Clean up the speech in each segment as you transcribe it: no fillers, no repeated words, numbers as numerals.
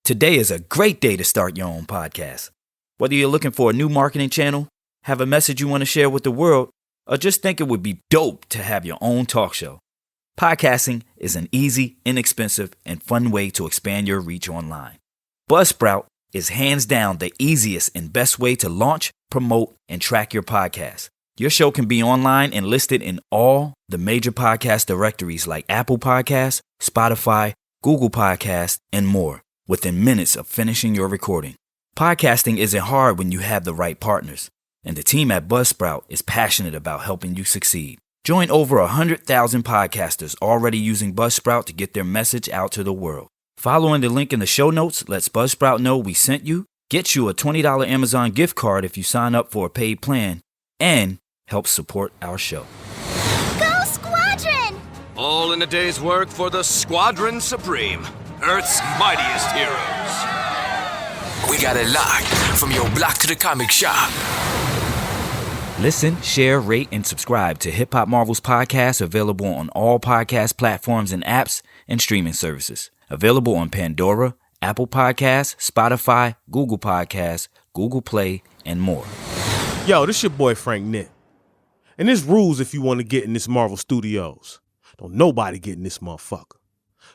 Today is a great day to start your own podcast. Whether you're looking for a new marketing channel, have a message you want to share with the world, or just think it would be dope to have your own talk show, podcasting is an easy, inexpensive, and fun way to expand your reach online. Buzzsprout is hands down the easiest and best way to launch, promote, and track your podcast. Your show can be online and listed in all the major podcast directories like Apple Podcasts, Spotify, Google Podcasts, and more within minutes of finishing your recording. Podcasting isn't hard when you have the right partners, and the team at Buzzsprout is passionate about helping you succeed. Join over 100,000 podcasters already using Buzzsprout to get their message out to the world. Following the link in the show notes lets Buzzsprout know we sent you, get you a $20 Amazon gift card if you sign up for a paid plan, and help support our show. Go Squadron! All in a day's work for the Squadron Supreme, Earth's mightiest heroes. We got it locked from your block to the comic shop. Listen, share, rate, and subscribe to Hip Hop Marvels podcast, available on all podcast platforms and apps and streaming services. Available on Pandora, Apple Podcasts, Spotify, Google Podcasts, Google Play, and more. Yo, this your boy Frank Nitt. And there's rules if you want to get in this Marvel Studios. Don't nobody get in this motherfucker.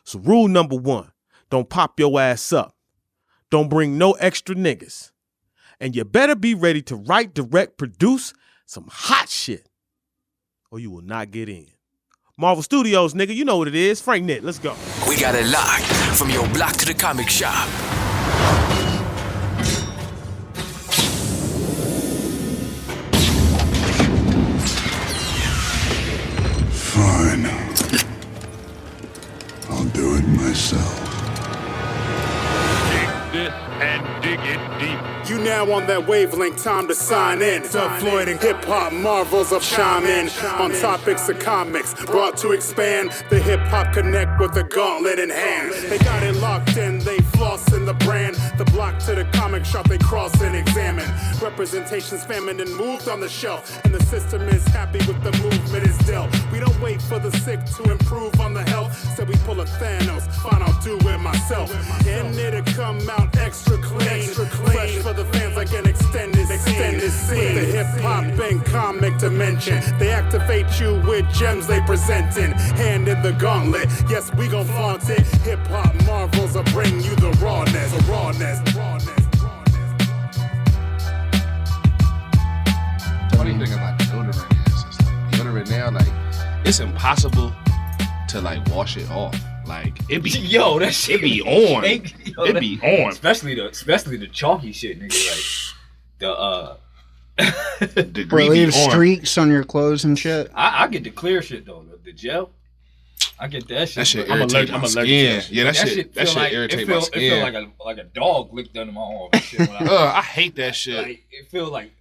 So rule number 1, don't pop your ass up. Don't bring no extra niggas. And you better be ready to write, direct, produce some hot shit, or you will not get in. Marvel Studios, nigga, you know what it is. Frank Nitt, let's go. We got it locked from your block to the comic shop. Fine. I'll do it myself. Dig this and dig it deep. You now on that wavelength, time to sign in. Dub Floyd and hip-hop marvels of chime in on topics of comics, brought to expand the hip-hop connect with the gauntlet in hand. They got it locked in, they floss in the brand. The block to the comic shop, they cross and examine. Representation's feminine moved on the shelf, and the system is happy with the movement is dealt. We don't wait for the sick to improve on the health, so we pull a Thanos, fine, I'll do it myself. And it'll come out extra clean, fresh for the fans like an extended scene. With the hip-hop and comic dimension, they activate you with gems they presentin'. Hand in the gauntlet, yes, we gon' flaunt it. Hip-hop marvels will bring you the rawness. Funny thing about deodorant is, it's like deodorant now, like it's impossible to like wash it off. Like it be that shit it be on. It be on. Especially the chalky shit, nigga. Like the degree leave streaks on your clothes and shit. I get the clear shit though. The gel. I get that shit. That shit I'm irritate my skin. Yeah, that shit irritate my skin. It feel like a dog licked under my arm. And shit when I hate that shit. Like, it feel like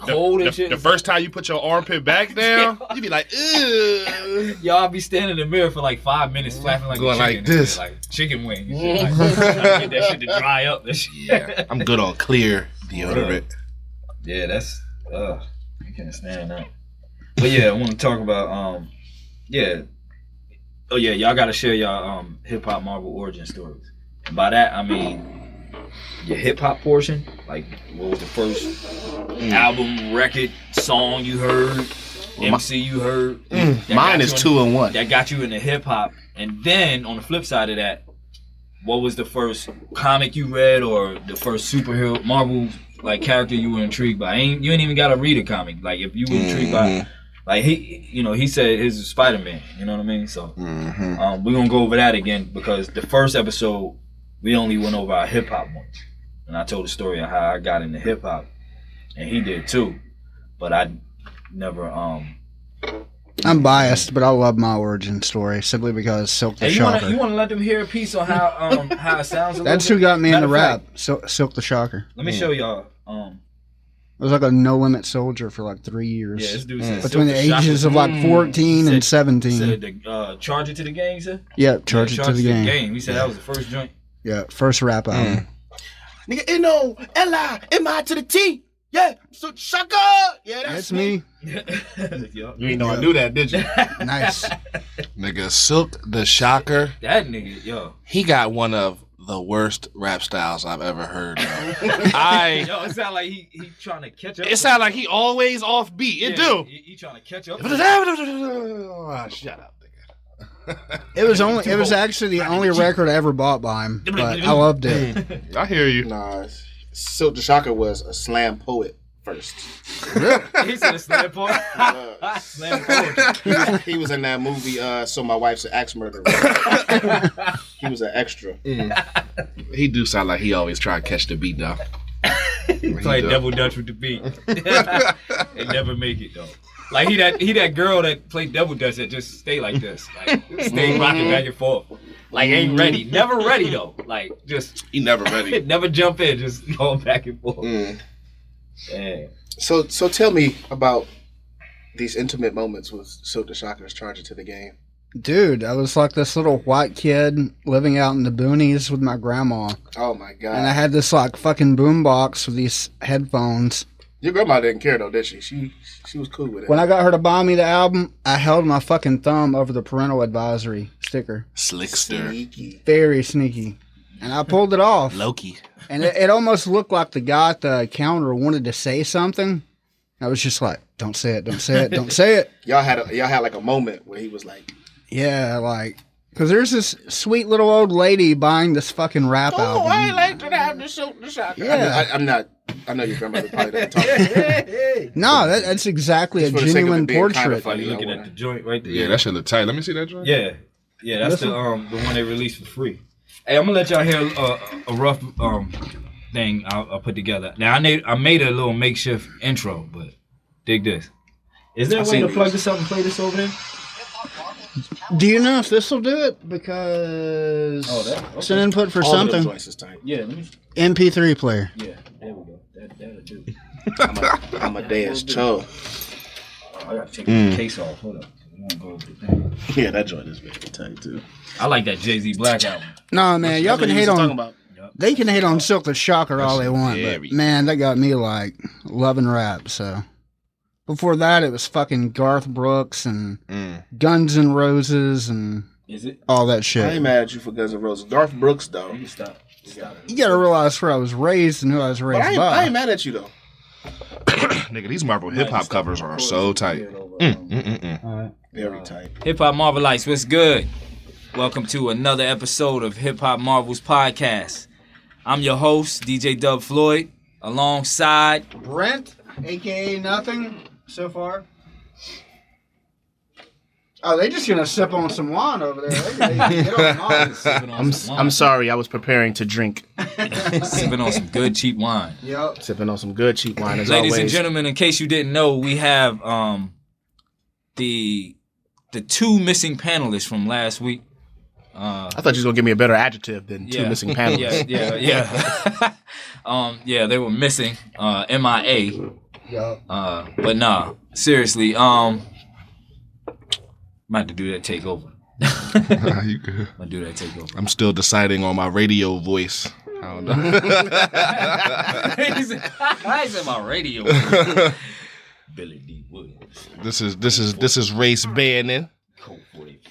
cold and shit. The first time you put your armpit back down, you be like, ugh. Y'all be standing in the mirror for like 5 minutes, flapping like going a chicken, like this, like chicken wing. And shit. Like, get that shit to dry up. That shit. Yeah, I'm good on clear deodorant. Yeah, that's I can't stand that. But yeah, I want to talk about y'all got to share y'all hip hop Marvel origin stories. And by that I mean your hip hop portion, like what was the first album, record, song you heard, MC you heard? Mine is 2 in 1. That got you into hip hop. And then on the flip side of that, what was the first comic you read or the first superhero Marvel like character you were intrigued by? You ain't even gotta read a comic. Like if you were intrigued by, like he said his is Spider-Man. You know what I mean? So we're gonna go over that again because the first episode we only went over our hip hop ones. And I told the story of how I got into hip hop, and he did too, but I never. I'm biased, but I love my origin story simply because Silk the Shocker. You want to let them hear a piece on how it sounds? That's who got me into rap. Silk the Shocker. Let me show y'all. I was like a no limit soldier for like 3 years. Yeah, this dude said between the ages of like 14 and 17. Said charge it to the game, sir. Yeah, charge it to the game. He said that was the first joint. Yeah, first rap album. Nigga, N-O-L-I-M-I to the T. Yeah, so Shaka. Yeah, that's me. You ain't know I knew that, did you? Nice. Nigga, Silk the Shocker. That nigga, yo. He got one of the worst rap styles I've ever heard. Yo, it sound like he trying to catch up. It sound like he always off beat. It do. He trying to catch up. Shut up, nigga. It was actually the only record I ever bought by him, but I loved it. I hear you. Nah, Silk the Shocker was a slam poet first. He said a slam poet. Slam poet. He was in that movie, So My Wife's an Axe Murderer. He was an extra. He do sound like he always try to catch the beat, though. He play double dutch with the beat. They never make it, though. Like, he that girl that played double dutch that just stay like this. Like, stay rocking back and forth. Like, ain't ready. Never ready, though. Like, just... He never ready. Never jump in, just going back and forth. Yeah. So tell me about these intimate moments with Silk the Shocker's charging to the game. Dude, I was like this little white kid living out in the boonies with my grandma. Oh my god! And I had this like fucking boombox with these headphones. Your grandma didn't care though, did she? She was cool with it. When I got her to buy me the album, I held my fucking thumb over the parental advisory sticker. Slickster. Sneaky. Very sneaky. And I pulled it off. Loki. And it almost looked like the guy at the counter wanted to say something. I was just like, don't say it, don't say it, don't say it. Y'all had like a moment where he was like, yeah, like, because there's this sweet little old lady buying this fucking rap album. Oh, I like to have the Silk the Shocker. Yeah. I know your grandmother probably doesn't talk. No, that's exactly a genuine portrait. Funny, looking at the joint right there. Yeah, that shit look tight. Let me see that joint. Yeah, that's the one they released for free. Hey, I'm gonna let y'all hear a rough thing I'll put together. Now I made a little makeshift intro, but dig this. Is there a way to plug this up and play this over there? Do you know if this will do it? Because it's an input for something. Yeah, let me. MP3 player. Yeah, there we go. That'll do. I'm a Deus Cho. I gotta take the case off. Hold up. Go over the thing. Yeah, that joint is very tight too. I like that Jay-Z Black album. No, man, y'all can hate on. They can hate on Silk the Shocker all they want, but man, that got me like loving rap. So before that, it was fucking Garth Brooks and Guns N' Roses and all that shit. I ain't mad at you for Guns N' Roses. Garth Brooks though. You stop. You gotta realize where I was raised and who I was raised by. I ain't mad at you though. Nigga, these Marvel hip hop covers are so tight. Very tight. Hip Hop Marvelites, what's good? Welcome to another episode of Hip Hop Marvels Podcast. I'm your host, DJ Dub Floyd, alongside Brent, aka Nothing, so far. Oh, they just gonna sip on some wine over there. I'm sorry, I was preparing to drink. Sipping on some good cheap wine. Yep. Sipping on some good cheap wine as Ladies always. and gentlemen, in case you didn't know, we have the two missing panelists from last week. I thought you was gonna give me a better adjective than two missing panelists. Yeah, they were missing. MIA. Yep. But nah, seriously, I'm about to do that takeover. You good. I'm gonna do that takeover. I'm still deciding on my radio voice. I don't know. I said my radio voice. Billy D. Williams. This is Race Bannon.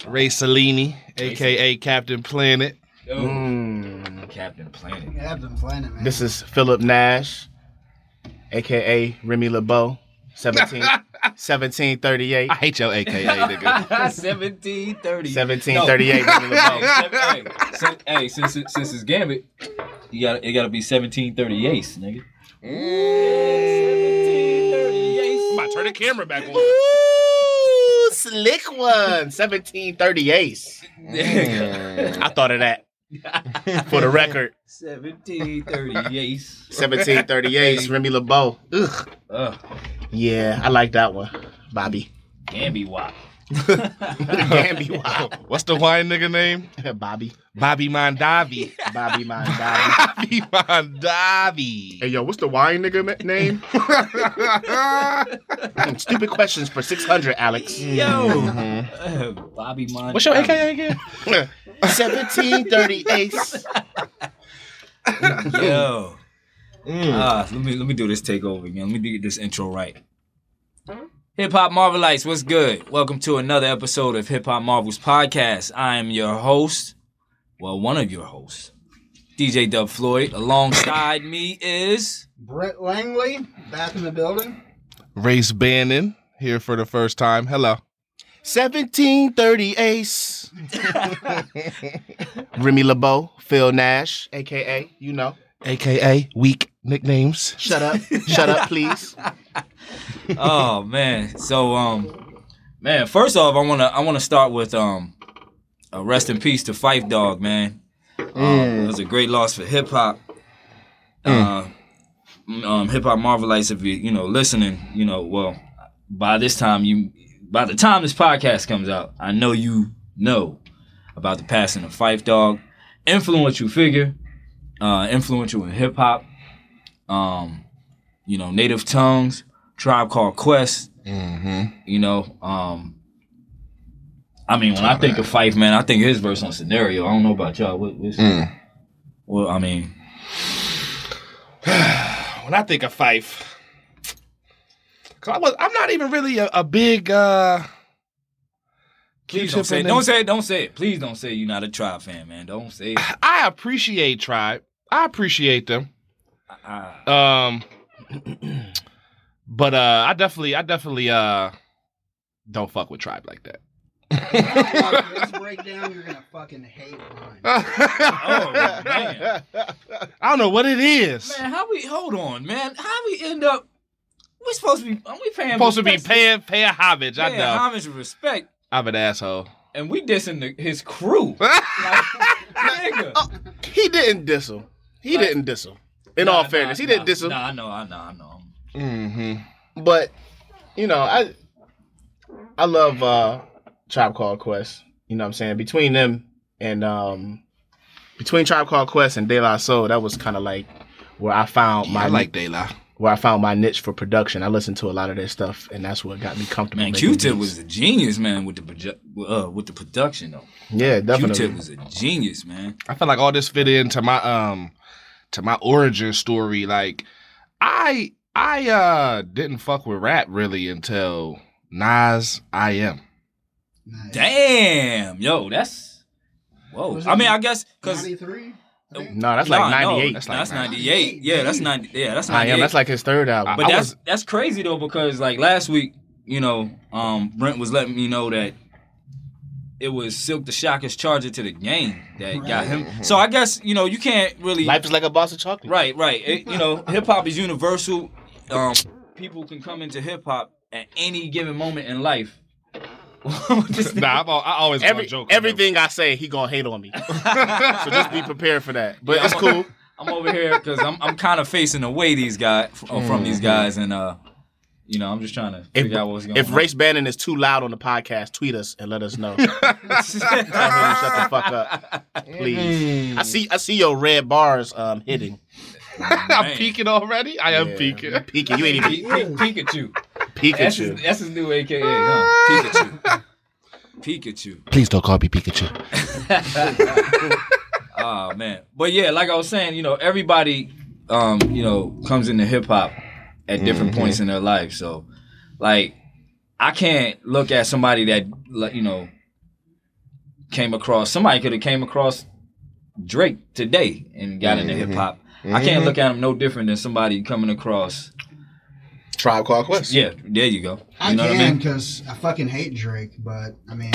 Ray Salini, aka Captain Planet. Captain Planet. Captain Planet, man. This is Philip Nash, aka Remy Lebeau, 1738. I hate your AKA, nigga. 1730. 1738 Remy Lebeau. Hey, since it's Gambit, it gotta be 1738, nigga. 1738. I'm about to turn the camera back on. Ooh, slick one. 1738. I thought of that. For the record. 1738. 1738, Remy Lebeau. Ugh. Yeah, I like that one. Bobby. Gamby Wop. Gamby Wop. What's the wine nigga name? Bobby. Bobby Mondavi. Bobby Mondavi. Bobby Mondavi. Hey, yo, what's the wine nigga name? Stupid questions for 600, Alex. Yo. Bobby Mondavi. What's your AKA again? 1738. Yo. Let me do this takeover again. Let me get this intro right. Hip Hop Marvelites, what's good? Welcome to another episode of Hip Hop Marvels Podcast. I am your host, well, one of your hosts, DJ Dub Floyd. Alongside me is Brett Langley, back in the building. Race Bannon, here for the first time. Hello. 1730 Ace. Remy Lebeau, Phil Nash, a.k.a., you know. A.k.a. weak nicknames. Shut up. Shut up, please. Oh, man. So, man, first off, I wanna start with a rest in peace to Phife Dawg, man. It was a great loss for hip hop. Hip hop Marvelites, if you listening, well, by the time this podcast comes out, I know you know about the passing of Phife Dawg. Influential figure, influential in hip hop. Native Tongues, Tribe Called Quest. When I think of Phife, man, I think of his verse on Scenario. I don't know about y'all. Well, I mean, when I think of Phife, I'm not even really a big. Please don't say it. Don't say it. Please don't say you're not a Tribe fan, man. Don't say it. I appreciate Tribe. I appreciate them. But I definitely don't fuck with Tribe like that. This breakdown, you're gonna fucking hate mine. Oh man, I don't know what it is. Man, how we end up? We're supposed to be. Paying homage. I know. Homage and respect. I'm an asshole. And we dissing his crew. Nigga. He didn't diss him. Didn't diss him. In all fairness, he didn't diss him. I know. Mm-hmm. But I love Tribe Called Quest. You know what I'm saying? Between them and between Tribe Called Quest and De La Soul, that was kind of like where I found where I found my niche for production. I listened to a lot of their stuff, and that's what got me comfortable. Man, Q-Tip was a genius, man, with the production, though. Yeah, definitely. Q-Tip was a genius, man. I feel like all this fit into my origin story. Like, I didn't fuck with rap really until Nas I Am. Nice. Damn, yo, that's whoa. I mean, I guess because 93. No, that's like 98. That's 98. Yeah, that's 90. Yeah, that's 98. I Am. That's like his third album. But that's crazy though, because like last week, Brent was letting me know that it was Silk the Shocker's Charger to the Game that got him. So I guess you can't really. Life is like a box of chocolate. Right. Hip hop is universal. People can come into hip hop at any given moment in life. I always joke. Everything I say, he gonna hate on me. So just be prepared for that. But it's cool. I'm over here because I'm kind of facing away these guys from these guys, and I'm just trying to figure out what's going on. If Race Bannon is too loud on the podcast, tweet us and let us know. Tell him to shut the fuck up, please. I see your red bars hitting. I'm peeking already. I am peeking. You're peeking. You ain't even Pikachu. Pikachu. That's his new AKA, huh? Pikachu. Please don't call me Pikachu. Oh man, but yeah, like I was saying, everybody, comes into hip hop at different points in their life. So, like, I can't look at somebody that somebody could have came across Drake today and got into hip hop. I can't look at him no different than somebody coming across Tribe Called Quest. Yeah, there you go. I can, because I fucking hate Drake, but I mean,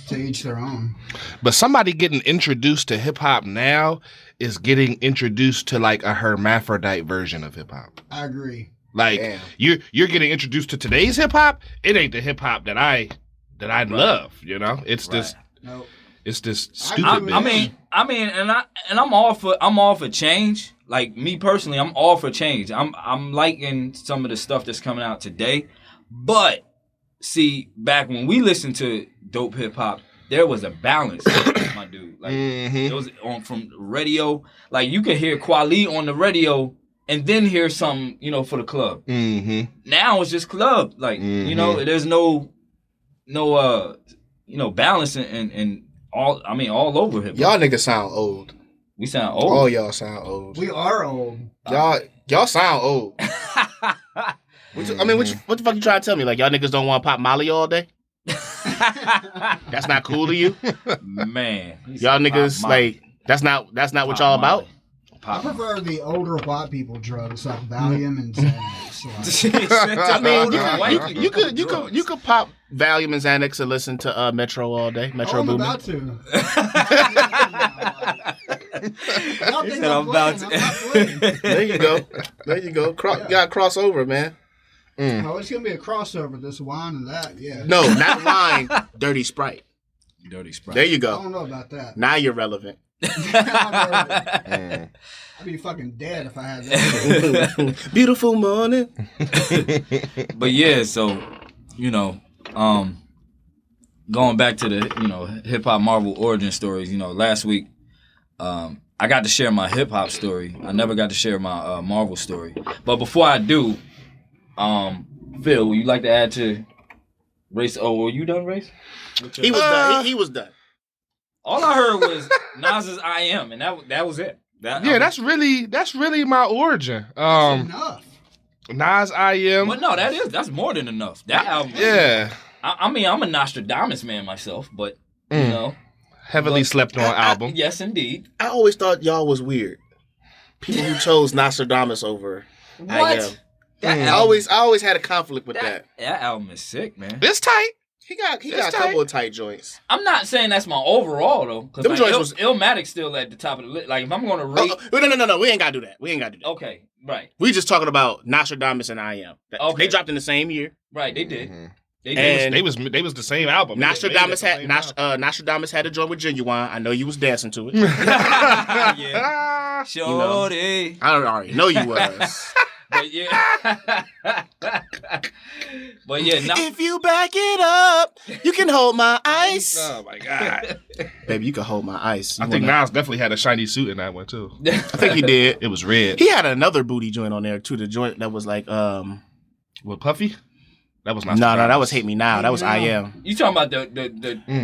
to each their own. But somebody getting introduced to hip hop now is getting introduced to like a hermaphrodite version of hip hop. I agree. Like you're getting introduced to today's hip hop. It ain't the hip hop that I love. It's this. Nope. It's this stupid. I mean, and I'm all for change. Like me personally, I'm all for change. I'm liking some of the stuff that's coming out today, but see, back when we listened to dope hip hop, there was a balance, my dude. Like it was from radio. Like you could hear Kweli on the radio and then hear something, for the club. Now it's just club. Like there's no balance and all. I mean, all over hip hop. Y'all niggas sound old. We sound old. All y'all sound old. We are old. Y'all sound old. What the fuck you trying to tell me? Like y'all niggas don't want to pop Molly all day? That's not cool to you? Man. Y'all niggas like that's not what y'all about? pop. I prefer the older white people drugs like Valium and Xanax. I mean, you could pop Valium and Xanax and listen to Metro all day. Metro Boomin. I'm about to. I'm about to. There you go. You got crossover, man. Oh, it's gonna be a crossover. This wine and that, yeah. No, not wine. Dirty Sprite. Dirty Sprite. There you go. I don't know about that. Now you're relevant. I'd be fucking dead if I had that. Beautiful morning. But yeah, so going back to the hip hop Marvel origin stories. Last week, I got to share my hip hop story. I never got to share my Marvel story. But before I do, Phil, would you like to add to Race? Oh, were you done, Race? He was done. He was done. All I heard was Nas's I Am, and that was it. That's really my origin. That's enough. Nas I Am. But no, that's more than enough. That album. Yeah. I mean, I'm a Nostradamus man myself, but heavily slept on album. Yes, indeed. I always thought y'all was weird. People who chose Nostradamus over I Am. I always had a conflict with that. That album is sick, man. It's tight. He got a couple of tight joints. I'm not saying that's my overall though, because joints Illmatic's still at the top of the list. Like if I'm gonna rate, no, we ain't gotta do that. Okay, right. We just talking about Nostradamus and I Am. Okay. They dropped in the same year. Right, they did. Mm-hmm. They was the same album. Nostradamus had a joint with Genuine. I know you was dancing to it. Yeah, shorty. I already know you was. But yeah, if you back it up, you can hold my ice. Oh my god, baby, you can hold my ice. I think Nas definitely had a shiny suit in that one too. I think he did. It was red. He had another booty joint on there too. The joint that was like with Puffy. That was not. No, that was Hate Me Now. That was I Am. You talking about the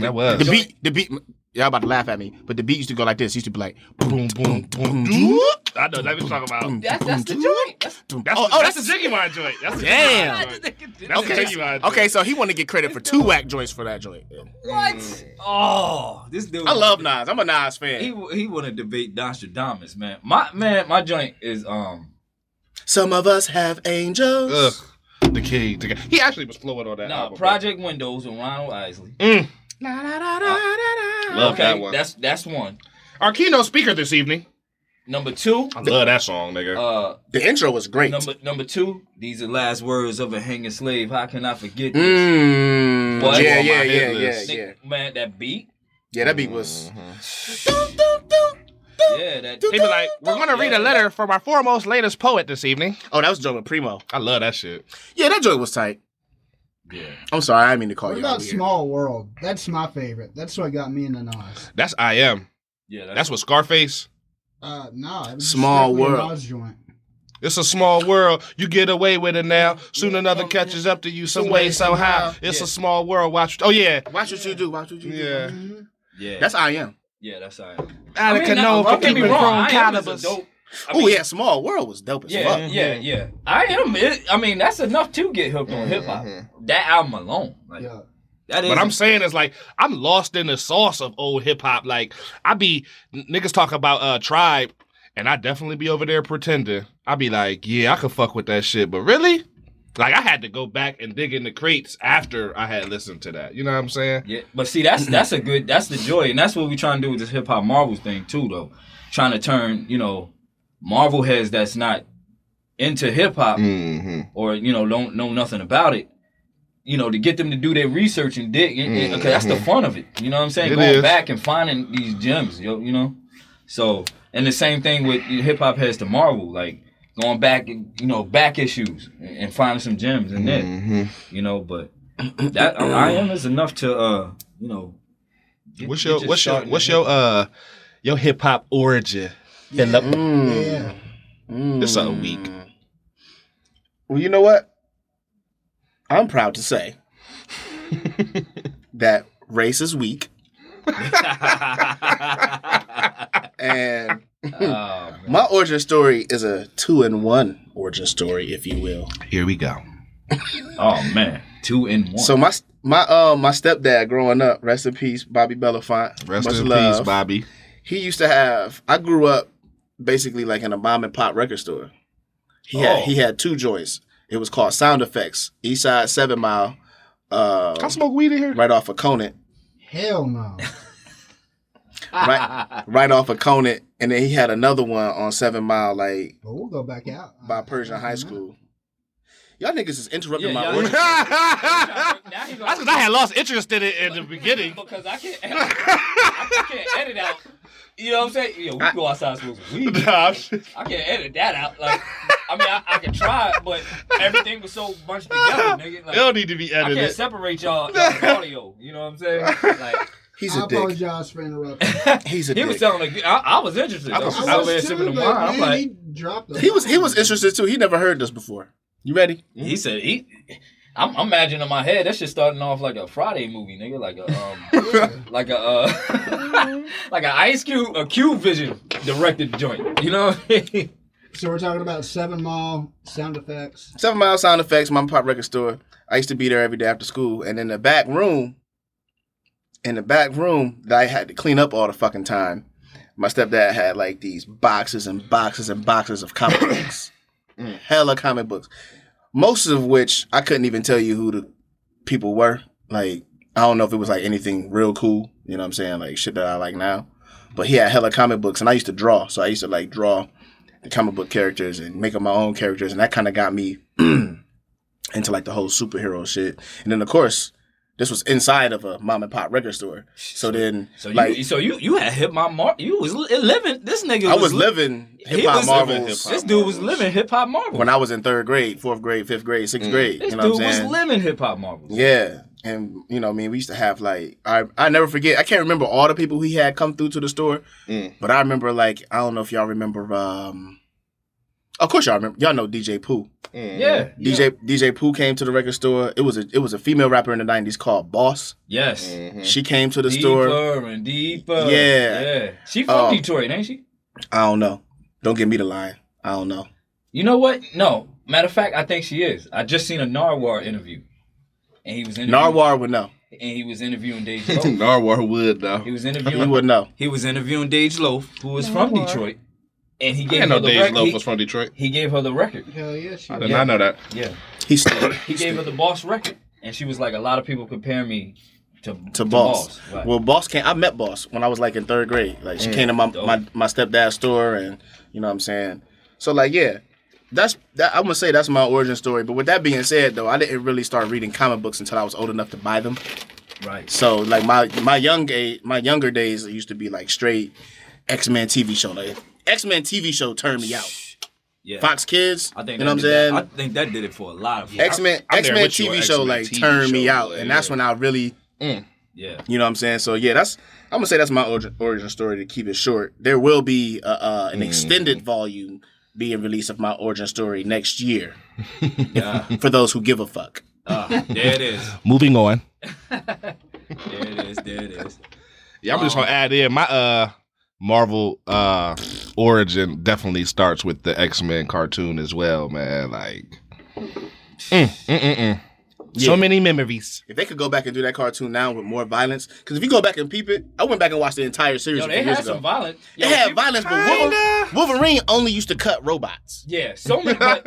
that was the beat. Y'all about to laugh at me, but the beat used to go like this. It used to be like boom, boom, boom. I know that we talking about. That's the joint. That's the Genuine joint. That's the damn. Joint. Okay, so he wanted to get credit for 2 whack joints for that joint. What? Oh, this dude. I love Nas. I'm a Nas fan. He want to debate Nostradamus, man. My joint is Some of us have angels. Ugh. The king. He actually was flowing on that album. Project Windows with Ronald Isley. Love that one. That's one. Our keynote speaker this evening. Number 2. I love that song, nigga. The intro was great. Number 2. These are last words of a hanging slave. How can I forget this? Yeah. Man, that beat. Yeah, that beat was. Yeah, that. He be like, we're gonna read a letter from our foremost latest poet this evening. Oh, that was Joe with Primo. I love that shit. Yeah, that joint was tight. Yeah. I'm sorry, I didn't mean to call you. What about Small World? That's my favorite. That's what got me into Nas. That's I Am. Yeah, that's what Scarface. No, it was Small World. Nas joint. It's a small world. You get away with it now. Soon another catches up to you some way, somehow. It's a small world. Watch. Oh yeah. Watch what you do. Watch what you do. Yeah. Mm-hmm. Yeah. That's I Am. Yeah, that's I Am. I mean, don't get me wrong. Calibers. Small World was dope as fuck. Yeah. I Am. That's enough to get hooked on hip hop. That album alone. What I'm saying is like I'm lost in the sauce of old hip hop. Like niggas talk about Tribe, and I definitely be over there pretending. I be like, yeah, I could fuck with that shit, but really, like I had to go back and dig in the crates after I had listened to that. You know what I'm saying? Yeah, but see, that's the joy, and that's what we trying to do with this hip hop Marvels thing too, though. Trying to turn Marvel heads that's not into hip hop or don't know nothing about it. To get them to do their research and dig, okay, that's the fun of it. You know what I'm saying? Going back and finding these gems, So, and the same thing with hip hop heads to Marvel, like going back, back issues and finding some gems in there. But that I Am is enough to, what's your hip hop origin? Philip? It's something weak. Well, you know what? I'm proud to say that race is weak. And my origin story is a 2-in-1 origin story, if you will. Here we go. Oh man, 2-in-1. So my stepdad growing up, rest in peace, Bobby Belafonte. Rest in peace, Bobby. He used to have. I grew up basically like in a mom and pop record store. He had 2 joints. It was called Sound Effects, Eastside 7 Mile. Can I smoke weed in here? Right off of Conant. Hell no. right off of Conant, and then he had another one on 7 Mile, like. But we'll go back out By Persian High School. Y'all niggas is interrupting my origin. That's because I had lost interest in it in the beginning. Because I can't edit out. You know what I'm saying? Yo, we can go outside and smoke some weed. I can't edit that out. Like, I mean, I can try it, but everything was so bunched together, nigga. Like, it don't need to be edited. I can't separate y'all audio. You know what I'm saying? Like, he's a dick. I apologize for interrupting. He's a dick. He was sounding like I was interested. I was sipping the wine. I'm like, he was interested too. He never heard this before. You ready? He said I'm imagining in my head that shit starting off like a Friday movie, nigga, like a Ice Cube, a Cube Vision directed joint. You know? So we're talking about 7 Mile Sound Effects. 7 Mile Sound Effects, mom and pop record store. I used to be there every day after school, and in the back room that I had to clean up all the fucking time, my stepdad had like these boxes and boxes and boxes of comic books. Hella comic books. Most of which I couldn't even tell you who the people were. Like, I don't know if it was like anything real cool, you know what I'm saying? Like shit that I like now. But he had hella comic books, and I used to draw. So I used to like draw the comic book characters and make up my own characters, and that kind of got me into like the whole superhero shit. And then of course, this was inside of a mom and pop record store. So then, you had hip hop. You was living. This nigga. I was living hip hop marvels. This dude was living hip hop marvels when I was in 3rd grade, 4th grade, 5th grade, 6th grade. This you know dude what I'm saying? was living hip hop marvels. Yeah, and you know, I mean, we used to have like I never forget. I can't remember all the people he had come through to the store, but I remember like I don't know if y'all remember. Of course y'all remember. Y'all know DJ Pooh. Yeah. DJ Pooh came to the record store. It was a female rapper in the 90s called Boss. Yes. She came to the store. Deeper and deeper. Yeah. She from Detroit, ain't she? I don't know. Don't give me the line. I don't know. You know what? No. Matter of fact, I think she is. I just seen a Narwhal interview. And he was interviewing. Narwhal would know. And he was interviewing Dage Loaf. Narwhal would know. He was interviewing. He would know. He was interviewing Dage Loaf, who was from Detroit. And he gave her the record. Loaf was from Detroit. He gave her the record. Hell yeah, I did not know that. Yeah. He gave her the Boss record. And she was like, a lot of people compare me to Boss. Right. Well, Boss came. I met Boss when I was like in 3rd grade. Like she came to my stepdad's store, and you know what I'm saying. So like yeah, I'm gonna say that's my origin story. But with that being said, though, I didn't really start reading comic books until I was old enough to buy them. Right. So like my younger days, it used to be like straight X-Men TV show. Like X-Men TV show turned me out. Yeah. Fox Kids, I think you know what I'm saying? I think that did it for a lot of people. X-Men TV show like turned me out, and that's when I really, yeah, you know what I'm saying? So yeah, I'm gonna say that's my origin story to keep it short. There will be an extended volume being released of my origin story next year. For those who give a fuck. There it is. Moving on. There it is. Yeah, I'm just gonna add in my Marvel origin definitely starts with the X-Men cartoon as well, man. Like, so many memories. If they could go back and do that cartoon now with more violence, because if you go back and peep it, I went back and watched the entire series. Yo, they had some violence. They had violence, but Wolverine only used to cut robots. Yeah, so many. But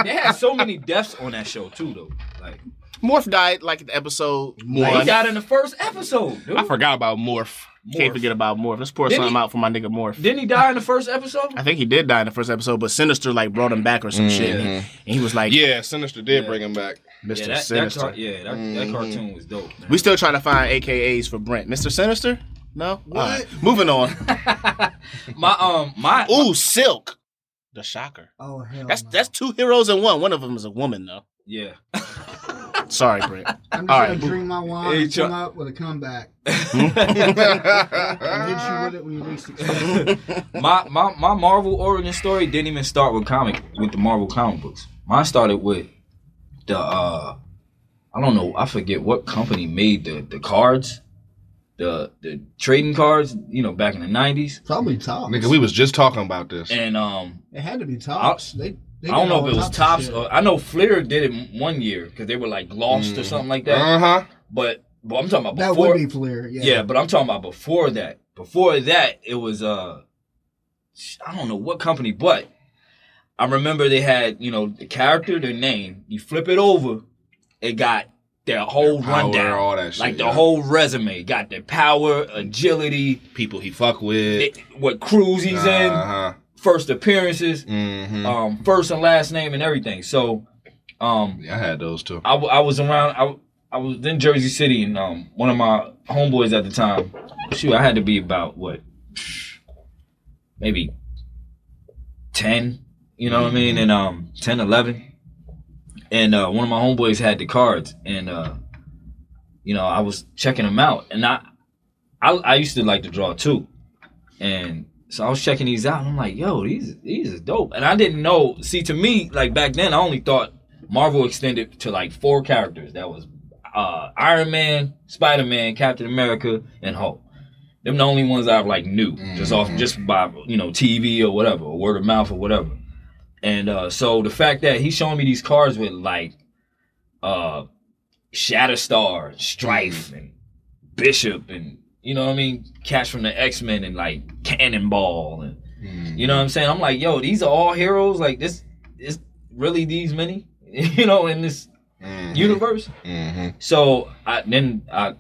they had so many deaths on that show too, though. Like Morph died like in episode 1. He died in the first episode, dude. I forgot about Morph. Can't forget about Morph. Let's pour something out for my nigga Morph. Didn't he die in the first episode? I think he did die in the first episode, but Sinister like brought him back or some shit. And he was like, yeah, Sinister did bring him back. Mr. Sinister. That cartoon was dope, man. We still trying to find AKAs for Brent. Mr. Sinister? No? What? All right. Moving on. my Silk. The Shocker. Oh hell. That's 2 heroes in one. One of them is a woman though. Yeah. Sorry, Brent. I'm just gonna drink my wine and come up with a comeback. I'll hit you with it when you least expect. My Marvel origin story didn't even start with the Marvel comic books. Mine started with the I don't know, I forget what company made the cards. The trading cards, you know, back in the 90s. Probably TAPES. Nigga, we was just talking about this. And it had to be TAPES. I don't know if it was TAPES. I know Flair did it one year because they were like lost or something like that. But I'm talking about before. That would be Flair. Yeah. Yeah, but I'm talking about before that. Before that, it was I don't know what company, but I remember they had, the character, their name. You flip it over, it got their whole rundown. All that shit, the whole resume. Got their power, agility. People he fuck with. What cruise he's in. First appearances. First and last name and everything. So, I had those too. I was around, I was in Jersey City, and one of my homeboys at the time, I had to be about, maybe 10, you know what I mean? And 10, 11. And one of my homeboys had the cards, and I was checking them out, and I used to like to draw too, and so I was checking these out, and I'm like, yo, these is dope, and I didn't know. See, to me, like back then, I only thought Marvel extended to like 4 characters. That was Iron Man, Spider-Man, Captain America, and Hulk. Them the only ones I like knew just by TV or whatever, or word of mouth or whatever. And so the fact that he's showing me these cards with like Shatterstar, Strife, and Bishop, and cats from the X-Men, and like Cannonball, and you know what I'm saying? I'm like, yo, these are all heroes. Like, this is really these many, in this universe. So I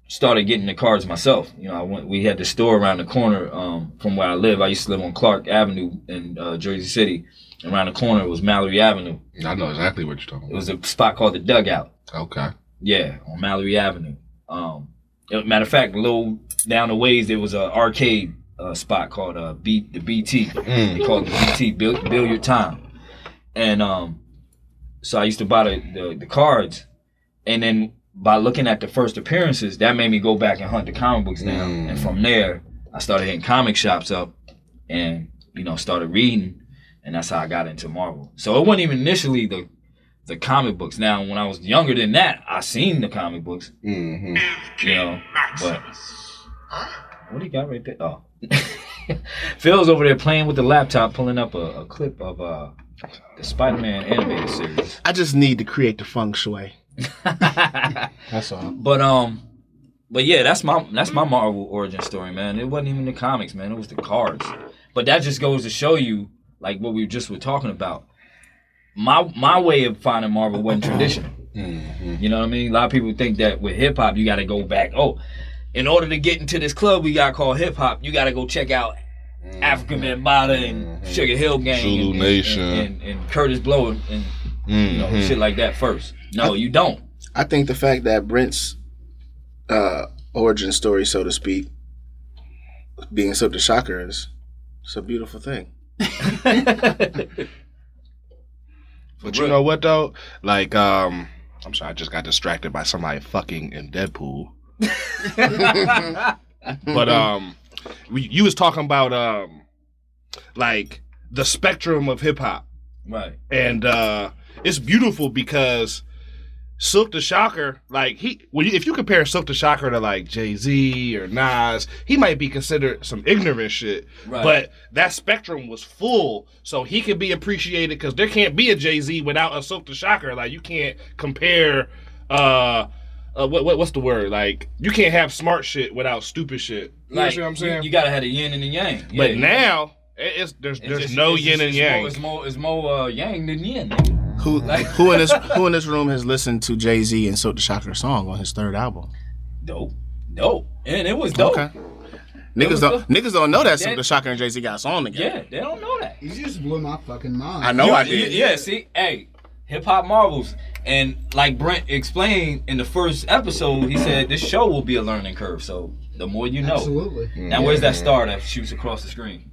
started getting the cards myself. We had the store around the corner from where I live. I used to live on Clark Avenue in Jersey City. Around the corner was Mallory Avenue. I know exactly what you're talking about. It was a spot called the Dugout. Okay. Yeah, on Mallory Avenue. Matter of fact, a little down the ways there was an arcade spot called the BT. They called it the BT, Billiard Time. And so I used to buy the cards, and then by looking at the first appearances, that made me go back and hunt the comic books down. And from there, I started hitting comic shops up, and started reading. And that's how I got into Marvel. So it wasn't even initially the comic books. Now, when I was younger than that, I seen the comic books. But what do you got right there? Oh. Phil's over there playing with the laptop, pulling up a clip of the Spider-Man animated series. I just need to create the feng shui. That's all. But yeah, that's my Marvel origin story, man. It wasn't even the comics, man. It was the cards. But that just goes to show you, like what we just were talking about. My way of finding Marvel wasn't traditional. You know what I mean? A lot of people think that with hip hop, you got to go back. Oh, in order to get into this club we got called hip hop, you got to go check out African Bambaataa and Sugar Hill Gang, Zulu Nation, and Curtis Blow, and shit like that first. No, you don't. I think the fact that Brent's origin story, so to speak, being such a shocker it's a beautiful thing. But you know what though? Like, I'm sorry, I just got distracted by somebody fucking in Deadpool. But you was talking about like the spectrum of hip hop, right? And it's beautiful because Silk the Shocker, like if you compare Silk the Shocker to like Jay-Z or Nas, he might be considered some ignorant shit. Right. But that spectrum was full, so he could be appreciated because there can't be a Jay-Z without a Silk the Shocker. Like you can't compare, what's the word? Like you can't have smart shit without stupid shit. You know what I'm saying? You gotta have the yin and the yang. But now there's no yin and yang. It's more yang than yin. Nigga. Who in this room has listened to Jay-Z and Silk the Shocker song on his 3rd album? Dope, and it was dope. Okay. Niggas don't know that Silk the Shocker and Jay-Z got a song together. Yeah, they don't know that. You just blew my fucking mind. I know I did. Yeah, see, hey, Hip Hop Marvels, and like Brent explained in the first episode, he said this show will be a learning curve. So the more you know. Absolutely. Now where's that star that shoots across the screen?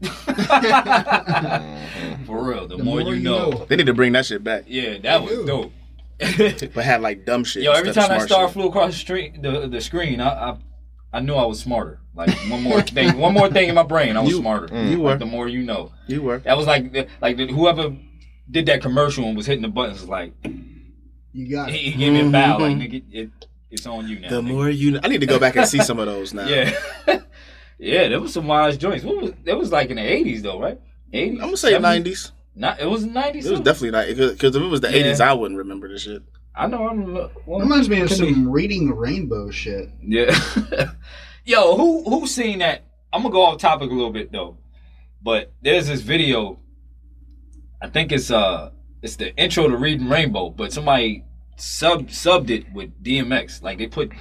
For real, the more you know. They need to bring that shit back. Yeah, that was dope. But had like dumb shit. Yo, every time that star flew across the screen, I knew I was smarter. Like one more thing in my brain, I was smarter. You were. Like, the more you know. You were. That was like whoever did that commercial and was hitting the buttons was like, you got it. He gave me a bow, like nigga, it's on you now. The more you know. I need to go back and see some of those now. Yeah. Yeah, there was some wise joints. That was like in the 80s though, right? 80s? I'm gonna say 90s. It was 90s. It was definitely 90s. Because if it was the 80s, I wouldn't remember this shit. I know. Reminds me of some Reading the Rainbow shit. Yeah. Yo, who seen that? I'm gonna go off topic a little bit though. But there's this video. I think it's the intro to Reading Rainbow, but somebody subbed it with DMX. Like they put.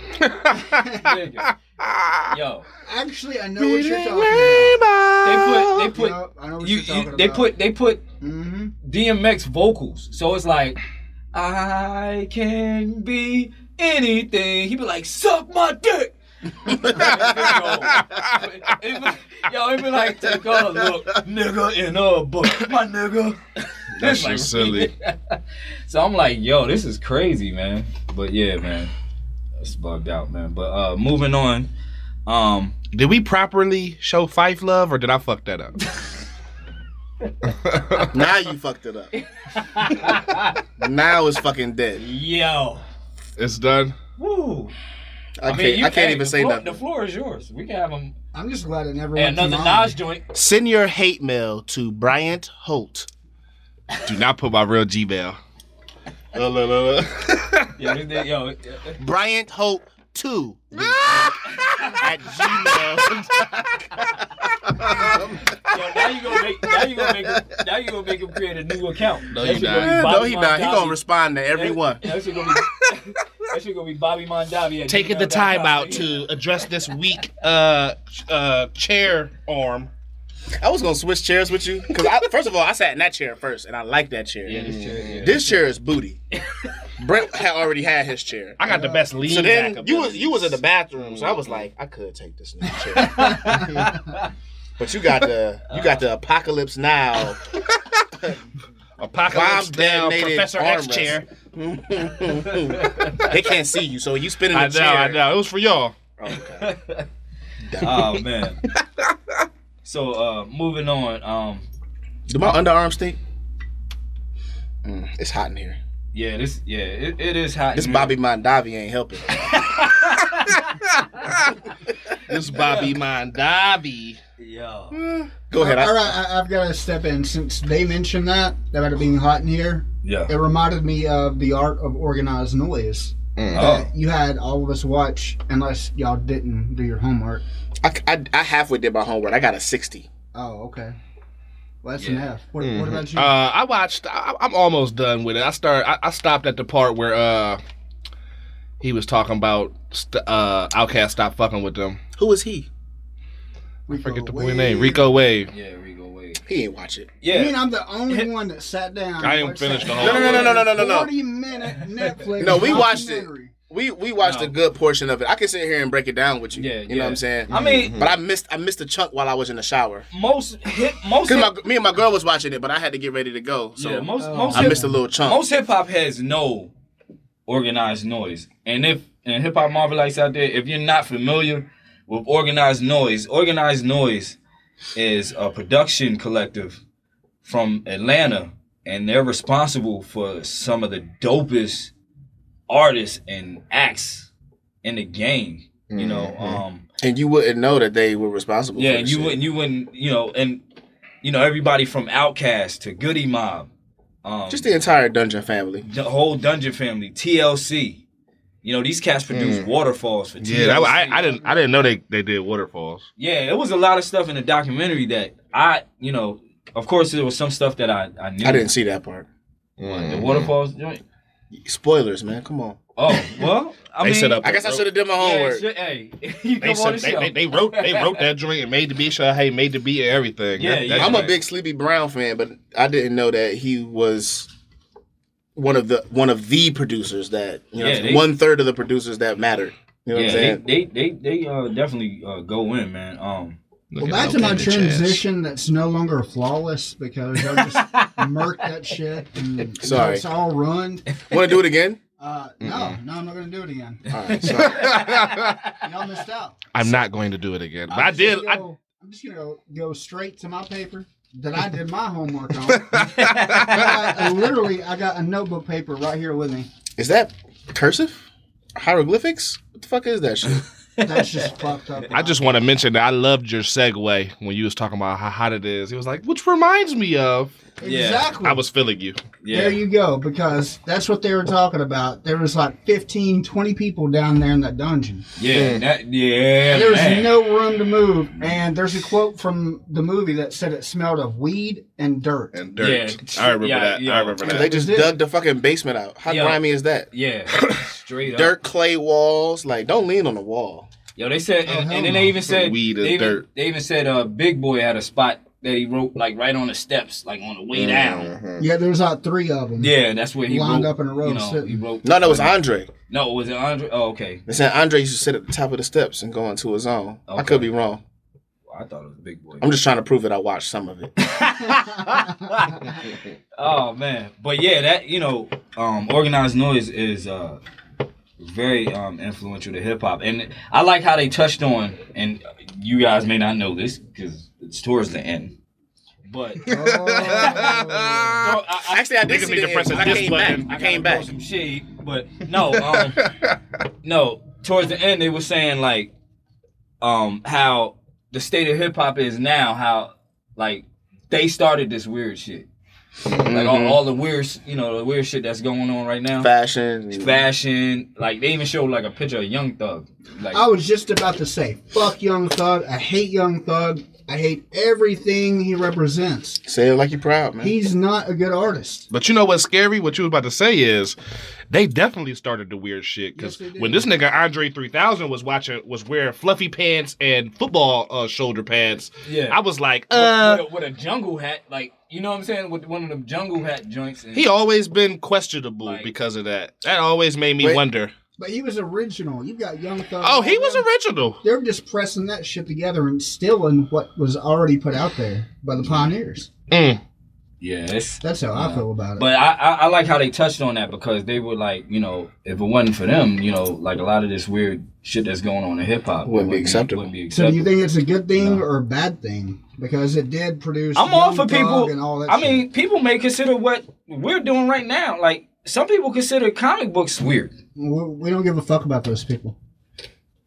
Yo. Actually, I know what you're talking about. They put. Yep, I know what you're talking about. They put DMX vocals. So it's like, I can be anything. He be like, suck my dick. It be like, take a look, nigga, in a book, my nigga. That's like, just silly. So I'm like, yo, this is crazy, man. But yeah, man, that's bugged out, man. But moving on. Did we properly show Fife love, or did I fuck that up? Now you fucked it up. Now it's fucking dead. Yo, it's done. Woo. I can't even say nothing. The floor is yours. We can have them. I'm just glad it never went another Nash joint. Send your hate mail to Bryant Holt. Do not put my real Gmail. Bryant Holt 2 at gmail.com. Now you gonna make him create a new account. No, he not. He gonna respond to everyone. That shit gonna be Bobby Mondavi. Taking the time out to address this weak chair arm. I was gonna switch chairs with you because first of all, I sat in that chair first, and I like that chair. Yeah, this chair. Yeah, this chair is booty. Brent had already had his chair. I got the best lean. So then you was in the bathroom, so I was like, I could take this new chair. But you got the Apocalypse Now. Apocalypse Now Professor X chair. They can't see you, so you spinning the chair. I know. It was for y'all. Okay. Oh man. So moving on. Do my underarms stink? It's hot in here. Yeah, it is hot. This Bobby Mondavi ain't helping. This Bobby Mondavi. Yo. Go ahead. All right, I've got to step in since they mentioned that about it being hot in here. Yeah. It reminded me of The Art of Organized Noise. You had all of us watch, unless y'all didn't do your homework. I halfway did my homework. I got a 60. Oh, okay. Well, that's an F. What about you? I watched. I'm almost done with it. I stopped at the part where he was talking about Outkast stopped fucking with them. Who is he? I forget the boy name. Rico Wave. Yeah, Rico Wave. He ain't watch it. Yeah. I mean, I'm the only one that sat down. I ain't finished the whole. No. 40-minute Netflix. No, we watched it. We watched a good portion of it. I can sit here and break it down with you. Yeah, you know what I'm saying? I mean, but I missed a chunk while I was in the shower. Me and my girl was watching it, but I had to get ready to go. So yeah, I missed a little chunk. Most hip hop has no organized noise, and hip hop Marvelites out there, if you're not familiar with organized noise is a production collective from Atlanta, and they're responsible for some of the dopest artists and acts in the game, you know. And you wouldn't know that they were responsible. Yeah, for and you wouldn't, you know, and you know everybody from Outkast to Goody Mob, just the entire Dungeon family, the whole Dungeon family, TLC. You know, these cats produce Waterfalls for TLC. Yeah, I didn't know they did Waterfalls. Yeah, it was a lot of stuff in the documentary that you know, of course there was some stuff that I knew. I didn't see that part. The Waterfalls joint. Spoilers, man. Come on. Oh well, I guess I should have did my homework. Hey, you come on the show. They wrote that joint and made the beat. Made the beat and everything. Yeah, I'm a big Sleepy Brown fan, but I didn't know that he was one of the producers that 1/3 of the producers that mattered. You know what I'm saying? They definitely go in, man. Well, back to my transition that's no longer flawless because I just murked that shit and sorry. It's all ruined. Want to do it again? No, I'm not going to do it again. All right, sorry. Y'all missed out. I'm not going to do it again. But I did. I'm just going to go straight to my paper that I did my homework on. I got a notebook paper right here with me. Is that cursive? Hieroglyphics? What the fuck is that shit? That's just fucked up. I just want to mention that I loved your segue when you was talking about how hot it is. He was like, which reminds me of. Exactly. I was feeling you. Yeah. There you go, because that's what they were talking about. There was like 15, 20 people down there in that dungeon. Yeah, There was no room to move. And there's a quote from the movie that said it smelled of weed and dirt. Yeah. I remember that. I remember that. They just dug the fucking basement out. How grimy is that? Yeah, straight up. Dirt, clay walls. Like, don't lean on the wall. Yo, they said, and then they even said, weed they and dirt. They even said, Big Boy had a spot that he wrote like right on the steps, like on the way down. Yeah, there was like 3 of them. Yeah, that's where he lined wrote, up in a row. You know, sitting. he wrote. No, that was Andre. No, was it Andre? Oh, okay. They said Andre used to sit at the top of the steps and go into his own. Okay. I could be wrong. I thought it was Big Boy. I'm just trying to prove that I watched some of it. Oh man, but yeah, that Organized Noise is very influential to hip hop, and I like how they touched on, and you guys may not know this because it's towards the end. But actually, I did see the end. I came back. Some shade, but no, no. Towards the end, they were saying like, how the state of hip hop is now. How like they started this weird shit, like all the weird, the weird shit that's going on right now. Fashion. Like they even showed like a picture of Young Thug. Like I was just about to say, fuck Young Thug. I hate Young Thug. I hate everything he represents. Say it like you're proud, man. He's not a good artist. But you know what's scary? What you was about to say is they definitely started the weird shit. Because when this nigga Andre 3000 was wearing fluffy pants and football shoulder pads, I was like, with a jungle hat, like, you know what I'm saying? With one of them jungle hat joints. And he always been questionable because of that. That always made me wonder. But he was original. You got Young Thug. Oh, he was original. They're just pressing that shit together and stealing what was already put out there by the pioneers. Yes. That's how I feel about it. But I like how they touched on that because they were like, if it wasn't for them, like a lot of this weird shit that's going on in hip hop wouldn't be acceptable. So do you think it's a good thing or a bad thing? Because it did produce. I'm all for people. And all that I mean, people may consider what we're doing right now. Like some people consider comic books weird. We don't give a fuck about those people.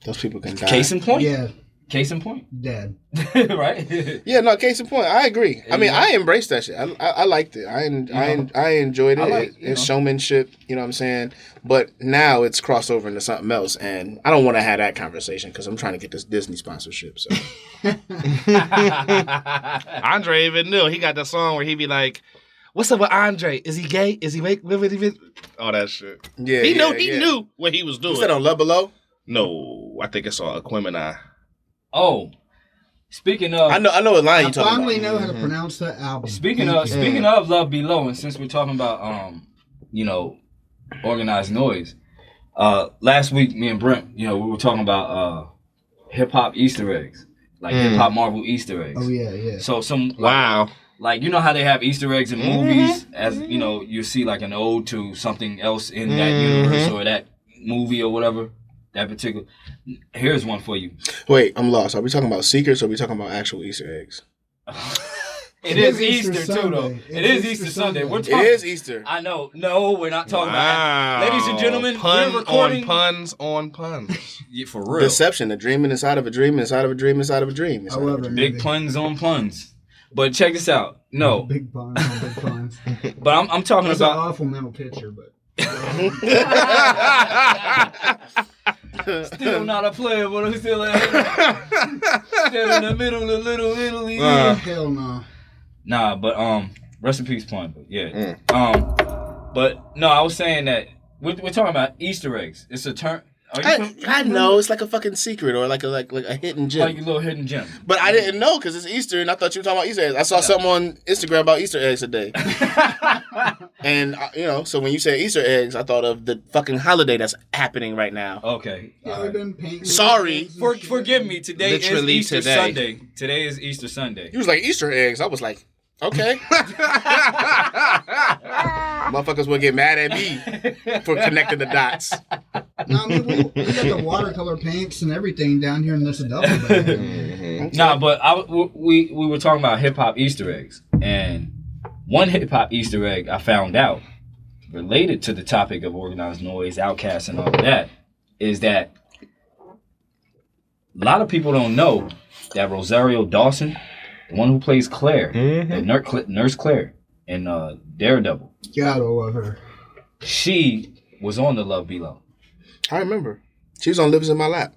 Those people can die. Case in point. Yeah. Case in point. Dead. Right? Yeah, no, case in point. I agree. I mean, I embraced that shit. I liked it. I enjoyed it. It's showmanship, you know what I'm saying? But now it's crossed over into something else, and I don't want to have that conversation because I'm trying to get this Disney sponsorship. So Andre even knew. He got the song where he be like, what's up with Andre? Is he gay? Is he make all that shit? Yeah, he knew what he was doing. Was that on Lebeau? No, I think it's on Aquemini. Oh, speaking of, I know what line you talking about. I finally know how to pronounce that album. Speaking of Love Below, and since we're talking about Organized Noise, last week me and Brent, we were talking about hip hop Easter eggs, like hip hop Marvel Easter eggs. Oh yeah. So some wow. Like, you know how they have Easter eggs in movies, as, you see like an ode to something else in that universe or that movie or whatever, that particular. Here's one for you. Wait, I'm lost. Are we talking about secrets or are we talking about actual Easter eggs? It is Easter too, though. It is Easter Sunday. We're talking, it is Easter. I know. No, we're not talking about that. Ladies and gentlemen, we're recording. Puns on puns. Yeah, for real. Deception, a dream inside of a dream, inside of a dream, inside of a dream. I love it. Big puns on puns. But check this out. No. Big puns on big puns. But I'm talking That's about. an awful mental picture, but. Still not a player, but I'm still in the middle of Little Italy. Hell no. Nah, but rest in peace, Pun. But yeah. But no, I was saying that we're talking about Easter eggs. It's a term. I know it's like a fucking secret or like a hidden gem, like a little hidden gem. But I didn't know because it's Easter and I thought you were talking about Easter eggs. I saw something on Instagram about Easter eggs today, and so when you said Easter eggs, I thought of the fucking holiday that's happening right now. Okay, sorry, forgive me. Today Literally is Easter today. Sunday. Today is Easter Sunday. He was like Easter eggs. I was like, okay. Motherfuckers will get mad at me for connecting the dots. No, I mean, we got the watercolor paints and everything down here in this double bag. Nah, but we were talking about hip hop Easter eggs, and one hip hop Easter egg I found out related to the topic of Organized Noise, Outkast, and all of that is that lot of people don't know that Rosario Dawson, the one who plays Claire, the Nurse Claire in Daredevil. Gotta love her. She was on the Love Below. I remember. She was on Lives in My Lap.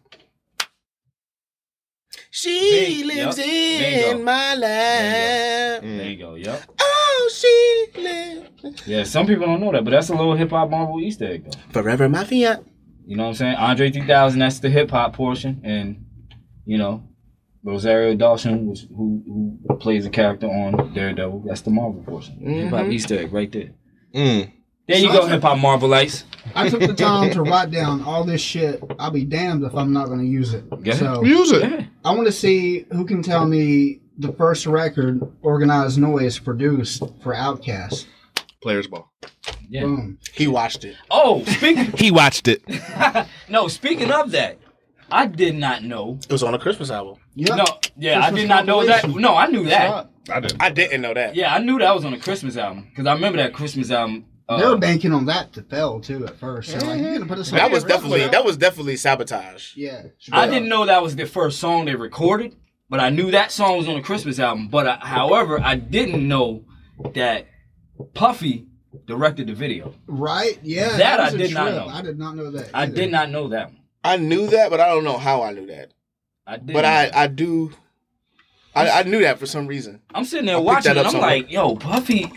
She lives in my lap. There you go, yep. Oh, she lives. Yeah, some people don't know that, but that's a little hip hop Marvel Easter egg though. Forever my fiat. You know what I'm saying? Andre 3000, that's the hip hop portion, and you know, Rosario Dawson was who plays the character on Daredevil. That's the Marvel portion. Hip hop Easter egg right there. There you go, hip hop Marvelites. I took the time to write down all this shit. I'll be damned if I'm not going to use it. So use it. Yeah. I want to see who can tell me the first record Organized Noise produced for Outkast. Players Ball. Yeah. Boom. He watched it. Oh, He watched it. No, speaking of that, I did not know. It was on a Christmas album. Yep. No, yeah, Christmas I did not know that. No, I knew that. I didn't know that. Yeah, I knew that was on a Christmas album because I remember that Christmas album. They were banking on that to fail too at first. So like, you're gonna put us. That was definitely sabotage. Yeah. I didn't know that was the first song they recorded, but I knew that song was on a Christmas album. But however, I didn't know that Puffy directed the video. Right? Yeah. That I was a did not trip. know. I did not know that. I either. did not know that one. I knew that, but I don't know how I knew that. I did. But I do. I knew that for some reason. I'm sitting there watching it. I'm like, yo, Puffy,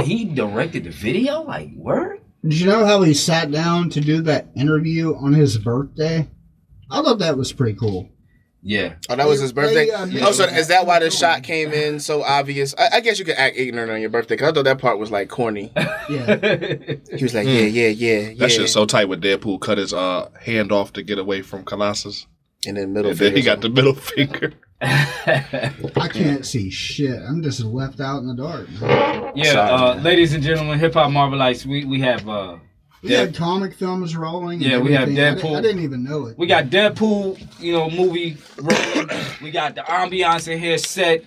he directed the video? Like, word? Did you know how he sat down to do that interview on his birthday? I thought that was pretty cool. Yeah. Oh, that was his birthday? So is that why the shot came in so obvious? I guess you could act ignorant on your birthday, because I thought that part was like corny. Yeah. He was like, yeah. That shit's so tight when Deadpool cut his hand off to get away from Colossus. And then middle finger. Then he got the middle finger. I can't see shit. I'm just left out in the dark. Yeah, ladies and gentlemen, hip hop Marvelites, we have we had comic films rolling. Yeah, we have Deadpool. I didn't even know it. We got Deadpool, movie rolling. We got the ambiance in here set.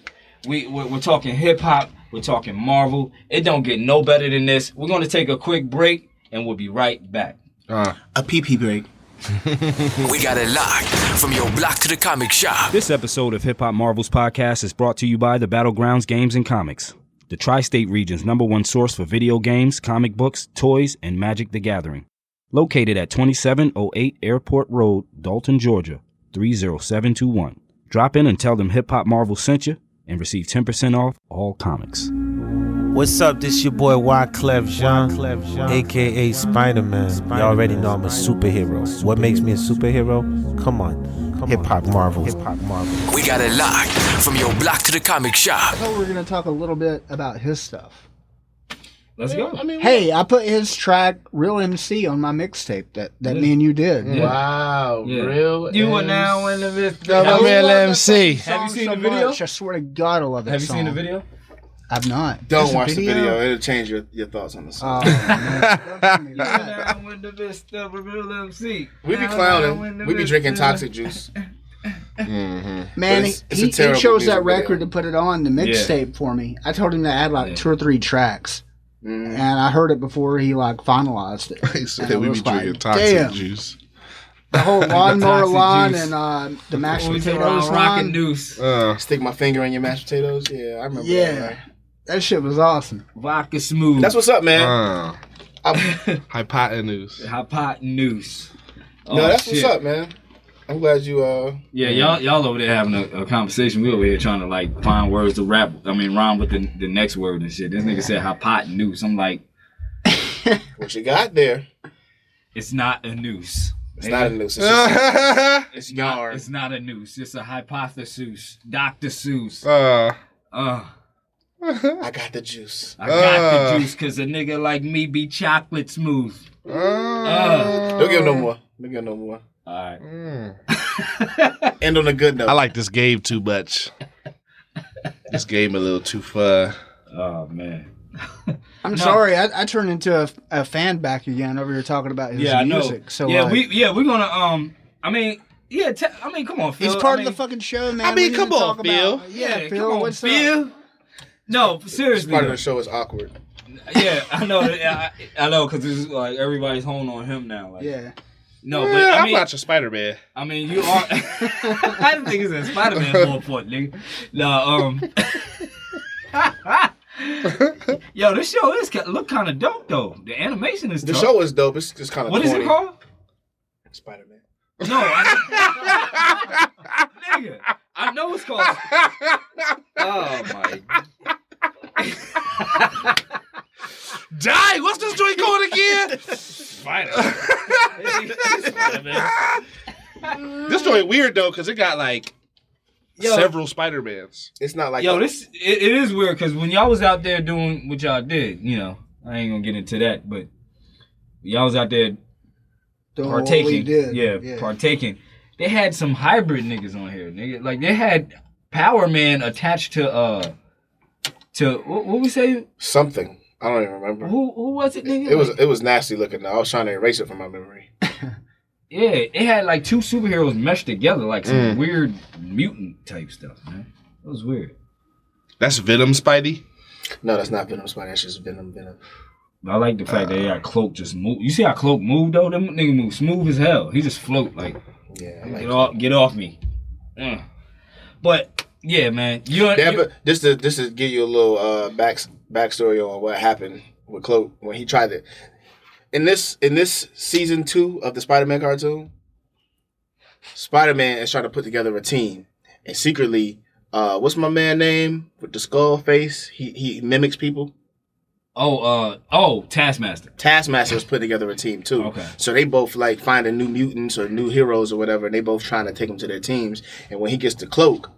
We're talking hip hop. We're talking Marvel. It don't get no better than this. We're gonna take a quick break, and we'll be right back. A pee break. We got it locked from your block to the comic shop. This episode of Hip Hop Marvels Podcast is brought to you by the Battlegrounds Games and Comics, the tri-state region's #1 source for video games, comic books, toys, and Magic the Gathering. Located at 2708 Airport Road, Dalton, Georgia, 30721. Drop in and tell them Hip Hop Marvels sent you and receive 10% off all comics. What's up? This your boy Wyclef Jean, a.k.a. Spider-Man. Y'all already know I'm a superhero. What makes me a superhero? Come on. Hip Hop Marvels. We got it locked from your block to the comic shop. I thought we were going to talk a little bit about his stuff. Let's go. Hey, I put his track Real MC on my mixtape that me and you did. Yeah. Wow, Yeah. Real You are MC. now in the midst Real MC. Have you seen so the video? much. I swear to God, I love that Have you song. seen the video? I've not. Don't There's a watch the video. It'll change your thoughts on the song. We be clowning. We be drinking toxic juice. Man, It's a he terrible chose music that record video. to put it on the mixtape for me. I told him to add like 2 or 3 tracks. And I heard it before he like finalized it. He said And it we be was like, drinking toxic damn. juice. The whole lawnmower Toxic line juice. and the mashed Always potatoes around rockin' line. noose. Stick my finger in your mashed potatoes. Yeah, I remember that. Yeah, Right? that shit was awesome. Vodka smooth. That's what's up, man. Hypotenuse. Hypotenuse. No, that's what's up, man. I'm glad you Yeah, y'all over there having a conversation. We over here trying to like find words to rhyme with the next word and shit. This nigga said hypotenuse. I'm like, what you got there. it's not a noose. It's not a noose. It's just it's yarn. It's not a noose. It's a hypothesis. Dr. Seuss. I got the juice. I got the juice because a nigga like me be chocolate smooth. Don't give him no more. Don't give him no more. All right. End on a good note. I like this game too much. This game a little too fun. Oh, man. I'm sorry, I turned into a fan back again over here talking about his music. So yeah, like, we're gonna come on, Phil. he's part of the fucking show, man. I mean, We come need to on, talk Phil. about- Yeah, Phil, come on, what's Phil. up? No, seriously. Part of the show is awkward. Yeah, I know. I know because it's like everybody's honing on him now. Like, Yeah. No, but I mean, I'm not your Spider-Man. I mean, you are. I didn't think it's Spider-Man more important, nigga. No, yo, this show look kind of dope though. The animation is. The tough. show is dope. It's just kind of. What is it called? Spider-Man. No, nigga, I know it's called. Oh my. Die! What's this joint called again? Spider-Man. This joint weird though, because it got like several Spider-Mans. It's not like it is weird because when y'all was out there doing what y'all did, you know, I ain't gonna get into that, but y'all was out there partaking. Partaking. They had some hybrid niggas on here, nigga. Like they had Power Man attached to what we say? Something. I don't even remember. Who was it, nigga? It was nasty looking though. I was trying to erase it from my memory. Yeah, it had like two superheroes meshed together, like some weird mutant type stuff, man. It was weird. That's Venom Spidey? No, that's not Venom Spidey. That's just Venom. I like the fact that they got Cloak just move. You see how Cloak moved though? Them nigga move smooth as hell. He just float like, get off me. But yeah, man. But just to give you a little backstory on what happened with Cloak when he tried to. In this season 2 of the Spider-Man cartoon, Spider-Man is trying to put together a team, and secretly, what's my man name with the skull face? He mimics people. Taskmaster. Taskmaster was putting together a team too. Okay. So they both like finding new mutants or new heroes or whatever, and they both trying to take them to their teams. And when he gets to Cloak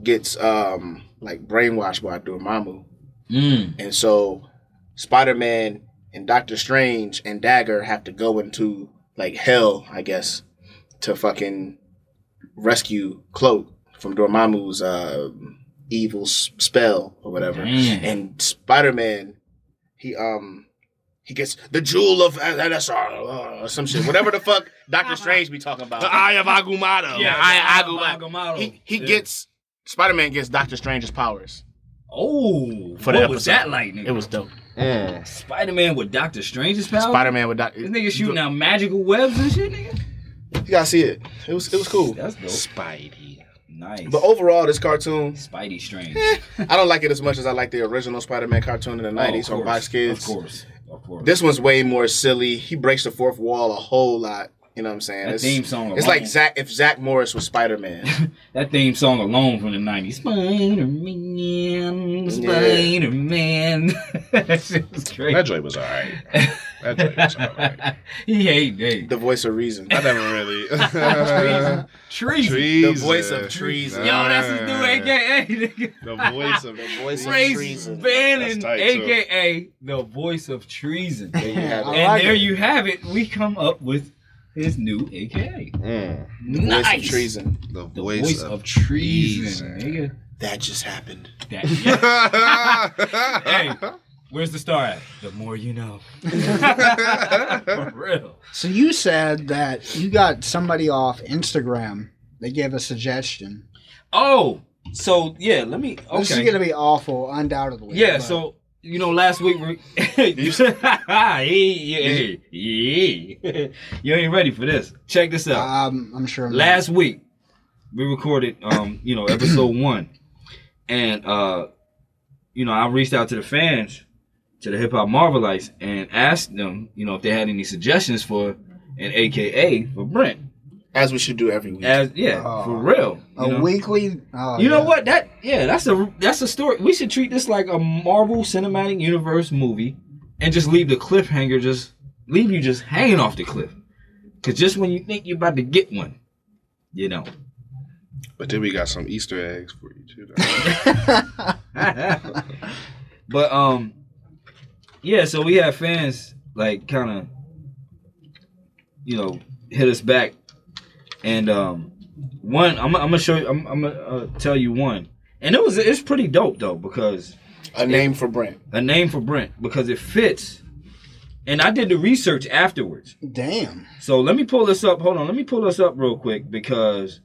gets like brainwashed by Dormammu. And so Spider-Man and Doctor Strange and Dagger have to go into like hell, I guess, to fucking rescue Cloak from Dormammu's evil spell or whatever. And Spider-Man, he gets the jewel of or some shit, whatever the fuck Doctor Strange be talking about. The Eye of Agamotto. Yeah, Eye of Agamotto. Spider-Man gets Doctor Strange's powers. Oh, for what was that like, nigga? It was dope. Spider-Man with Doctor Strange's powers? Spider-Man with This nigga shooting out magical webs and shit, nigga? You gotta see it. It was cool. That's dope. Spidey. Nice. But overall, this cartoon, Spidey Strange. I don't like it as much as I like the original Spider-Man cartoon in the 90s on Fox Kids. Of course. This one's way more silly. He breaks the fourth wall a whole lot. You know what I'm saying? That theme song alone. It's like if Zach Morris was Spider-Man. That theme song alone from the 90s. Spider-Man. That shit was crazy. That joint was alright. He hated the voice of reason. I never really. Treason. The voice of treason. Yo, that's his new AKA, nigga. The voice of treason. Bannon, AKA the voice of treason. There you have it. We come up with his new AKA. The voice of treason. The voice of treason, nigga. That just happened. Hey, where's the star at? The more you know. For real. So you said that you got somebody off Instagram. They gave a suggestion. Oh, so yeah, let me. Okay. This is gonna be awful, undoubtedly. Yeah, but. so you know, last week you ain't ready for this. Check this out. I'm sure. Last week we recorded, episode 1, and I reached out to the fans, to the Hip Hop Marvelites, and asked them, if they had any suggestions for an AKA for Brent. As we should do every week. For real. Weekly. You know what? That's a story. We should treat this like a Marvel Cinematic Universe movie, and just leave the cliffhanger, leave you hanging off the cliff. Cause just when you think you're about to get one, But then we got some Easter eggs for you too. But so we have fans like kind of, hit us back. And one, I'm gonna show you. I'm gonna tell you one, and it's pretty dope though, because a name for Brent because it fits. And I did the research afterwards. Damn. So let me pull this up. Hold on, let me pull this up real quick because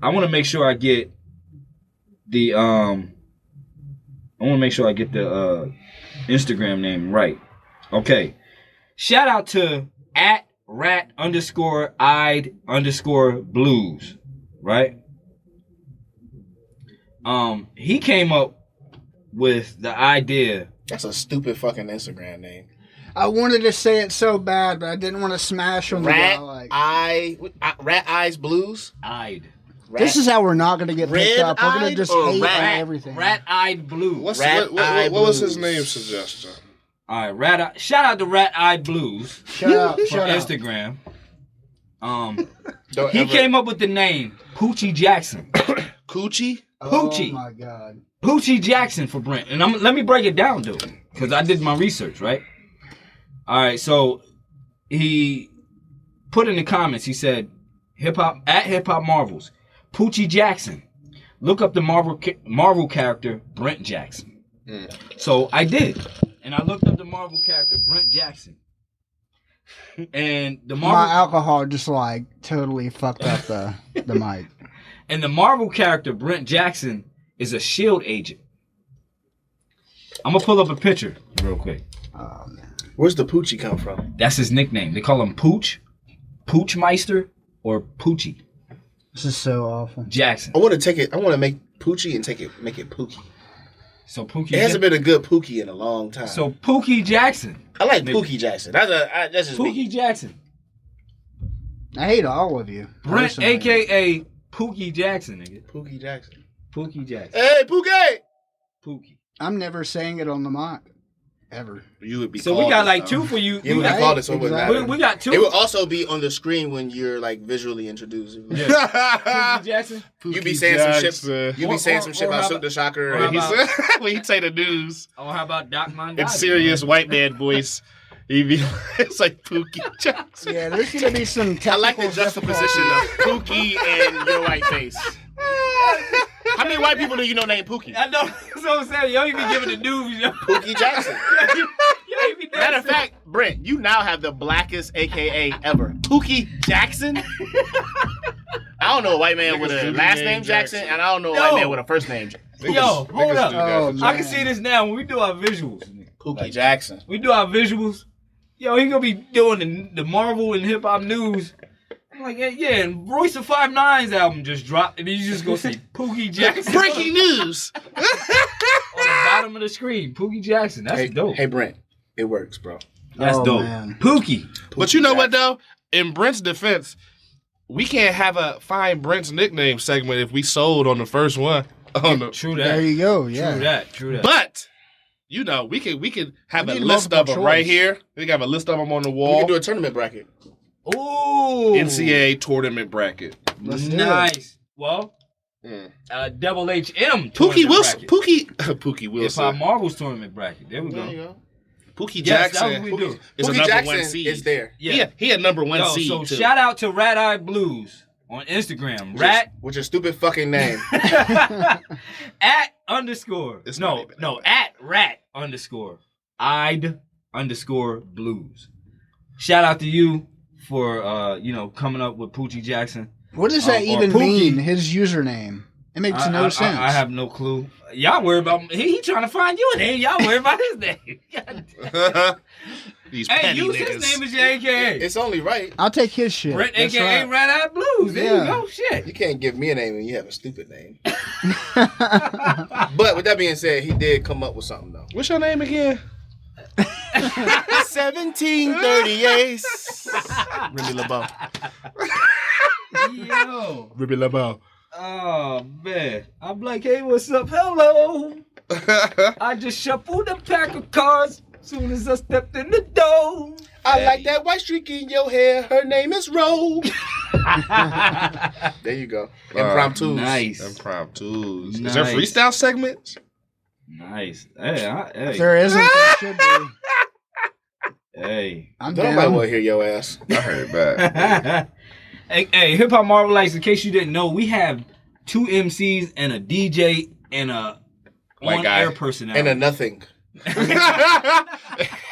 I want to make sure I get the Instagram name right. Okay. Shout out to @rat_eyed_blues, right? He came up with the idea. That's a stupid fucking Instagram name. I wanted to say it so bad, but I didn't want to smash on the guy. Rat Eyes Blues? Eyed. This is how we're not going to get picked up. We're going to just hate on everything. Rat-eyed blues. What was his name suggestion? All right, shout out to Rat-eyed Blues. Shout out. For Instagram. He came up with the name Poochie Jackson. Coochie? Poochie. Oh my God. Poochie Jackson for Brent. And let me break it down, dude, because I did my research, right? All right, so he put in the comments, he said, @hiphopmarvels, Poochie Jackson. Look up the Marvel character, Brent Jackson. So I did. And I looked up the Marvel character, Brent Jackson. And the Marvel... My alcohol just like totally fucked up the mic. And the Marvel character, Brent Jackson, is a S.H.I.E.L.D. agent. I'm going to pull up a picture real quick. Oh, man. Where's the Poochie come from? That's his nickname. They call him Pooch, Poochmeister, or Poochie. This is so awful. Jackson. I want to make Poochie and make it Pookie. So Pookie. It hasn't been a good Pookie in a long time. So Pookie Jackson. I like Pookie Jackson. That's just Pookie me. Jackson. I hate all of you. Brent, personally. a.k.a. Pookie Jackson, nigga. Pookie Jackson. Pookie Jackson. Hey, Pookie! Pookie. I'm never saying it on the mic. Ever. You would be. So we got like two for you. You would be called it, so it wouldn't matter. We got two. It would also be on the screen when you're like visually introduced. Yeah. Pookie Jackson. You be saying some shit. You be saying some shit about Silk the Shocker. When he say the news. Oh, how about Doc Mondani? In serious white man voice. It's like Pookie Jackson. Yeah, there's going to be some I like the juxtaposition of Pookie and your white face. How many white people do you know named Pookie? I know. That's what I'm saying. You don't even give it the news. Yo. Pookie Jackson. Matter of fact, Brent, you now have the blackest AKA ever. Pookie Jackson? I don't know a white man with a last name Jackson, and I don't know a white man with a first name Jackson. Yo, hold up. Oh, I can see this now when we do our visuals. Pookie Jackson. We do our visuals. Yo, he gonna be doing the Marvel and hip hop news. I'm like, yeah, and Royce the 5'9's album just dropped, and you just go see Pookie Jackson. Breaking news! On the bottom of the screen, Pookie Jackson. That's dope. Hey, Brent, it works, bro. That's dope. Man. Pookie. But you know what, though? In Brent's defense, we can't have a Find Brent's Nickname segment if we sold on the first one. Oh, no. True that. There you go, yeah. True that. But... You know, we could have a list of them right here. We can have a list of them on the wall. We can do a tournament bracket. Ooh. NCAA tournament bracket. Nice. Well, Double HM Pookie Wilson. bracket. Pookie Wilson. Hip Hop Marvels tournament bracket. There we There go. you go. Pookie Yes, Jackson that's what we do. is a Pookie number Jackson one seed. is there. Yeah. He had number one seed, so too. shout out to Rat Eye Blues on Instagram. Which is stupid fucking name. @rat_eyed_blues. Shout out to you for coming up with Poochie Jackson. What does that even mean? His username. It makes no sense. I have no clue. Y'all worry about he trying to find you a name. Y'all worry about his name. These hey, petty use niggas. his name as your AKA. It's only right. I'll take his shit. Brent, That's AKA right. Rat Eye Blues. There you go. Shit. You can't give me a name and you have a stupid name. But with that being said, he did come up with something, though. What's your name again? 1738. Remy Lebeau. Yo. Remy Lebeau. Oh, man. I'm like, hey, what's up? Hello. I just shuffled a pack of cards soon as I stepped in the door. I like that white streak in your hair. Her name is Rose. There you go. Impromptus. Nice. Impromptus. Nice. Is there freestyle segments? Nice. Hey. If there isn't, there should be. Hey. I'm Nobody down. want to hear your ass. I heard back. Hey, Hip Hop Marvelites, in case you didn't know, we have 2 MCs and a DJ and a on-air personality. And a nothing.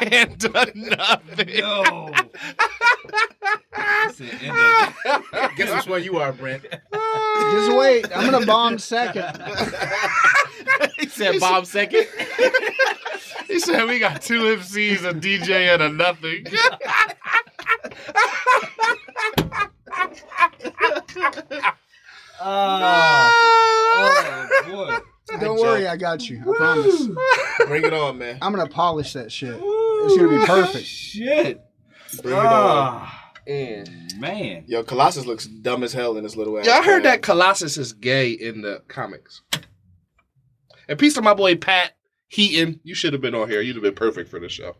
And a nothing. Yo. Guess which one you are, Brent. Just wait. I'm going to bomb second. He said bomb second. He said we got 2 MCs, a DJ, and a nothing. Oh boy. Don't worry, I got you. I promise. Bring it on, man. I'm gonna polish that shit. It's gonna be perfect. Shit. Bring it on. Man. Yo, Colossus looks dumb as hell in this little ass. Yeah, I heard that Colossus is gay in the comics. And peace to my boy Pat Heaton. You should have been on here. You'd have been perfect for the show.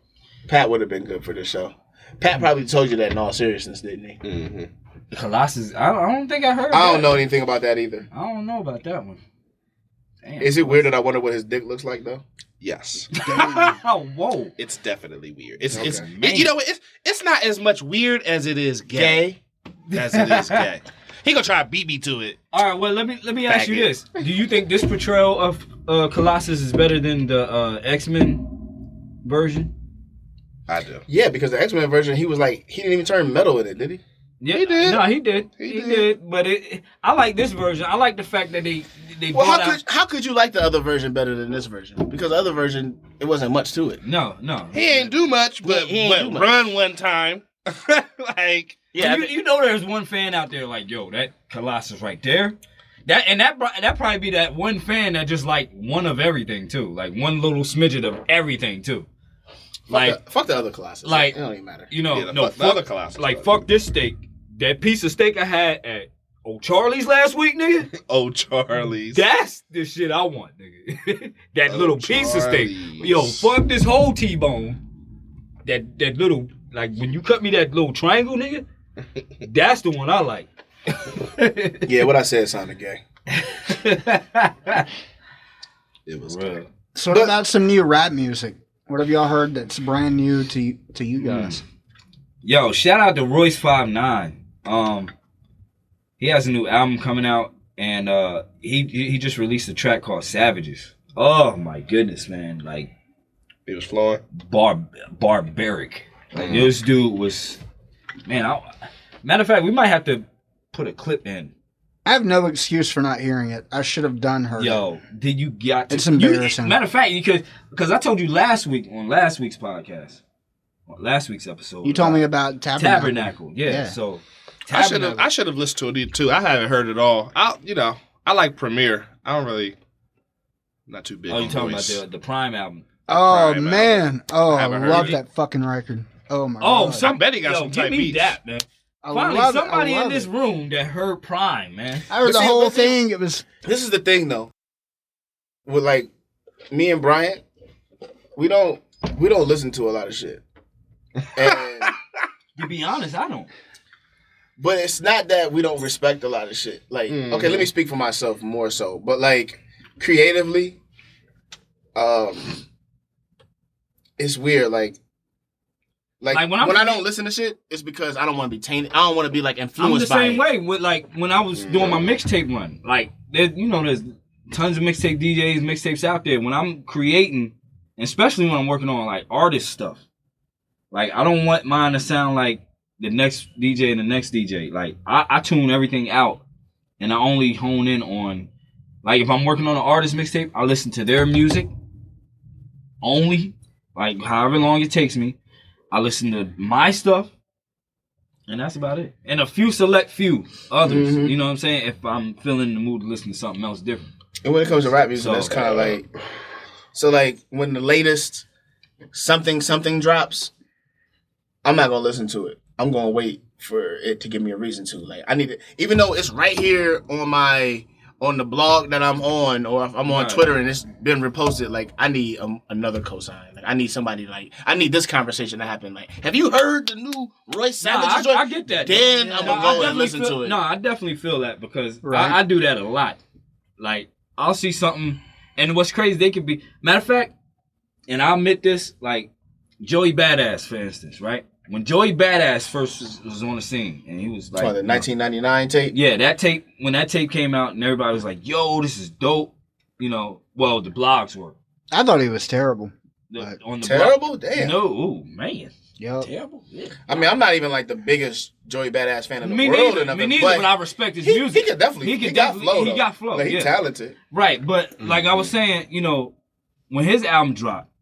Pat would have been good for this show. Pat probably told you that in all seriousness, didn't he? Mm-hmm. Colossus, I don't think I heard I don't know anything about that either. I don't know about that one. Damn. Is it weird that I wonder what his dick looks like, though? Yes. Oh, whoa. It's definitely weird. It's Okay. you know, it's not as much weird as it is gay. As it is gay. He gonna try to beat me to it. All right, well, let me ask you this. Do you think this portrayal of Colossus is better than the X-Men version? I do. Yeah, because the X-Men version, he didn't even turn metal in it, did he? Yeah, he did. No, he did. He did. But I like this version. I like the fact that they brought out. How could you like the other version better than this version? Because the other version, it wasn't much to it. No. He ain't do much, but run one time. Like, yeah, you know, there's one fan out there like, yo, that Colossus right there. That probably be that one fan that just like one of everything too, like one little smidget of everything too. Fuck the other Colossus. Like, it don't even matter. You know, fuck the other Colossus. Like, fuck this steak. That piece of steak I had at Old Charlie's last week, nigga. Old Charlie's. That's the shit I want, nigga. That little piece of steak. Yo, fuck this whole T-bone. That little, like, when you cut me that little triangle, nigga, that's the one I like. Yeah, what I said sounded gay. It was gay. So what about some new rap music? What have y'all heard that's brand new to you guys? Yo, shout out to Royce 5'9". He has a new album coming out, and he just released a track called Savages. Oh my goodness, man! Like, it was flowing. Barbaric. Like, this dude was, man. Matter of fact, we might have to put a clip in. I have no excuse for not hearing it. I should have done her. Yo, did you got to? It's embarrassing. Matter of fact, because I told you last week on last week's podcast, on last week's episode. You told me about Tabernacle. Yeah. So I should have listened to it too. I haven't heard it all. I like Premiere. Not too big. Oh, you talking about the Prime album? Oh man! Oh, I love that fucking record. Oh my god! I bet he got some tight beats. That, man. Finally, somebody in this room that heard Prime, man. I heard the whole thing. It was. This is the thing, though. With like me and Bryant, we don't listen to a lot of shit. And to be honest, I don't. But it's not that we don't respect a lot of shit. Like, okay, let me speak for myself more so. But like creatively, it's weird. Like when I don't listen to shit, it's because I don't want to be tainted. I don't want to be like influenced by it. I'm the same way with like when I was doing my mixtape run. Like there's tons of mixtape DJs, mixtapes out there. When I'm creating, especially when I'm working on like artist stuff, like I don't want mine to sound like the next DJ and the next DJ. Like I tune everything out and I only hone in on, like if I'm working on an artist mixtape, I listen to their music only, like however long it takes me. I listen to my stuff, and that's about it. And a select few others, you know what I'm saying? If I'm feeling in the mood to listen to something else different. And when it comes to rap music, that's kind of like, so like when the latest something drops, I'm not gonna listen to it. I'm gonna wait for it to give me a reason to. Like I need it, even though it's right here on the blog that I'm on, or if I'm on Twitter and it's been reposted, like I need another cosign. Like I need somebody, like I need this conversation to happen. Like, have you heard the new Royce Savage? I get that. Then I'm gonna go and listen to it. No, I definitely feel that because I do that a lot. Like I'll see something, and what's crazy, they could be. Matter of fact, and I'll admit this, like Joey Badass, for instance, right? When Joey Badass first was on the scene, and he was like, the 1999 tape? Yeah, that tape, when that tape came out, and everybody was like, yo, this is dope. You know, well, the blogs were. I thought he was terrible. Terrible? Damn. No, ooh, man. Yep. Terrible. Yeah. I mean, I'm not even like the biggest Joey Badass fan in the world. Me neither, but I respect his music. He got flow. He got flow. Like, he's talented. Right, but like I was saying, you know, when his album dropped,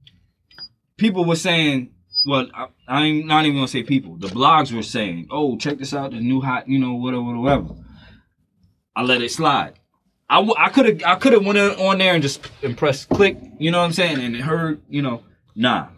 people were saying, well, I'm not even gonna say people. The blogs were saying, "Oh, check this out, the new hot, you know, whatever." I let it slide. I could have went on there and just pressed click, you know what I'm saying, and it heard, nah.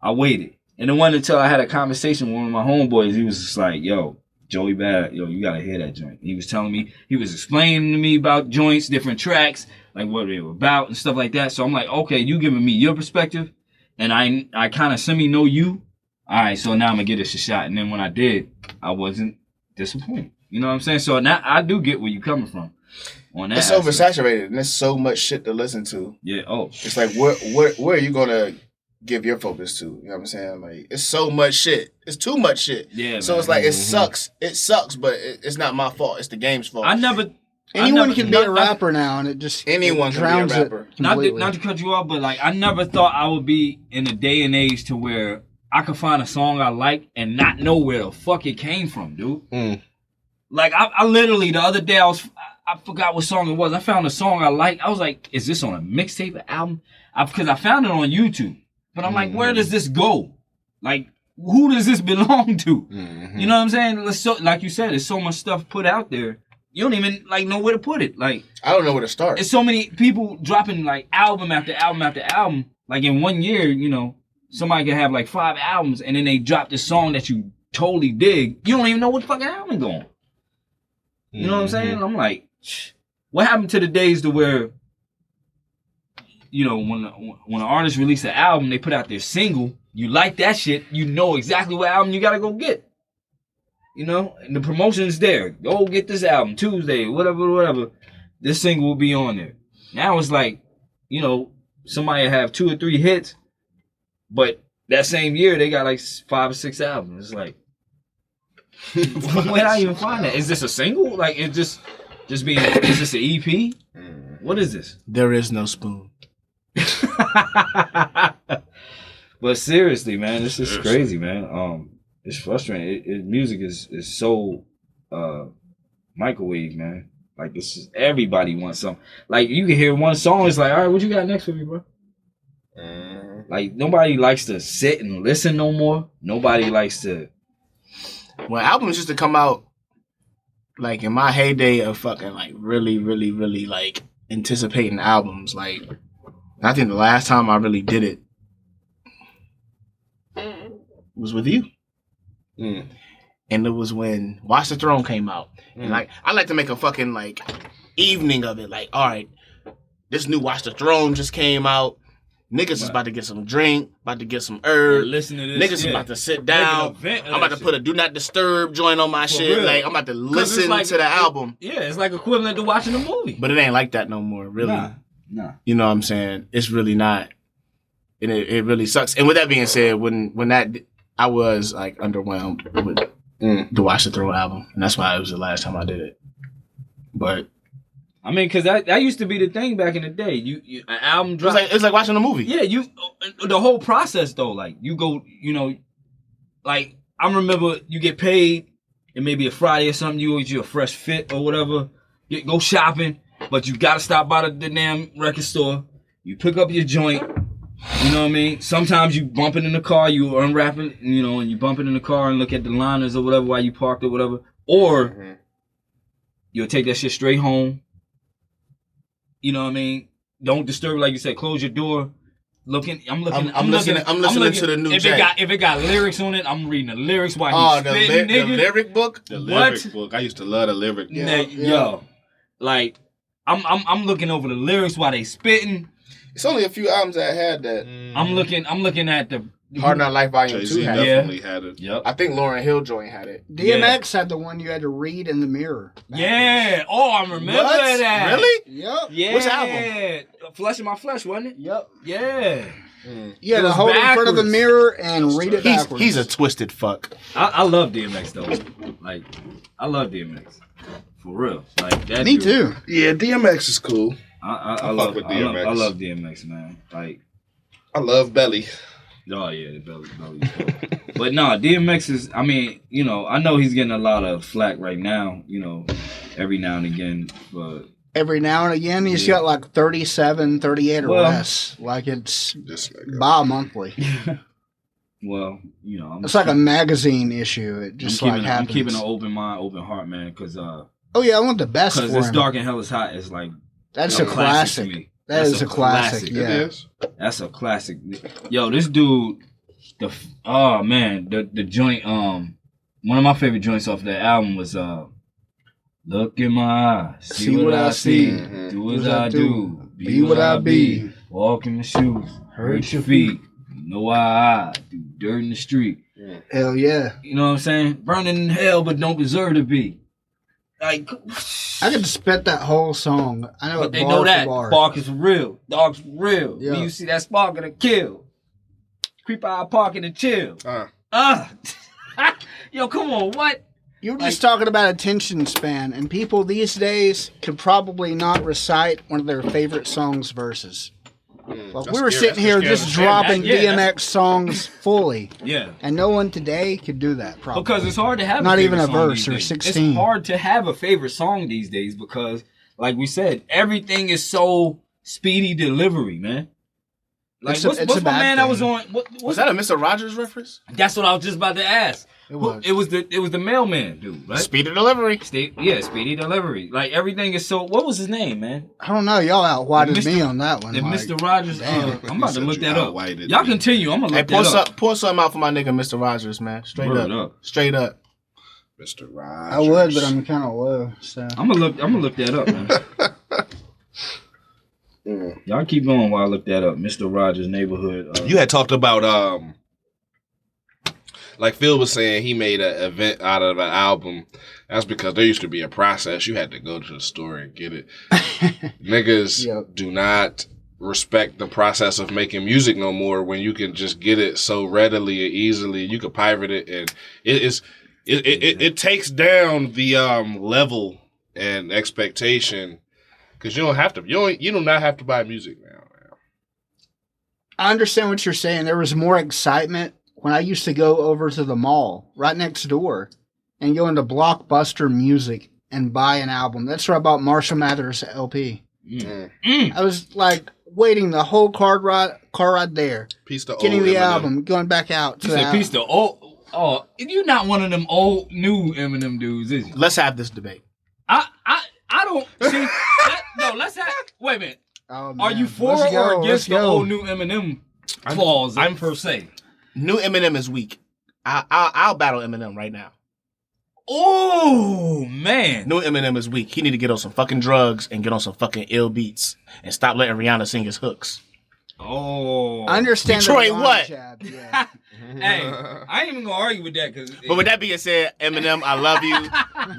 I waited. And it wasn't until I had a conversation with one of my homeboys, he was just like, yo, Joey Bad, yo, you gotta hear that joint. He was telling me, he was explaining to me about joints, different tracks, like what they were about and stuff like that. So I'm like, okay, you giving me your perspective, and I kind of semi-know you. All right, so now I'm gonna give this a shot. And then when I did, I wasn't disappointed. You know what I'm saying? So now I do get where you're coming from on that. It's oversaturated, and there's so much shit to listen to. Yeah, It's like, where are you gonna give your focus to? You know what I'm saying? Like, it's so much shit. It's too much shit. Yeah. So man. it's like, it sucks. It sucks, but it's not my fault. It's the game's fault. Anyone can be a rapper now, and it just anyone drowns can be a rapper. Not to cut you off, but like I never thought I would be in a day and age to where I could find a song I like and not know where the fuck it came from, dude. Like I literally the other day I forgot what song it was. I found a song I liked. I was like, is this on a mixtape, an album? Because I found it on YouTube. But I'm like, where does this go? Like, who does this belong to? You know what I'm saying? Like you said, there's so much stuff put out there. You don't even like know where to put it. Like, I don't know where to start. There's so many people dropping like album after album after album. Like in 1 year, somebody can have like 5 albums and then they drop this song that you totally dig. You don't even know what fucking album going. You know what I'm saying? I'm like, what happened to the days to where, when an artist released an album, they put out their single, you like that shit, you know exactly what album you gotta go get. And the promotion's there. Go get this album, Tuesday, whatever. This single will be on there. Now it's like, somebody have 2 or 3 hits, but that same year they got like 5 or 6 albums. It's like, where did I even find that? Is this a single? Like, it's just being, is this an EP? What is this? There is no spoon. But seriously, man, this is crazy, man. It's frustrating. Music is so microwave, man. Like, this is, everybody wants something. Like, you can hear one song, it's like, all right, what you got next for me, bro? Like, nobody likes to sit and listen no more. Nobody likes to. Well, albums used to come out like in my heyday of fucking like really, really, really like anticipating albums. Like, I think the last time I really did it was with you. And it was when Watch the Throne came out. And like, I like to make a fucking like evening of it. Like, all right, this new Watch the Throne just came out. Niggas is about to get some drink, about to get some herb. Listen to this. Niggas is about to sit down. I'm about to put a Do Not Disturb joint on my shit. Real. Like, I'm about to listen to the album. It's like equivalent to watching a movie. But it ain't like that no more, really. Nah. You know what I'm saying? It's really not. And it really sucks. And with that being said, when that, I was like underwhelmed with the Watch the Throne album. And that's why it was the last time I did it. But I mean, because that used to be the thing back in the day. You an album drop. It's like watching a movie. Yeah, the whole process though. Like, you go, like I remember you get paid, and maybe a Friday or something. You always do a fresh fit or whatever. Go shopping, but you gotta stop by the damn record store. You pick up your joint. You know what I mean? Sometimes you bump it in the car, you unwrap it, and you bump it in the car and look at the liners or whatever while you parked or whatever. Or you'll take that shit straight home. You know what I mean? Don't disturb, like you said. Close your door. I'm listening to the new if it got lyrics on it, I'm reading the lyrics while he's spitting, nigga. The lyric book. The lyric book. I used to love the lyric. Yo, like I'm looking over the lyrics while they spitting. It's only a few albums that had that. I'm looking at the Hard Knock Life Volume 2 had definitely had it. Yep. I think Lauryn Hill joint had it. DMX had the one you had to read in the mirror. Yeah. Oh, I remember that. Really? Yep. Yeah. Which album? Flesh in My Flesh, wasn't it? Yep. Yeah. You had to hold it in front of the mirror and read it backwards. He's a twisted fuck. I love DMX though. Like, I love DMX. For real. Like, that Me dude. too. Yeah, DMX is cool. I love DMX. I love DMX, man. Like, I love Belly. Oh yeah, the belly. But no, DMX is. I mean, I know he's getting a lot of flack right now. Every now and again, but every now and again he's got like 37, 38 arrests. Like, it's bi-monthly. Well, it's like a magazine issue. It just happens. happens. I'm keeping an open mind, open heart, man. Because Oh yeah, I want the best for him. Because It's Dark and Hell is Hot is like that's a classic to me. That is a classic. Yeah, it is. That's a classic. Yo, this dude, the joint. One of my favorite joints off that album was Look in my eyes, see what I see, do as I do, be what I be, walk in the shoes, hurt your feet, you know why I do dirt in the street. Hell yeah. You know what I'm saying? Burning in hell, but don't deserve to be. Like, I could spit that whole song. I know, but they know that bark is real. Dog's real. Yeah. When you see that spark, gonna kill. Creep out, park and chill. Yo, come on, what? You were just talking about attention span, and people these days could probably not recite one of their favorite songs' verses. Like we were sitting here just dropping DMX songs fully. Yeah. And no one today could do that, probably. Because it's hard to have not a even a song verse these or days. 16. It's hard to have a favorite song these days because, like we said, everything is so speedy delivery, man. Like, what's my man that was on? Was that a Mr. Rogers reference? That's what I was just about to ask. It was. It was the mailman dude, right? Speedy delivery. Speedy delivery. Like everything is so. What was his name, man? I don't know. Y'all outwitted me on that one. If like, Mr. Rogers, I'm about to look that up. Outwitted Y'all me. continue. I'm gonna look that up. Pour something out for my nigga Mr. Rogers, man. Straight up. Straight up. Mr. Rogers. I would, but I'm kind of low. So I'm gonna look that up, man. Y'all keep going while I look that up. Mr. Rogers' Neighborhood. You had talked about like Phil was saying, he made an event out of an album. That's because there used to be a process. You had to go to the store and get it. Niggas do not respect the process of making music no more when you can just get it so readily and easily. You can pirate it, and it takes down the level and expectation because you don't have to. You do not have to buy music now. I understand what you're saying. There was more excitement when I used to go over to the mall right next door and go into Blockbuster Music and buy an album. That's where I bought Marshall Mathers LP. I was like waiting the whole car ride there, getting the album, going back out. You said piece of old. Oh, you're not one of them old new Eminem dudes, is you? Let's have this debate. I don't see. Let's have. Wait a minute. Oh, are you for or against the old new Eminem clause? I'm per se. New Eminem is weak. I'll battle Eminem right now. Oh, man. New Eminem is weak. He need to get on some fucking drugs and get on some fucking ill beats and stop letting Rihanna sing his hooks. Oh. I understand Detroit what? Jab, yeah. Hey, I ain't even gonna argue with that. But with that being said, Eminem, I love you.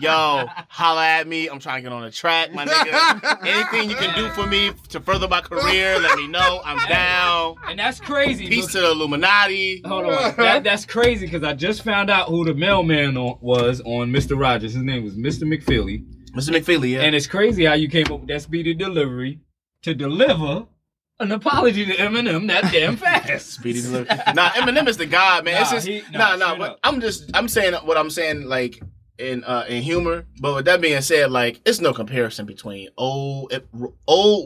Yo, holla at me. I'm trying to get on the track, my nigga. Anything you can do for me to further my career, let me know. I'm down. And that's crazy. Peace to the Illuminati. Hold on. That's crazy because I just found out who the mailman was on Mr. Rogers. His name was Mr. McPhilly. Mr. McPhilly, yeah. And it's crazy how you came up with that speedy delivery to deliver an apology to Eminem that damn fast. Speedy delivery. Nah, Eminem is the god, man. It's just I'm saying what I'm saying like in humor, but with that being said, like it's no comparison between old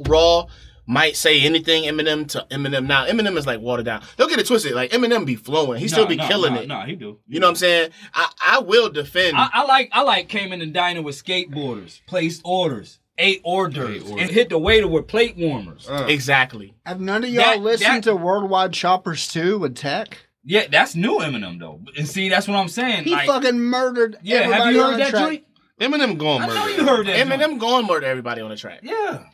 raw might say anything Eminem to Eminem now. Eminem is like watered down. Don't get it twisted. Like Eminem be flowing. He still be killing it. Nah, he do. You know what I'm saying? I will defend. I like came in and dining with skateboarders, placed orders. Ate hors d'oeuvres and hit the waiter with plate warmers. Exactly. Have none of y'all listened to Worldwide Shoppers 2 with Tech? Yeah, that's new Eminem though. And see, that's what I'm saying. He fucking murdered everybody have you heard on the that track. joint? Eminem going murder. I know you heard that. Eminem going murder everybody on the track. Yeah.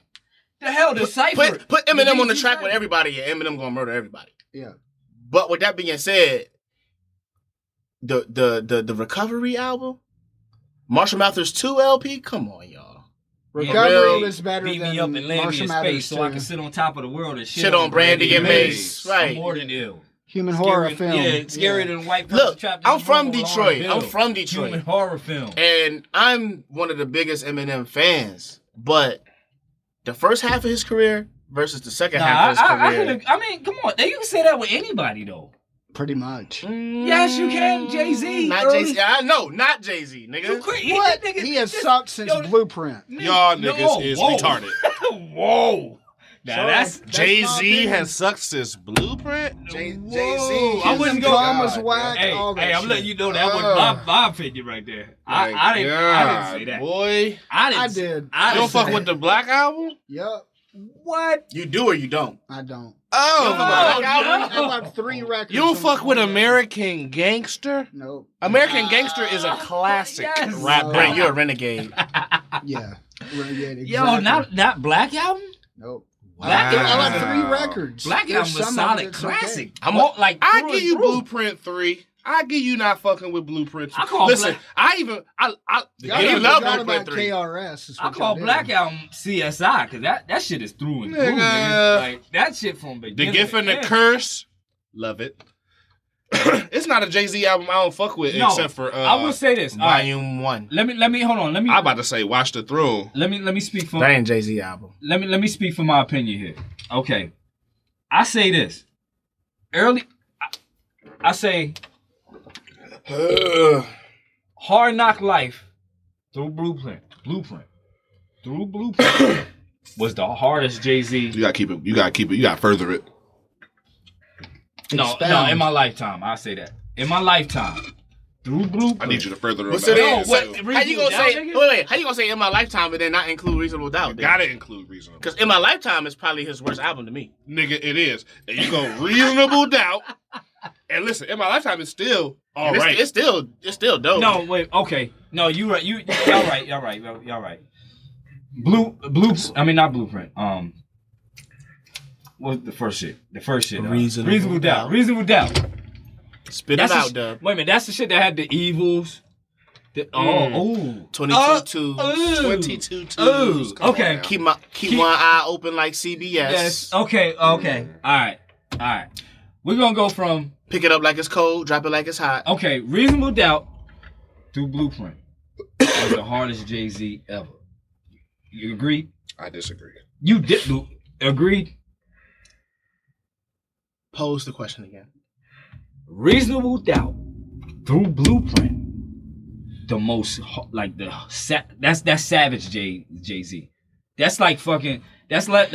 The hell, the cipher. Put Eminem on the track with everybody, and Eminem gonna murder everybody. Yeah. But with that being said, the Recovery album, Marshall Mathers 2 LP, come on, y'all. Recovery was better beat than me up and land Marshall me in Mathers space so I can sit on top of the world and shit on Brandy and Mace. Right. I'm more than ill. Human horror film. Yeah, scarier than white person. Look, trapped in I'm the from room with Detroit. Lauren I'm from Detroit. Human horror film. And I'm one of the biggest Eminem fans. But the first half of his career versus the second half of his career. I mean, come on. You can say that with anybody, though. Pretty much. Yes, you can. Jay-Z. Not Jay-Z. I know, not Jay-Z, nigga. What? He has sucked since Blueprint. Y'all niggas is retarded. Whoa. Now that's Jay-Z has sucked his Blueprint. Jay-Z. I wouldn't go. was whack. Hey, all that I'm shit. letting you know that was my opinion right there. I didn't say that. Boy, I did. You don't fuck with the Black Album? Yep. What? You do or you don't? I don't. Oh, I have like 3 records. You don't fuck with American Gangster? Nope. American Gangster is a classic rap. Brent, you're a renegade. Yeah. Renegade, exactly. Yo, not Black Album? Nope. Black Album. I like 3 records. Black There's Album was some solid of it's classic. okay. I give you Blueprint 3. I give you not fucking with Blueprint 3. Listen, he love Blueprint 3. KRS. I call Black Album CSI because that shit is through and through, man. Like that shit from beginning. The Gift and the Curse, love it. It's not a Jay-Z album I don't fuck with except for I will say this. Volume 1. Let me hold on. I'm about to say Watch the Throne. Let me speak for that ain't Jay-Z album. Let me speak for my opinion here. Okay. I say this. I say Hard Knock Life through Blueprint was the hardest Jay-Z. You gotta keep it. You gotta further it. No, in my lifetime, I say that. In my lifetime, through Blueprint. I need you to further it. How you gonna say? Wait. How you gonna say in my lifetime and then not include Reasonable Doubt? Gotta include Reasonable. Because in my lifetime is probably his worst album to me. Nigga, it is. And you go Reasonable Doubt. And listen, in my lifetime, it's still all right. It's still dope. No, wait, okay. No, you right. Y'all right. Not Blueprint. What's the first shit? Reasonable Doubt. Reasonable Doubt. Spit it out, Dub. Wait a minute, that's the shit that had the evils. 22 twos. Okay. Keep one eye open like CBS. Yes. Okay. All right. We're gonna go from pick it up like it's cold, drop it like it's hot. Okay, Reasonable Doubt through Blueprint was the hardest Jay-Z ever. You agree? I disagree. You did agreed? Pose the question again. Reasonable Doubt through Blueprint, the most that's savage Jay-Z. That's like fucking. That's like.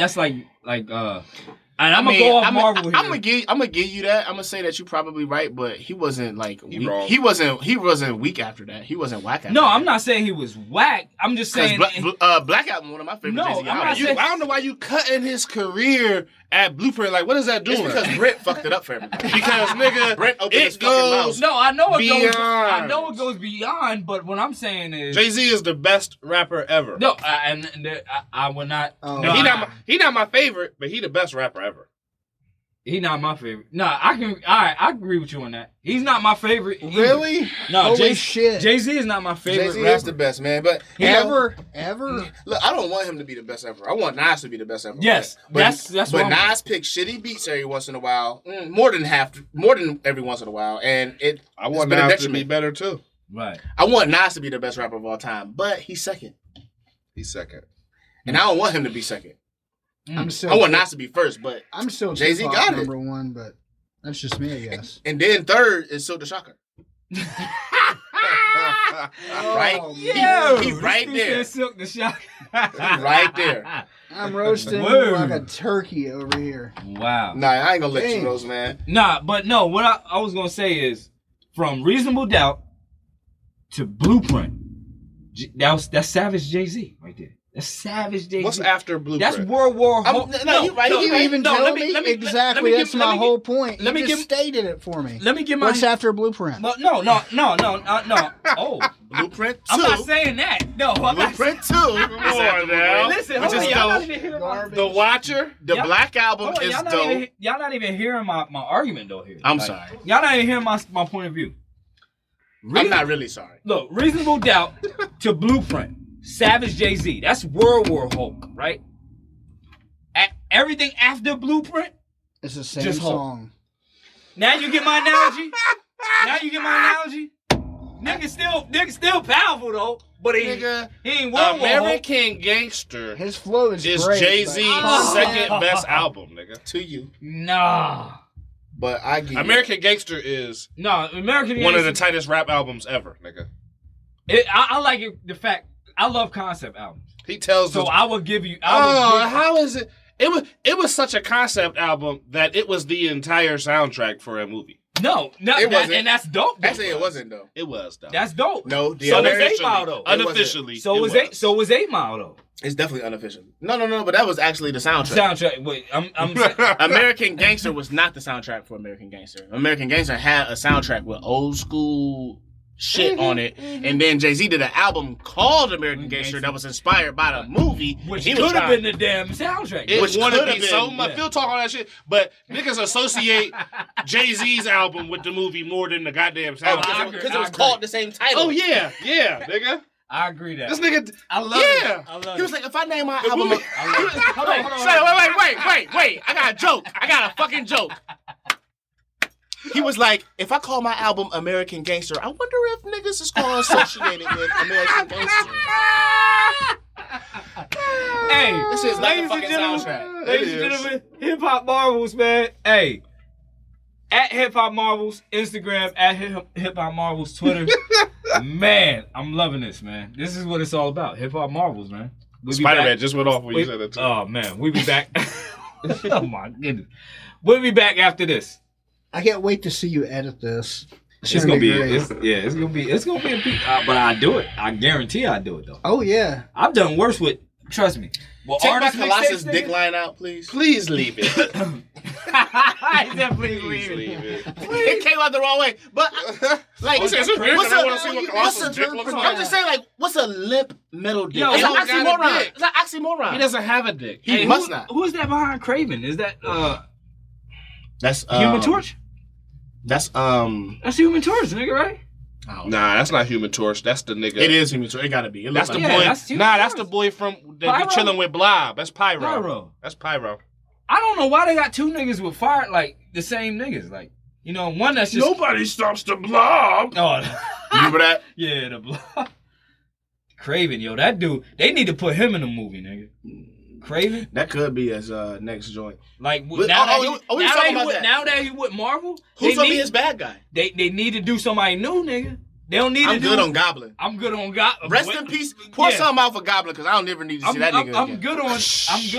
And I'm gonna go off Marvel here. I'm gonna give you that. I'm gonna say that you're probably right, but he wasn't like he wasn't weak after that. He wasn't whack after that. No, I'm not saying he was whack. I'm just saying Black Album, one of my favorite Jay-Z albums. I don't know why you cutting his career at Blueprint. Like, what is that doing? It's because Brent fucked it up for everybody. Because nigga, Brent opened his goes. No, I know it beyond. goes. I know it goes beyond. But what I'm saying is, Jay-Z is the best rapper ever. No, I would not. He not my favorite, but he the best rapper ever. He not my favorite. No, I agree with you on that. He's not my favorite. Really? No, shit. Jay-Z is not my favorite. Jay-Z rapper. is the best, man. But ever. Look, I don't want him to be the best ever. I want Nash to be the best ever. Yes, that's but Nash picks shitty beats every once in a while, more than every once in a while, and I want Nash to be better too. Right. I want Nash to be the best rapper of all time, but he's second. And I don't want him to be second. I want Nas to be first, but I'm still Jay-Z got it. number one, but that's just me, I guess. And then third is Silk the Shocker. Right? Yeah. He right there. Silk the Shocker. Right there. I'm roasting like a turkey over here. Wow. Nah, I ain't gonna let you roast, man. Nah, but no, what I was gonna say is from Reasonable Doubt to Blueprint, that's savage Jay-Z right there. That's savage Jay-Z. What's after Blueprint? That's World War. You even tell me exactly. That's my whole point. Let me just stated it for me. Let me get my. What's after Blueprint? No. Oh, Blueprint 2. I'm not saying that. No, I'm Blueprint 2. Come on now. Listen, hold on. Y'all not even hearing The Watcher. The Black Album is dope. Y'all not even hearing my argument though here. I'm sorry. Y'all not even hearing my point of view. I'm not really sorry. Look, Reasonable Doubt to Blueprint. Savage Jay-Z. That's World War Hulk, right? Everything after Blueprint, it's the same song. Now you get my analogy? Nigga still powerful though, but he ain't World War Hulk. American Gangster. His flow is great, Jay-Z's second best album, nigga. To you. Nah. But I get American Gangster is American one of the tightest rap albums ever, nigga. I like it, the fact I love concept albums. He tells I will give you. How is it? It was such a concept album that it was the entire soundtrack for a movie. No, it wasn't, and that's dope. Actually, it wasn't though. It was though. That's dope. No, so was 8 Mile though. Unofficially, So was 8 Mile though. It's definitely unofficial. No, but that was actually the soundtrack. Wait, I'm American Gangster was not the soundtrack for American Gangster. American Gangster had a soundtrack with old school shit on it, and then Jay-Z did an album called American Gangster that was inspired by the movie, which could have been the damn soundtrack. It would have been so much. Phil talk all that shit, but niggas associate Jay-Z's album with the movie more than the goddamn soundtrack because it was called the same title. Oh yeah, nigga. I agree that. This nigga, I love it. I love he was like, if I name my album, hold on. Wait, I got a joke. I got a fucking joke. He was like, if I call my album American Gangster, I wonder if niggas is gonna associate it with American Gangster. Hey, this is like a fucking soundtrack. Ladies and gentlemen, Hip Hop Marvels, man. Hey, at Hip Hop Marvels, Instagram, at Hip Hop Marvels, Twitter. Man, I'm loving this, man. This is what it's all about. Hip Hop Marvels, man. Spider-Man just went off when you said that too. Oh, man. We'll be back. Oh, my goodness. We'll be back after this. I can't wait to see you edit this. It's gonna be a beat. But I do it. I guarantee I do it though. Oh yeah. I've done worse with. Trust me. Well, take my Colossus dick line out, please. Please leave it. I said please leave it. It came out the wrong way, but like, I'm just saying, like, what's a lip metal dick? Yo, it's an oxymoron. It's an oxymoron. He doesn't have a dick. He must not. Who is that behind Craven? Is that That's Human Torch? That's Human Torch, nigga, right? Oh. Nah, that's not Human Torch. That's the nigga. It is Human Torch. It gotta be. That's the boy. That's the boy from that be chilling with Blob. That's Pyro. That's Pyro. I don't know why they got two niggas with fire, like the same niggas. Like, you know, one that's just nobody stops the Blob. Oh, remember that? Yeah, the Blob. Craven, yo, that dude. They need to put him in the movie, nigga. Craven? That could be his next joint. Like now that he with Marvel, who's gonna be his bad guy? They need to do somebody new, nigga. They don't need I'm good on Goblin. I'm good on Goblin. Rest in peace. Pour something out for Goblin because I don't ever need to see that nigga again. I'm good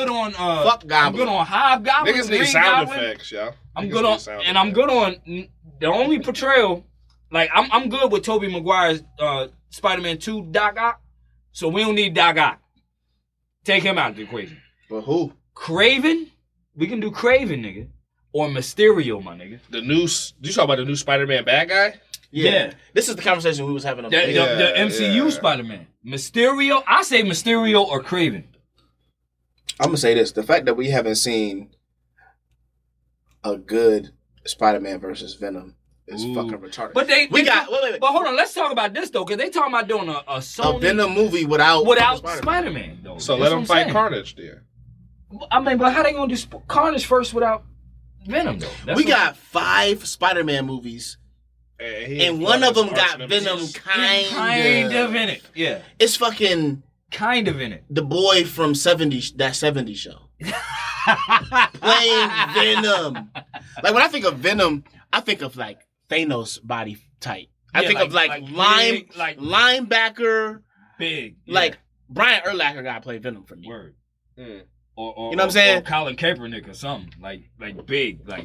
on fuck Goblin. I'm good on Hobgoblin. Niggas need sound effects, yo. I'm good on I'm good on the only portrayal. Like I'm good with Tobey Maguire's Spider-Man 2 Doc Ock. So we don't need Doc Ock. Take him out of the equation. But who? Craven? We can do Craven, nigga. Or Mysterio, my nigga. You talk about the new Spider-Man bad guy? Yeah. This is the conversation we was having on the MCU Spider-Man. Mysterio? I say Mysterio or Craven. I'm going to say this. The fact that we haven't seen a good Spider-Man versus Venom is fucking retarded. But wait. But hold on, let's talk about this though, because they talking about doing a Sony, a Venom movie without Spider-Man though. So let them fight Carnage there. I mean, but how they gonna do Carnage first without Venom though? We got 5 Spider-Man movies, and one of them got Venom kind of in it. Yeah, it's fucking kind of in it. The boy from that 70s show playing Venom. Like when I think of Venom, I think of like Thanos body type. I think of like linebacker, big. Yeah. Like Brian Urlacher got to play Venom for me. Word. Or you know what I'm saying? Or Colin Kaepernick or something like big, like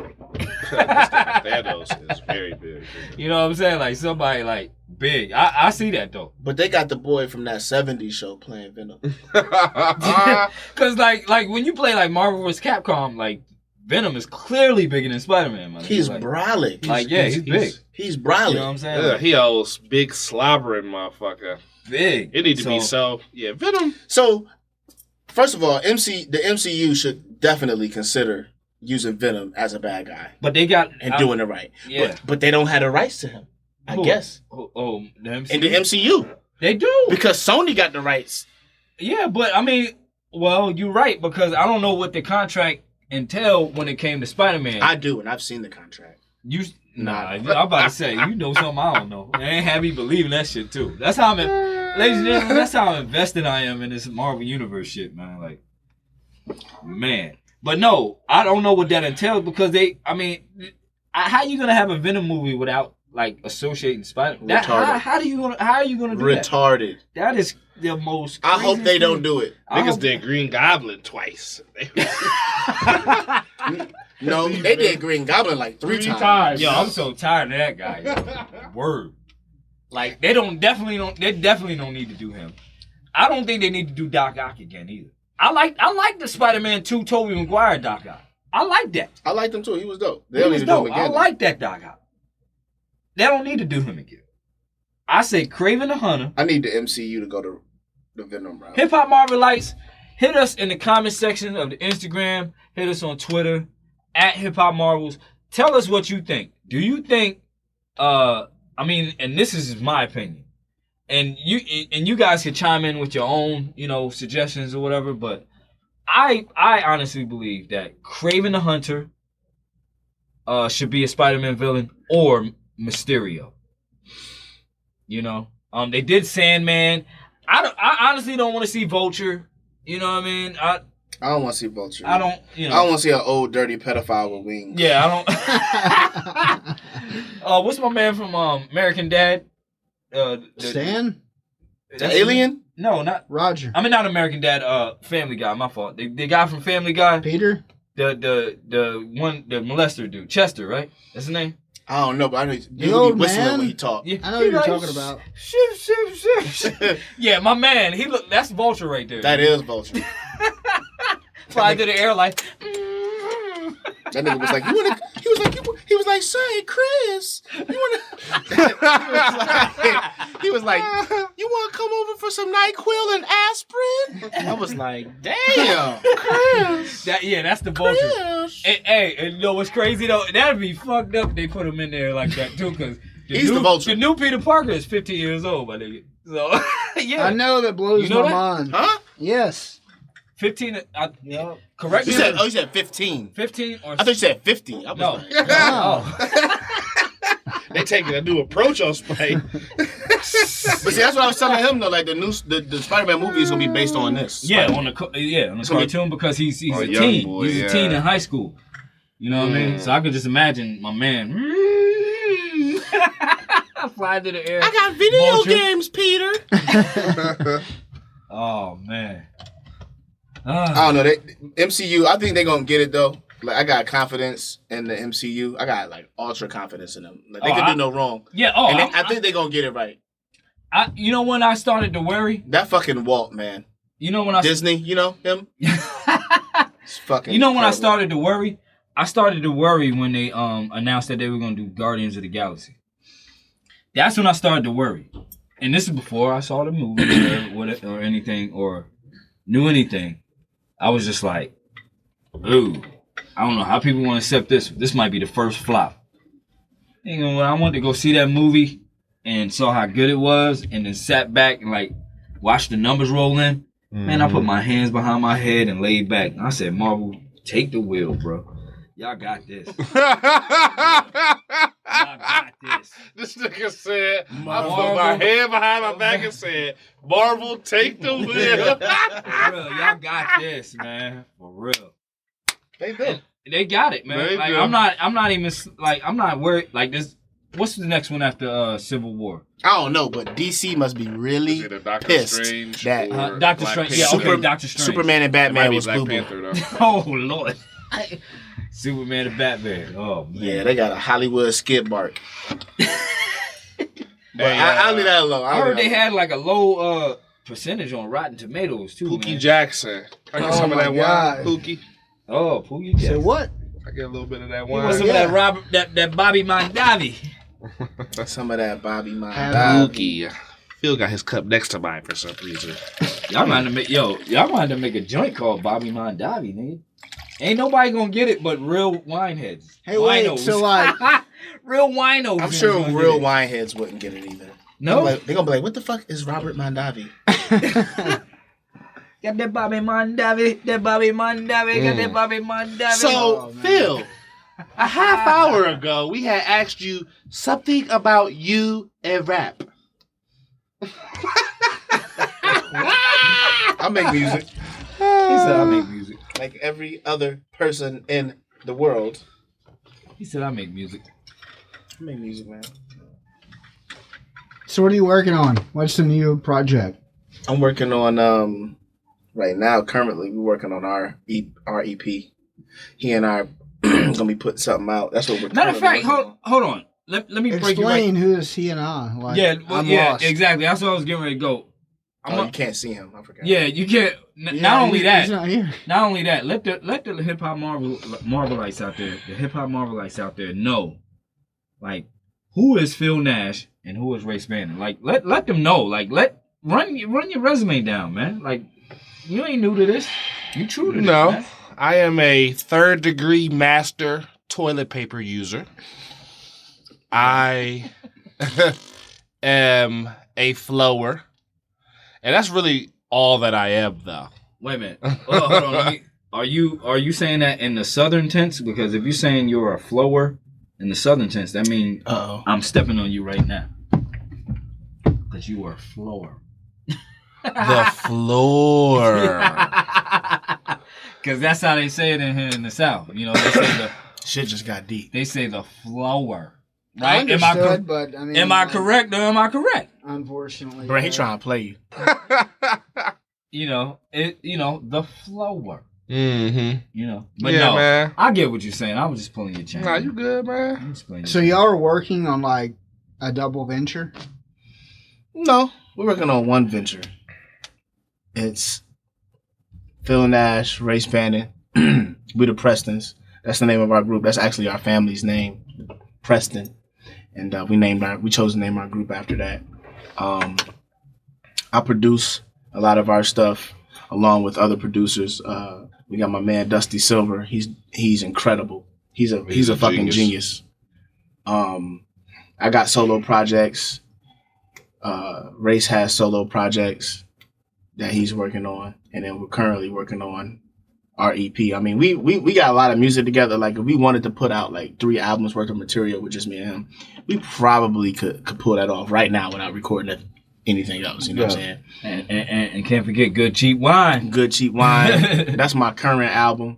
Thanos is very big. You know what I'm saying? Like somebody like big. I see that though. But they got the boy from that 70s show playing Venom. Cause like when you play like Marvel vs. Capcom, like Venom is clearly bigger than Spider-Man, man. He's brolic. He's big. He's brolic. You know what I'm saying? Yeah, he owes big slobbering motherfucker. Big. It need to be so. Yeah, Venom. So, first of all, the MCU should definitely consider using Venom as a bad guy. But they got doing it right. Yeah. But they don't have the rights to him. I guess. The MCU? In the MCU. They do. Because Sony got the rights. Yeah, but I mean, well, you're right, because I don't know what the contract entail when it came to Spider-Man. I do, and I've seen the contract. I'm about to say, you know something I don't know. I ain't have me believing that shit too. That's how ladies and gentlemen, that's how invested I am in this Marvel Universe shit, man. Like, man. But no, I don't know what that entails because how you gonna have a Venom movie without like associating Spider. How are you gonna do that? Retarded. That is the most. I hope they don't do it. Niggas did Green Goblin twice. No, they did Green Goblin like three times. Yo, I'm so tired of that guy. Yo. Word. Like they definitely don't need to do him. I don't think they need to do Doc Ock again either. I like the Spider-Man 2 Tobey Maguire Doc Ock. I like that. I liked him too. He was dope. He was dope. I like that Doc Ock. They don't need to do him again. I say Kraven the Hunter. I need the MCU to go to the Venom route. Hip Hop Marvelites, hit us in the comment section of the Instagram. Hit us on Twitter at Hip Hop Marvels. Tell us what you think. Do you think? And this is my opinion, and you guys can chime in with your own, suggestions or whatever. But I honestly believe that Kraven the Hunter should be a Spider-Man villain or Mysterio. They did Sandman. I honestly don't want to see Vulture. You know what I mean? I don't want to see Vulture. I don't. I don't want to see an old dirty pedophile with wings. Yeah, I don't. What's my man from American Dad? Stan? The alien? No, not Roger. I mean, not American Dad. Family Guy. My fault. The guy from Family Guy. Peter. The molester dude, Chester, right? That's his name. I don't know, but I know the old man when he talked. Yeah, I know what you're talking about. Shit. Yeah, my man. That's Vulture right there. That is Vulture. Fly through the air like. That nigga was like, he was like, say, Chris, he was like, you want to come over for some NyQuil and aspirin? I was like, damn, Chris. That's the Vulture. And you know what's crazy though? That'd be fucked up if they put him in there like that too, because the Vulture. The new Peter Parker is 15 years old, my nigga. So yeah, I know that blows my mind. Huh? Yes. 15. Correct. You said 15. 15 or. I thought you said 50. I was like, no. They taking a new approach on Spike. But see, that's what I was telling him though. Like the Spider-Man movie is gonna be based on this. Yeah, on the cartoon because he's a teen. Boy, he's a teen in high school. You know what I mean? So I could just imagine my man. Fly to the air. I got video games, Peter. Oh man. I don't know. MCU, I think they're gonna get it though. Like I got confidence in the MCU. I got like ultra confidence in them. Like, they can do no wrong. Yeah. I think they're gonna get it right. When I started to worry? That fucking Walt, man. Disney, him? It's fucking when I started to worry? I started to worry when they announced that they were gonna do Guardians of the Galaxy. That's when I started to worry. And this is before I saw the movie or anything or knew anything. I was just like, ooh, I don't know how people want to accept this. This might be the first flop. When I went to go see that movie and saw how good it was and then sat back and like watched the numbers roll in, man, I put my hands behind my head and laid back. And I said, Marvel, take the wheel, bro. Y'all got this. Y'all got this. This nigga said, I put my hand behind my back and said, Marvel, take the wheel. For real, y'all got this, man. For real. They do. They got it, man. Like, I'm not worried. Like this. What's the next one after Civil War? I don't know, but DC must be really pissed that Doctor Strange. Yeah, okay, Doctor Strange. Superman and Batman was Black boo-boo. Panther, though. Oh Lord. Superman and Batman. Oh man. Yeah, they got a Hollywood skid mark. But I'll leave that alone. I heard they had like a low percentage on Rotten Tomatoes too. Pookie man. Jackson. I get some of that wine. Pookie. Oh, Pookie Jackson. Say what? I get a little bit of that You wine. want some of that Bobby Mondavi. Some of that Bobby Mondavi. Pookie. Phil got his cup next to mine for some reason. Y'all might have to make a joint called Bobby Mondavi, nigga. Ain't nobody gonna get it but real wineheads. Hey, wait, winos. so like real winos. I'm sure real wineheads wouldn't get it either. No, they're gonna be like, "What the fuck is Robert Mondavi?" Got that Bobby Mondavi. Got that Bobby Mondavi. So, Phil, a half hour ago, we had asked you something about you and rap. I make music. He said I make music. Like every other person in the world. He said I make music. I make music, man. So what are you working on? What's the new project? I'm working on right now. Currently, we're working on our EP. He and I gonna be putting something out. That's what we're. Matter of fact, hold on. Let me break you right. Explain who is he and I. Like, yeah, I'm lost. lost. Exactly. That's what I was getting ready to go. You can't see him. I forgot. Yeah, you can't. Yeah, not only that. He's not here. Not only that. Let the hip hop Marvelites out there. The hip hop Marvelites out there know, like, who is Phil Nash and who is Ray Spanner. Like, let them know. Like, run your resume down, man. Like, you ain't new to this. You true to this. No, man. I am a 3rd degree master toilet paper user. I am a flower. And that's really all that I am, though. Wait a minute. Hold on. Are you saying that in the southern tense? Because if you're saying you're a flower in the southern tense, that means I'm stepping on you right now. Because you are a flower. The floor. Because that's how they say it in here in the South. You know, they say the shit just got deep. They say the flower. I Right? understood, but I mean, am I correct or am I correct? Unfortunately, Bro, he trying to play you. You know, the flower. Mm-hmm. You know, but Yeah, no, man. I get what you're saying. I was just pulling your chain. Nah, you good, man? So y'all are working on like a double venture? No, we're working on one venture. It's Phil Nash, Ray Spanner, we the Prestons. That's the name of our group. That's actually our family's name, Preston. And we chose to name our group after that. I produce a lot of our stuff along with other producers. We got my man Dusty Silver. He's incredible. He's a fucking genius. I got solo projects. Race has solo projects that he's working on, and then we're currently working on our EP. I mean, we got a lot of music together. Like, if we wanted to put out like 3 albums worth of material with just me and him, we probably could pull that off right now without recording anything else. You know what I'm saying? And can't forget Good Cheap Wine. Good Cheap Wine. That's my current album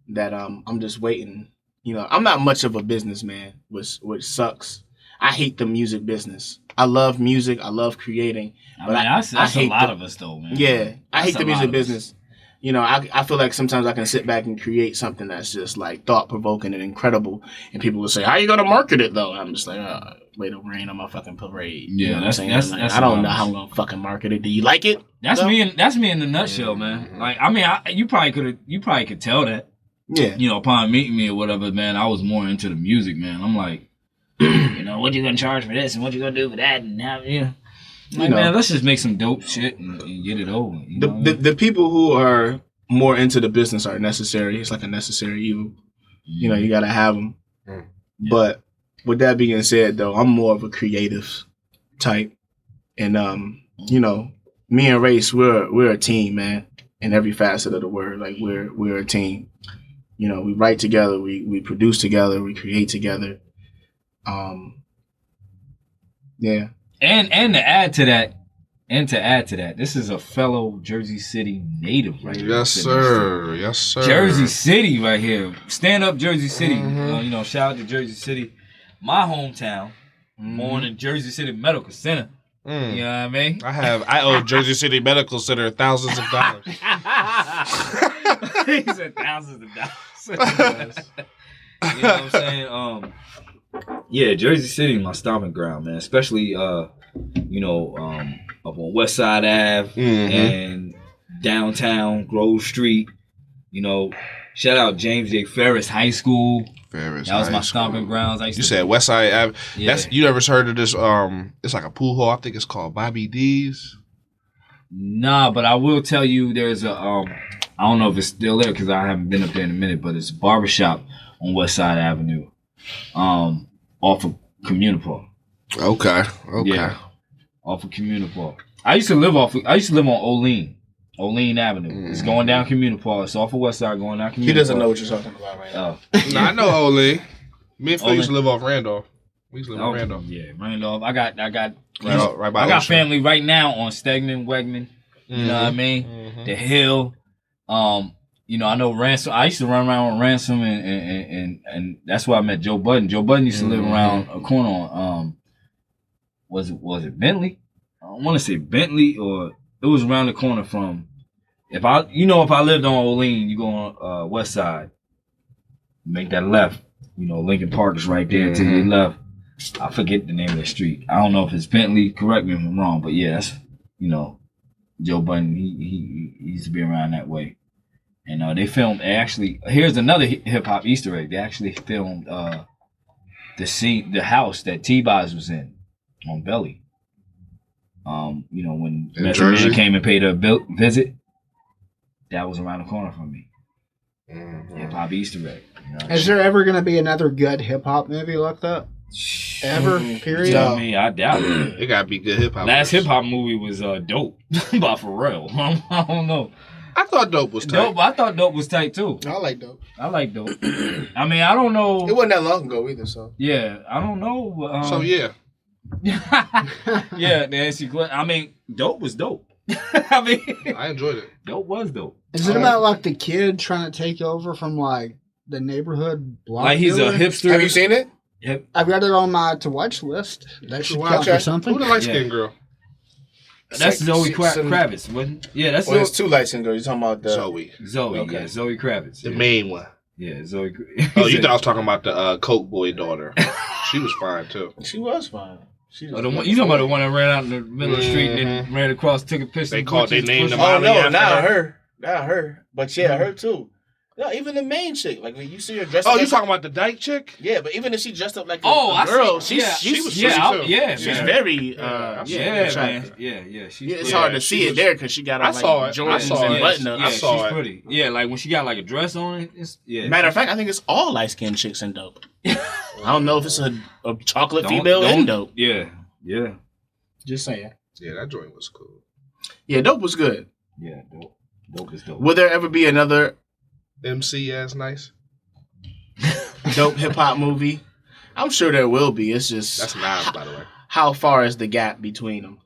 that I'm just waiting. You know, I'm not much of a businessman, which sucks. I hate the music business. I love music. I love creating. But that's hate a lot of us, though, man. Yeah. I hate That's the a music lot of business. You know, I feel like sometimes I can sit back and create something that's just like thought-provoking and incredible. And people will say, how you going to market it, though? I'm just like, wait a rain on my fucking parade. Yeah, you know what I'm saying? that's I don't know how I'm going to fucking market it. Do you like it? That's me in the nutshell, man. Like, I mean, you probably could tell that. Yeah. You know, upon meeting me or whatever, man, I was more into the music, man. I'm like, you know, what you gonna charge for this and what you gonna do for that and how, like, man, let's just make some dope shit and get it over. You know? The people who are more into the business are necessary. It's like a necessary evil. You know, you gotta have them. Yeah. But with that being said, though, I'm more of a creative type, and you know, me and Race, we're a team, man, in every facet of the word. Like, we're a team. You know, we write together, we produce together, we create together. Yeah. And to add to that, this is a fellow Jersey City native right here. Yes, sir. Yes, sir. Jersey City right here. Stand up Jersey City. You know, shout out to Jersey City. My hometown. Born in Jersey City Medical Center. You know what I mean? I owe Jersey City Medical Center thousands of dollars. He said thousands of dollars. You know what I'm saying? Yeah, Jersey City, my stomping ground, man. Especially, you know, up on West Side Ave and downtown Grove Street. You know, shout out James J. Ferris High School. That was my stomping grounds. You said West Side Ave. Yeah. You ever heard of this? It's like a pool hall. I think it's called Bobby D's. Nah, but I will tell you, there's a I don't know if it's still there because I haven't been up there in a minute, but it's a barbershop on West Side Avenue. Off of Communipaw. Okay. Yeah, off of Communipaw. I used to live on Olean Avenue. It's going down Communipaw. It's off of West Side going down Communipaw. He doesn't know what you're talking about right now. Nah, I know Olean. Me and Phil used to live off Randolph. We used to live on Randolph. Yeah, Randolph. I got right by I got Ocean. family right now on Stegman, Wegman. You know what I mean? The Hill. You know, I know Ransom. I used to run around with Ransom, and that's where I met Joe Budden. Joe Budden used to live around a corner on was it Bentley? I don't want to say Bentley, or it was around the corner from. If I lived on Olean, you go on West Side, make that left. Lincoln Park is right there to your left. I forget the name of the street. I don't know if it's Bentley. Correct me if I'm wrong, but yeah, that's Joe Budden. He used to be around that way. And they filmed. Actually, here's another hip hop Easter egg. They actually filmed the house that T-Boz was in on Belly. When Method Man came and paid a visit, that was around the corner from me. Hip hop Easter egg. Is there ever going to be another good hip hop movie like that? Ever? Period. I doubt it. It gotta be good hip hop. Last hip hop movie was Dope by Pharrell. I don't know. I thought Dope was tight. I thought Dope was tight too. I like Dope. I like Dope. I mean, I don't know. It wasn't that long ago either, so. Yeah, I don't know. So yeah. Yeah, Nancy. I mean, Dope was dope. I mean, I enjoyed it. Dope was dope. Is it about like the kid trying to take over from like the neighborhood block? Like he's dealer? a hipster. Have you seen it? Yep. I've got it on my to watch list. That should count for something. Who the light skinned girl? That's Zoe Kravitz, wasn't it? Yeah, that's Well, it's two light skinned girls. You're talking about the Zoe, okay. yeah, Zoe Kravitz. The main one. Yeah, Zoe. Oh, you thought I was talking about the Coke Boy daughter. She was fine too. She was fine. You talking about the one that ran out in the middle of the street and then ran across, took a picture. They named them. Oh no, not her. But yeah, her too. No, even the main chick. Like when you see her dressed up. Oh, you talking about the dyke chick? Yeah, but even if she dressed up like a I girl, see. she was she's very man. Yeah. It's hard to see it there because she got on like Jordans and button up. Yeah, she's pretty. Yeah, like when she got like a dress on. Matter of fact, I think it's all light skinned chicks in Dope. I don't know if it's a chocolate female in Dope. Yeah. Just saying. Yeah, that joint was cool. Yeah, Dope was good. Yeah, Dope is dope. Will there ever be another MC as nice? dope hip hop movie? I'm sure there will be. It's just that's Nas, by the way. How far is the gap between them?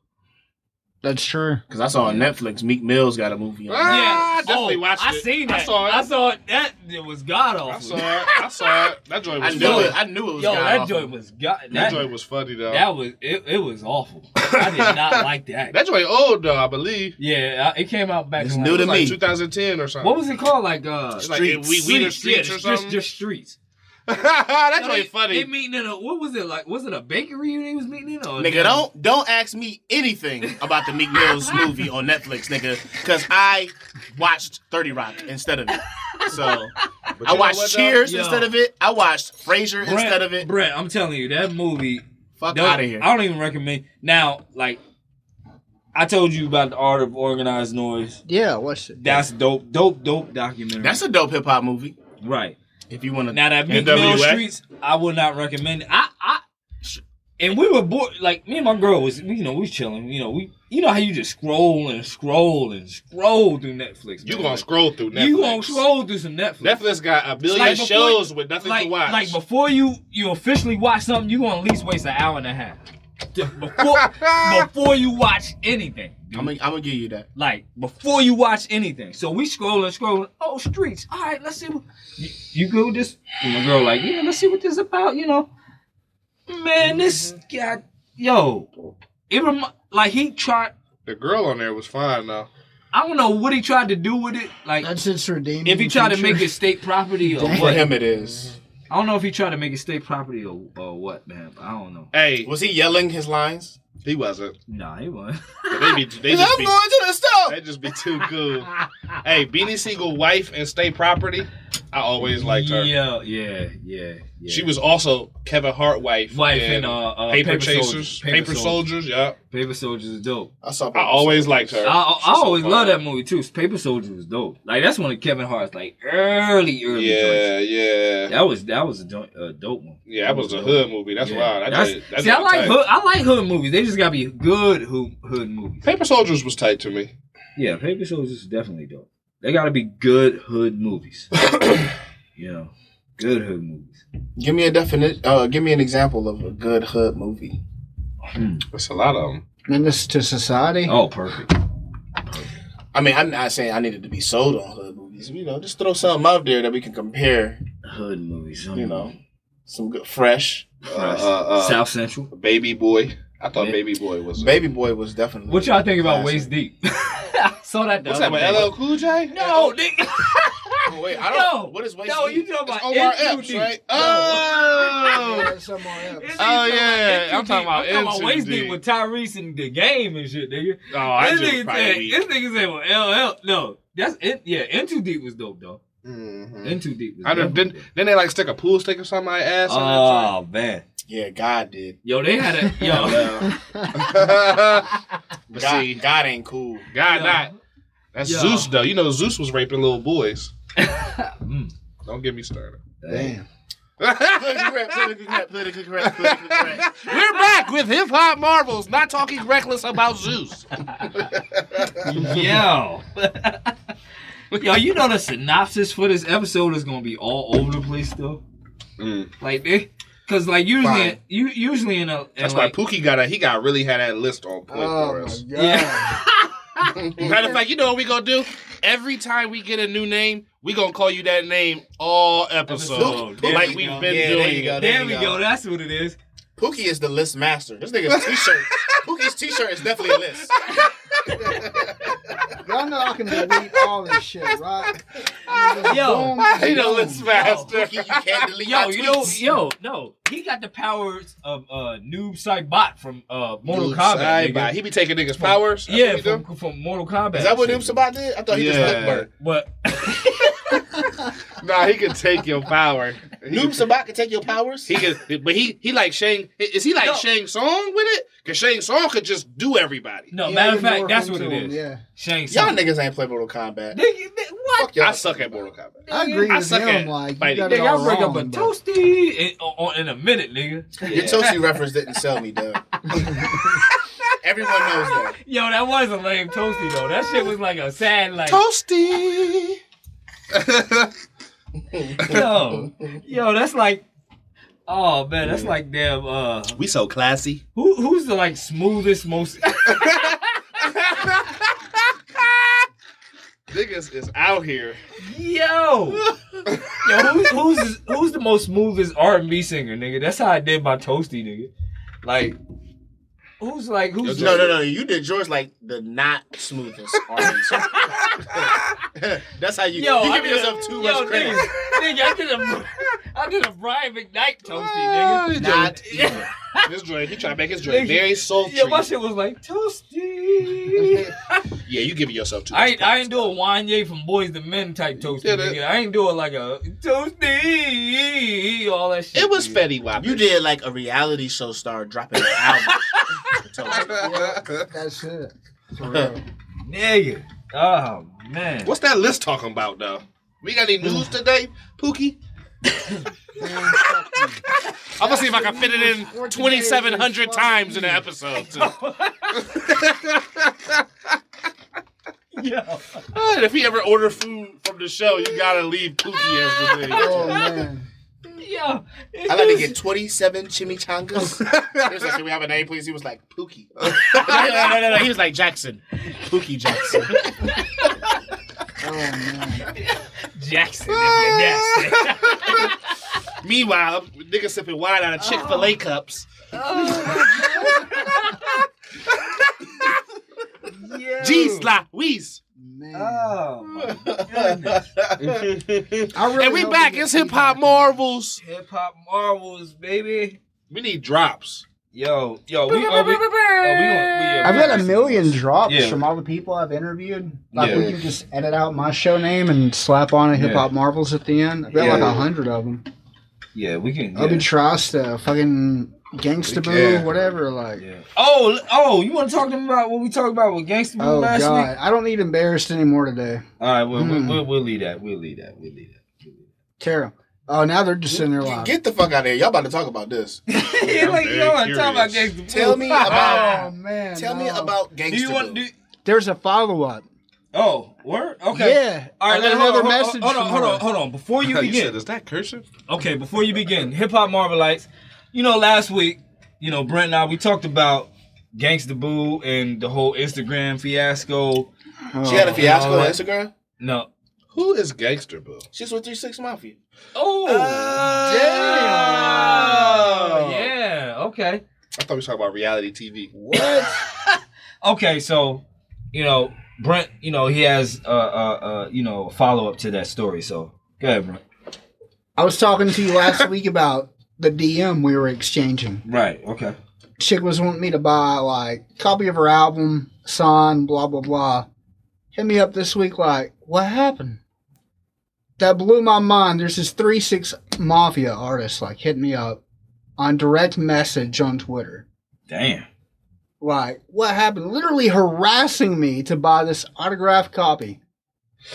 That's true. Because I saw on Netflix, Meek Mill's got a movie on. I definitely watched it. I seen that. I saw it. That was god awful. I saw it. That joint was funny. I knew it was god that awful. joint was god. That joint was funny though. That was it was awful. I did not like that. That joint old though, I believe. Yeah, it came out back. It's new to me. 2010 or something. What was it called? Like Streets. Streets or something. Just Streets. That's really funny. They meeting in what was it like? Was it a bakery they was meeting in? Or nigga, don't ask me anything about the Meek Mill's movie on Netflix, nigga, because I watched 30 Rock instead of it. So I watched Cheers instead of it. I watched Frasier instead of it. Brent, I'm telling you, that movie. Fuck out of here. I don't even recommend. Now, like I told you about the Art of Organized Noise. Yeah, what's it? That's dope documentary. That's a dope hip hop movie, right? If you want to. Now that Meek Mill Streets, I would not recommend it. And we were bored. Like me and my girl was, we was chilling. You know how you just scroll through Netflix. You gonna scroll through Netflix? You gonna scroll through some Netflix? Netflix got a billion shows with nothing to watch. Like before you officially watch something, you gonna at least waste an hour and a half before you watch anything. I'm gonna give you that. Like before you watch anything. So we scrolling. Oh, Streets. All right, let's see. You go with this. And my girl like, yeah, let's see what this is about. Man, this guy, even like he tried. The girl on there was fine though. I don't know what he tried to do with it. Like that's its redeeming. If he tried to make it state property or what. For him it is. I don't know if he tried to make it state property or what, man. I don't know. Hey, was he yelling his lines? He wasn't. Nah, he wasn't. I'm going to the store. They just be too cool. Hey, Beanie Siegel wife and state property. I always liked her. Yeah. She was also Kevin Hart wife in Paper Chasers. Paper Soldiers, yeah. Paper Soldiers is dope. I always liked her. I always loved that movie too. Paper Soldiers was dope. Like that's one of Kevin Hart's like early joints. Yeah. That was a dope one. Yeah, that was a hood movie. That's wild. I like hood movies. They just gotta be good hood movies. Paper Soldiers was tight to me. Yeah, Paper Soldiers is definitely dope. They gotta be good hood movies. Good hood movies. Give me a give me an example of a good hood movie. That's a lot of them. Menace to Society. Oh, perfect. I mean, I'm not saying I needed to be sold on hood movies. Just throw something out there that we can compare. Hood movies. Some good fresh. South Central. Baby Boy. I thought Baby Boy was. Baby Boy was definitely. What y'all think about Waist Deep? I saw that. What's that with LL Cool J? No, nigga. Oh, wait, I don't. What is Waist No, Deep? you talking about Omar Epps, right? Oh. Oh yeah, I'm talking about Waist Deep with Tyrese and the game and shit, nigga. Oh, I this just probably. This nigga said, "Well, LL." No, that's it. Yeah, In Too Deep was dope though. In Too Deep was dope. Didn't they like stick a pool stick or something in my ass? Oh man. Yeah, God did. Yo, they had a God ain't cool. God not. That's Zeus though. You know Zeus was raping little boys. Don't get me started. Damn. Politically correct. We're back with Hip Hop Marvels, not talking reckless about Zeus. Yo. Yo, you know the synopsis for this episode is gonna be all over the place though. Like cause like usually in a that's like, why Pookie really had that list on point for us. Yeah. Matter of fact, you know what we gonna do? Every time we get a new name, we gonna call you that name all episode. Like we've been doing. There we go. That's what it is. Pookie is the list master. This nigga's t-shirt. Pookie's t-shirt is definitely a list. Y'all know I can delete all this shit, right? Yo, he the list master. Pookie, you can't delete no. He got the powers of Noob Saibot from Mortal Kombat. Nigga. He be taking niggas' powers. Yeah, from Mortal Kombat. Is that what Noob Saibot did? I thought he just licked Bert. But nah, he can take your power. Noob Saibot can take your powers? He can, but he like Shang. Is he like Shang Tsung with it? Because Shang Tsung could just do everybody. No, matter of fact, that's what it is. Yeah. Shang Tsung. Y'all niggas ain't play Mortal Kombat. What? Fuck y'all. I suck at Mortal Kombat. I agree with suck him. at Like, fighting. you got it Nigga, all I'll bring wrong, up a but- toasty in a minute, nigga. Your Toasty reference didn't sell me, Doug. Everyone knows that. Yo, that was a lame toasty though. That shit was like a sad like Toasty. Yo, that's like, oh man, that's like damn. We so classy. Who's the like smoothest, most? Niggas is out here. Yo, who's the most smoothest R&B singer, nigga? That's how I did my toasty, nigga. Like, who's? No. You did yours like the not smoothest R&B song. That's how you. Yo, you give yourself too much credit. Nigga, I did a Brian McKnight toasty, nigga. Not This joint, he trying to make his joint very sultry. Yo, my shit was like toasty. Yeah, you giving yourself too I much ain't do a Wanye from Boys to Men type toasty, nigga. I ain't do it like a toasty, all that shit. It was nigga. Fetty Wap. You did like a reality show star dropping an album. That's it. For real. Nigga. Oh, man. What's that list talking about, though? We got any news today, Pookie? I'm gonna see if I can fit it in 2,700 times in an episode, too. Yo. And if he ever order food from the show, you gotta leave Pookie as the name. Oh, man. Yo. I like to get 27 chimichangas. He was like, can we have a name, please? He was like, Pookie. No. He was like, Jackson. Pookie Jackson. Oh, man. Jackson, if you're nasty. Meanwhile, niggas sipping wine out of Chick-fil-A cups. Jeez, la, wheeze. Man. Oh, my goodness. And we back. It's Hip Hop Marvels. Hip Hop Marvels, baby. We need drops. Yo, I've got a million drops from all the people I've interviewed. Like we can just edit out my show name and slap on a Hip Hop Marvels at the end. I've got like 100 of them. Yeah, we can. Obi Trust, fucking Gangsta Boo, whatever. Like. Yeah. Oh, you want to talk to them about what we talked about with Gangsta Boo last week? I don't need embarrassed anymore today. All right, we'll leave that. We'll leave that. Carol. Oh, now they're just sitting there live. Get the fuck out of here. Y'all about to talk about this. Yeah, like, you want to talk about Gangsta Boo. Tell me about... Oh, man. Tell me about Gangsta Boo. There's a follow-up. Oh, word? Okay. Yeah. All right, I got another message. Hold on. Before you begin. Said, is that cursive? Okay, before you begin. Hip Hop Marvelites. You know, last week, Brent and I, we talked about Gangsta Boo and the whole Instagram fiasco. She had a fiasco on Instagram? No. Who is Gangsta Boo? She's with 3-6 Mafia. Oh, damn. Yeah, okay. I thought we were talking about reality TV. What? Okay, so, Brent, he has a follow-up to that story. So, go ahead, Brent. I was talking to you last week about the DM we were exchanging. Right, okay. Chick was wanting me to buy, like, a copy of her album, signed, blah, blah, blah. Hit me up this week like, what happened? That blew my mind. There's this 3-6 Mafia artist, like, hit me up on direct message on Twitter. Damn. Like, what happened? Literally harassing me to buy this autographed copy.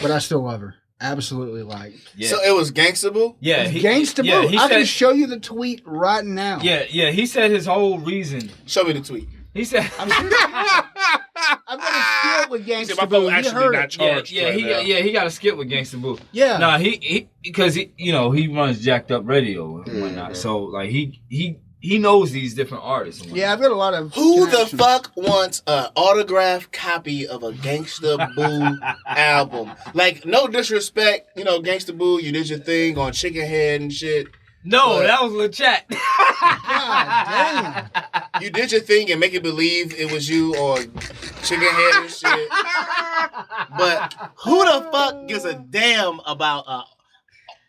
But I still love her. Absolutely, like. Yeah. So it was Gangsta Boo? Yeah. Gangsta Boo. I can show you the tweet right now. Yeah, he said his whole reason. Show me the tweet. He said, I'm going to skip with Gangsta Boo. He heard it. He got a skip with Gangsta Boo. Yeah. Nah, because he runs Jacked Up Radio and whatnot. So, like, he knows these different artists. Yeah, I've got a lot of. Who the fuck wants an autographed copy of a Gangsta Boo album? Like, no disrespect, Gangsta Boo, you did your thing on Chicken Head and shit. No, that was Lil Chat. God damn. You did your thing and make it believe it was you on Chicken Head and shit. But who the fuck gives a damn about a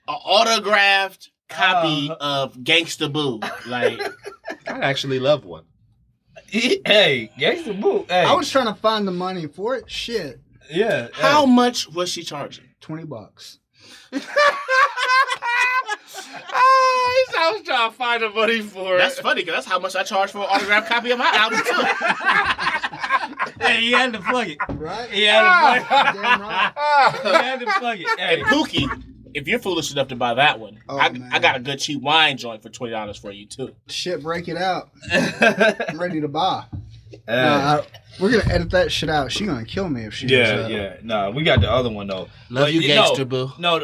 autographed copy of Gangsta Boo? Like, I actually love one. Hey, Gangsta Boo. Hey. I was trying to find the money for it. Shit. Yeah. How much was she charging? $20. I was trying to find the money for it. That's funny, because that's how much I charge for an autographed copy of my album, too. Hey, he had to plug it. Right? He had to plug it. Damn right. He had to plug it. Hey. And Pookie, if you're foolish enough to buy that one, I got a good cheap wine joint for $20 for you, too. Shit, break it out. I'm ready to buy. We're going to edit that shit out. She's going to kill me if she does that. Yeah. Nah, we got the other one, though. Love you, Gangsta Boo. No,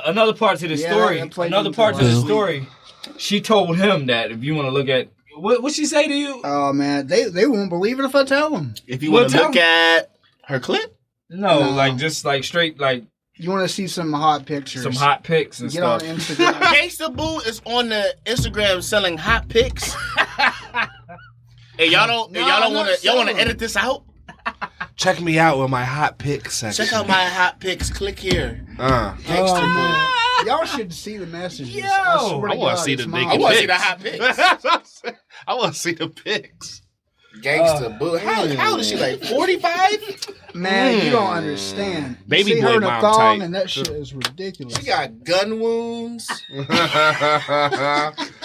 another part to the story. Another part to the story. She told him that if you want to look at... What'd she say to you? Oh, man. They won't believe it if I tell them. If you want to look at her clip? No, like, just, like, straight, like... You want to see some hot pictures. Some hot pics and stuff. Get on Instagram. Gangsta Boo is on the Instagram selling hot pics. Hey, y'all want to edit this out? Check me out with my hot pics section. Check out my hot pics. Click here. Gangsta Boo. Y'all should see the messages. Yo, I want to see the naked pics. I want to see the hot pics. I want to see the pics. Gangsta Boo. How old is she? Like 45? Man, you don't understand. Baby you see boy her in a mom thong, type. and that shit is ridiculous. She got gun wounds.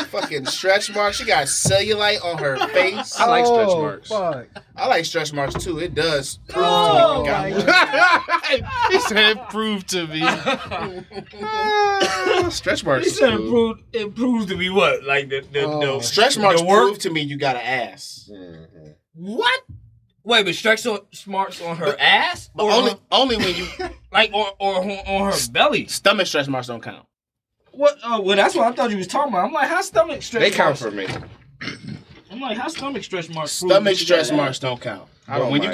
Fucking stretch marks. She got cellulite on her face. I like stretch marks. Fuck. I like stretch marks too. It does prove to me you got one. He said prove to me. Stretch marks. He said it proves to be what? Like the stretch marks the work? prove to me you got an ass. What? Wait, but stretch marks on her ass? But or only when you like or on her belly. Stomach stretch marks don't count. What? Well, that's what I thought you was talking about. I'm like, how stomach stretch They marks? count for me. I'm like, how stomach stretch marks? Stomach stretch marks don't count. When you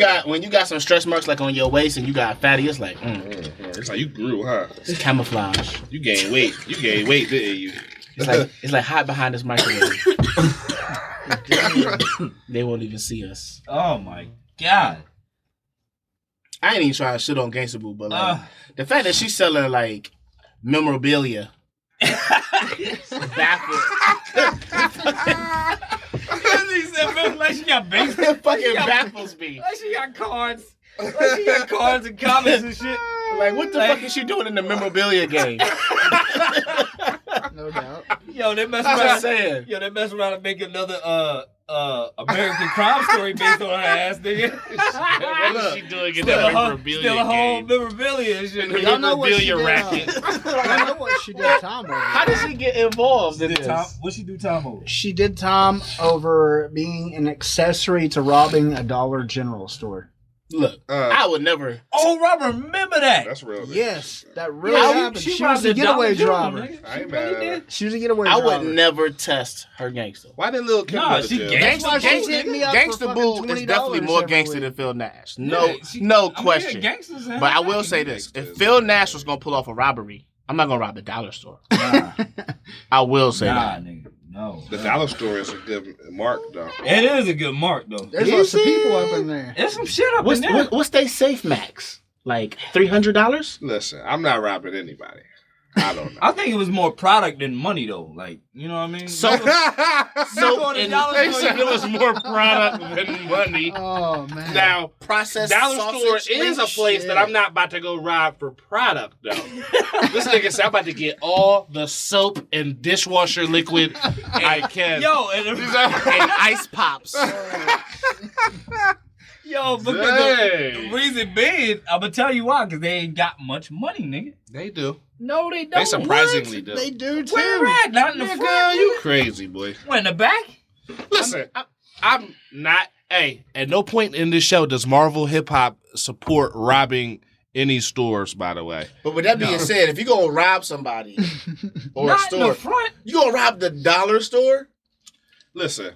got some stretch marks like on your waist and you got fatty, it's like it's like you grew, huh? It's camouflage. You gained weight. You gained weight, didn't you? It's like hot behind this microwave. They won't even see us. Oh my god! I ain't even trying to shit on Gangsta Boo, but like the fact that she's selling like memorabilia baffled. Like she got base. It fucking baffles me. Like she got cards. Like she got cards and comments and shit. Like what the fuck is she doing in the memorabilia game? No doubt. Yo, they mess That's around. what I'm saying. Yo, they mess around and make another American Crime Story based on her ass, nigga. What is she doing in that memorabilia Still a whole game? memorabilia and shit. Y'all know what she did. Racket. Y'all know what she did time over. How did she get involved in this? What she do time over? She did time over being an accessory to robbing a Dollar General store. Look, I would never. Oh, I remember that. That's real. Yes, that really happened. She was a getaway driver. I ain't mad at her. She was a getaway I driver. would never test her gangster. Why did Lil Kim go to jail? Gangsta Boo is definitely more gangster than Phil Nash. No question. But I will say this: if Phil Nash was gonna pull off a robbery, I'm not gonna rob the dollar store. I will say that. No. The dollar store is a good mark, though. It is a good mark, though. There's lots of people up in there. There's some shit up in there. What's they safe max? Like $300? Listen, I'm not robbing anybody. I don't know. I think it was more product than money, though. Like, you know what I mean? So they said it was more product than money. Oh, man. Now, processed dollar store sausage, is a place that I'm not about to go rob for product, though. This nigga said I'm about to get all the soap and dishwasher liquid I can. Yo, and ice pops. Yo, because the reason being, I'm going to tell you why, because they ain't got much money, nigga. They do. No, they don't. They surprisingly do. They do, too. Where at? Not in the front. Girl, you crazy, boy. Where, in the back? Listen, I'm not. Hey, at no point in this show does Marvel Hip Hop support robbing any stores, by the way. But with that being said, if you gonna rob somebody or Not a store, in the front. you gonna rob the dollar store? Listen,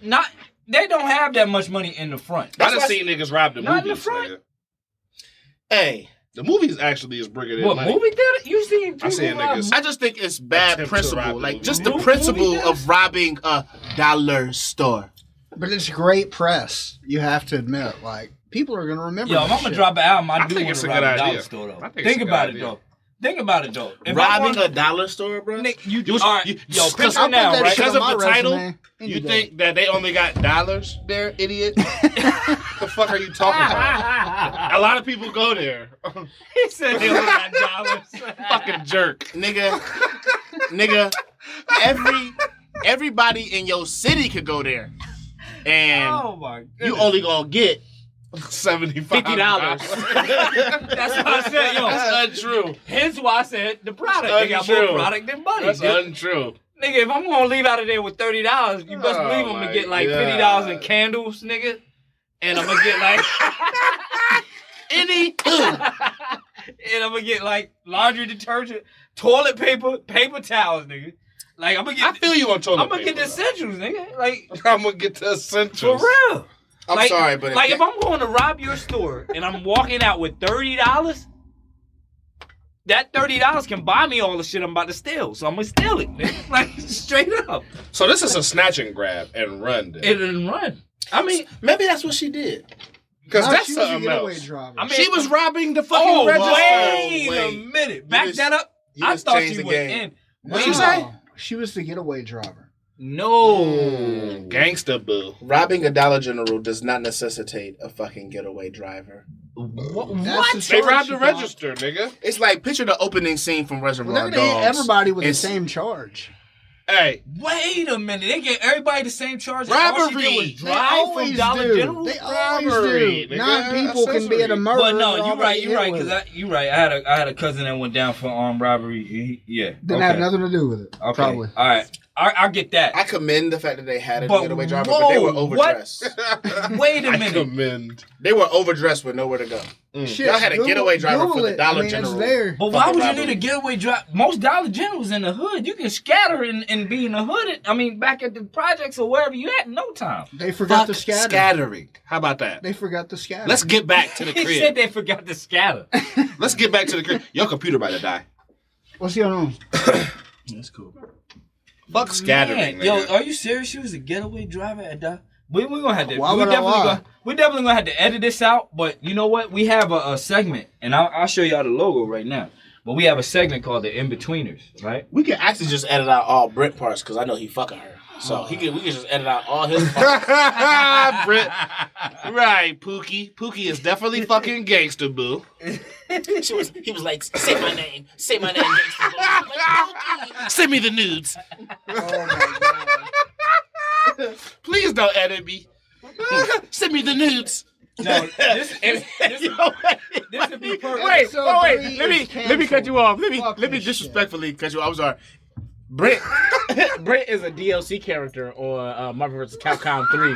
they don't have that much money in the front. I done seen niggas rob the Not movies. in the front. Nigga. Hey, the movies actually is bringing in What money. movie theater? You seen people I seen rob niggas. I just think it's bad attempt to principle. rob Like the just movie. the principle Movie of robbing a dollar store. But it's great press, you have to admit. Like, people are going to remember Yo, if this I'm going to shit. drop an album, I do think want it's to a rob good a dollar idea. store, though. I think it's Think a good about it, idea. though. Think about it, though. If I Robbing wanna- a dollar store, bro? Nick, You- all right, you- yo, I'll picture put now, that right? shit Because on of my the title, resume any you day. think that they only got dollars there, idiot? The fuck are you talking about? A lot of people go there. He said they only got dollars. Fucking jerk. Nigga, everybody in your city could go there. And Oh, my goodness. you only gonna get $75. $50. That's what I said, yo. That's untrue. Hence why I said the product. That's They got untrue. more product than money. That's dude. untrue. Nigga, if I'm going to leave out of there with $30, you best Oh, believe I'm going my to get like God. $50 in candles, nigga. And I'm going to get like... And I'm going to get like laundry detergent, toilet paper, paper towels, nigga. Like, I'm going to get... I feel you on toilet I'm going to get the paper, essentials, nigga. Like, I'm going to get the essentials. for real. I'm sorry, but if I'm going to rob your store and I'm walking out with $30, that $30 can buy me all the shit I'm about to steal. So I'm going to steal it, nigga. Like, straight up. So this is a snatch and grab and run. Then. It didn't run. I mean, maybe that's what she did. Because No, that's she was a something getaway else. driver. I mean, She was robbing the fucking oh, register. wait a Wait. minute. Back just- that up. you I just thought changed she the was game. in. What'd Wow. you say? She was the getaway driver. No. Gangsta boo. Robbing a Dollar General does not necessitate a fucking getaway driver. What? That's the They charge robbed she the got. register, nigga. It's like picture the opening scene from Well, Reservoir they're going to hit Dogs. everybody with the It's- same charge. Hey, Wait a minute. They gave everybody the same charge. All she did was Robbery. They drive from always Dollar do. General. They always Robbery, do. nigga. 9 people can be at a Accessory. murder. But no, and you're already right. You're hit right. with Because it. you're right. I had a cousin that went down for armed robbery. Yeah. Didn't have nothing to do with it. Okay. Probably. All right. I get that. I commend the fact that they had a But getaway driver, but they were whoa, overdressed. Wait a I minute. commend. They were overdressed with nowhere to go. Shit, Y'all had a getaway driver for the Dollar It's General. there. But why would you robbery. need a getaway drive? Most Dollar Generals in the hood, you can scatter and be in the hood. I mean, back at the projects or wherever you at in no time. They forgot Fuck to scatter. scattering. How about that? They forgot to scatter. Let's get back to the He crib. said they forgot to scatter. Let's get back to the crib. Your computer about to die. What's going on? That's cool. Fuck scattering, Man, yo, nigga. are you serious? She was a getaway driver at the... We gonna have to. Why We would I lie? definitely gonna have to edit this out. But you know what? We have a segment, and I'll show y'all the logo right now. But we have a segment called the In-Betweeners, right? We could actually just edit out all Brent parts because I know he fucking her. So we could just edit out all his parts. Brett. Right, Pookie. Pookie is definitely fucking gangsta boo. He was like, say my name, gangsta boy. I'm like, "Pookie." Send me the nudes. Oh my god. Please don't edit me. Send me the nudes. No, this would be perfect. Wait, Episode oh wait, 3 let me is cut you off. Let Fuck me this disrespectfully cut you off. I'm sorry. Brent is a DLC character on Marvel vs. Capcom 3,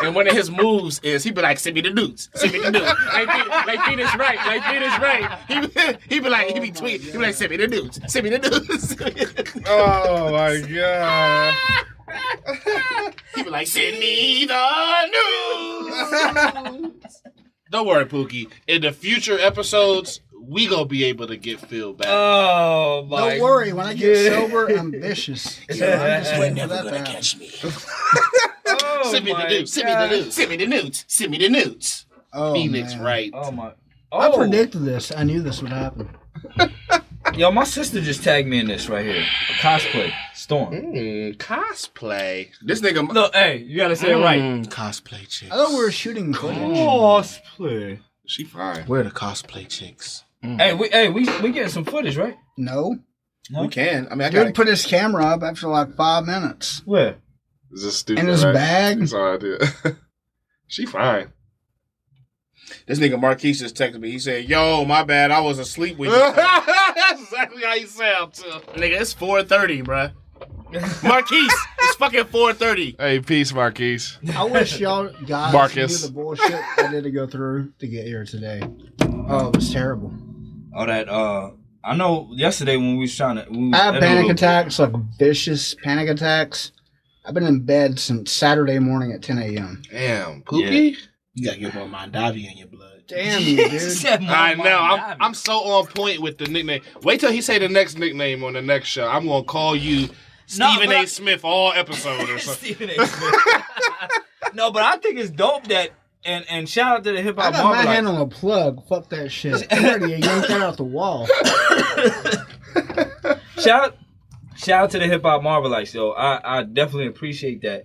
and one of his moves is he be like, "Send me the nudes, send me the nudes." Like Phoenix right. He be like, he be tweeting. He be like, "Send me the nudes, send me the nudes." Oh my god. He be like, "Send me the nudes." Don't worry, Pookie. In the future episodes, we gonna be able to get Phil back. Oh my! Don't worry, when I get sober, I'm vicious. So I'm just waiting for that to catch me. Send me the nudes. Send me the nudes. Send me the nudes. Send me the nudes. Oh, Phoenix, man. right? Oh my! I predicted this. I knew this would happen. Yo, my sister just tagged me in this right here. A cosplay. Storm. Cosplay. This nigga. Look, hey, you gotta say it right. Cosplay chicks. I thought we were shooting footage. Cosplay. She fine. Where are the cosplay chicks? Hey, we getting some footage, right? No. We can. I mean, I Dude put his camera up after like 5 minutes. Where? Is this stupid? In his bag. That's all I did. She fine. This nigga Marquise just texted me. He said, "Yo, my bad. I was asleep with you." That's exactly how you sound too. Nigga, it's 4:30, bruh. Marquise, it's fucking 4:30. Hey, peace, Marquise. I wish y'all guys Marcus. knew the bullshit I had to go through to get here today. Oh, it was terrible. Oh, that I know. Yesterday when we was trying to, I have panic attacks, like vicious panic attacks. I've been in bed since Saturday morning at 10 a.m. Damn, Pookie. You gotta get more Mondavi in your blood. Damn you, dude. I know. I'm so on point with the nickname. Wait till he say the next nickname on the next show. I'm gonna call you Stephen A. Smith all episode or something. Stephen A. Smith. No, but I think it's dope that and shout out to the hip hop. I got my hand on a plug. Fuck that shit. I already yanked that out the wall. Shout out to the hip hop Marvelites, yo. I definitely appreciate that.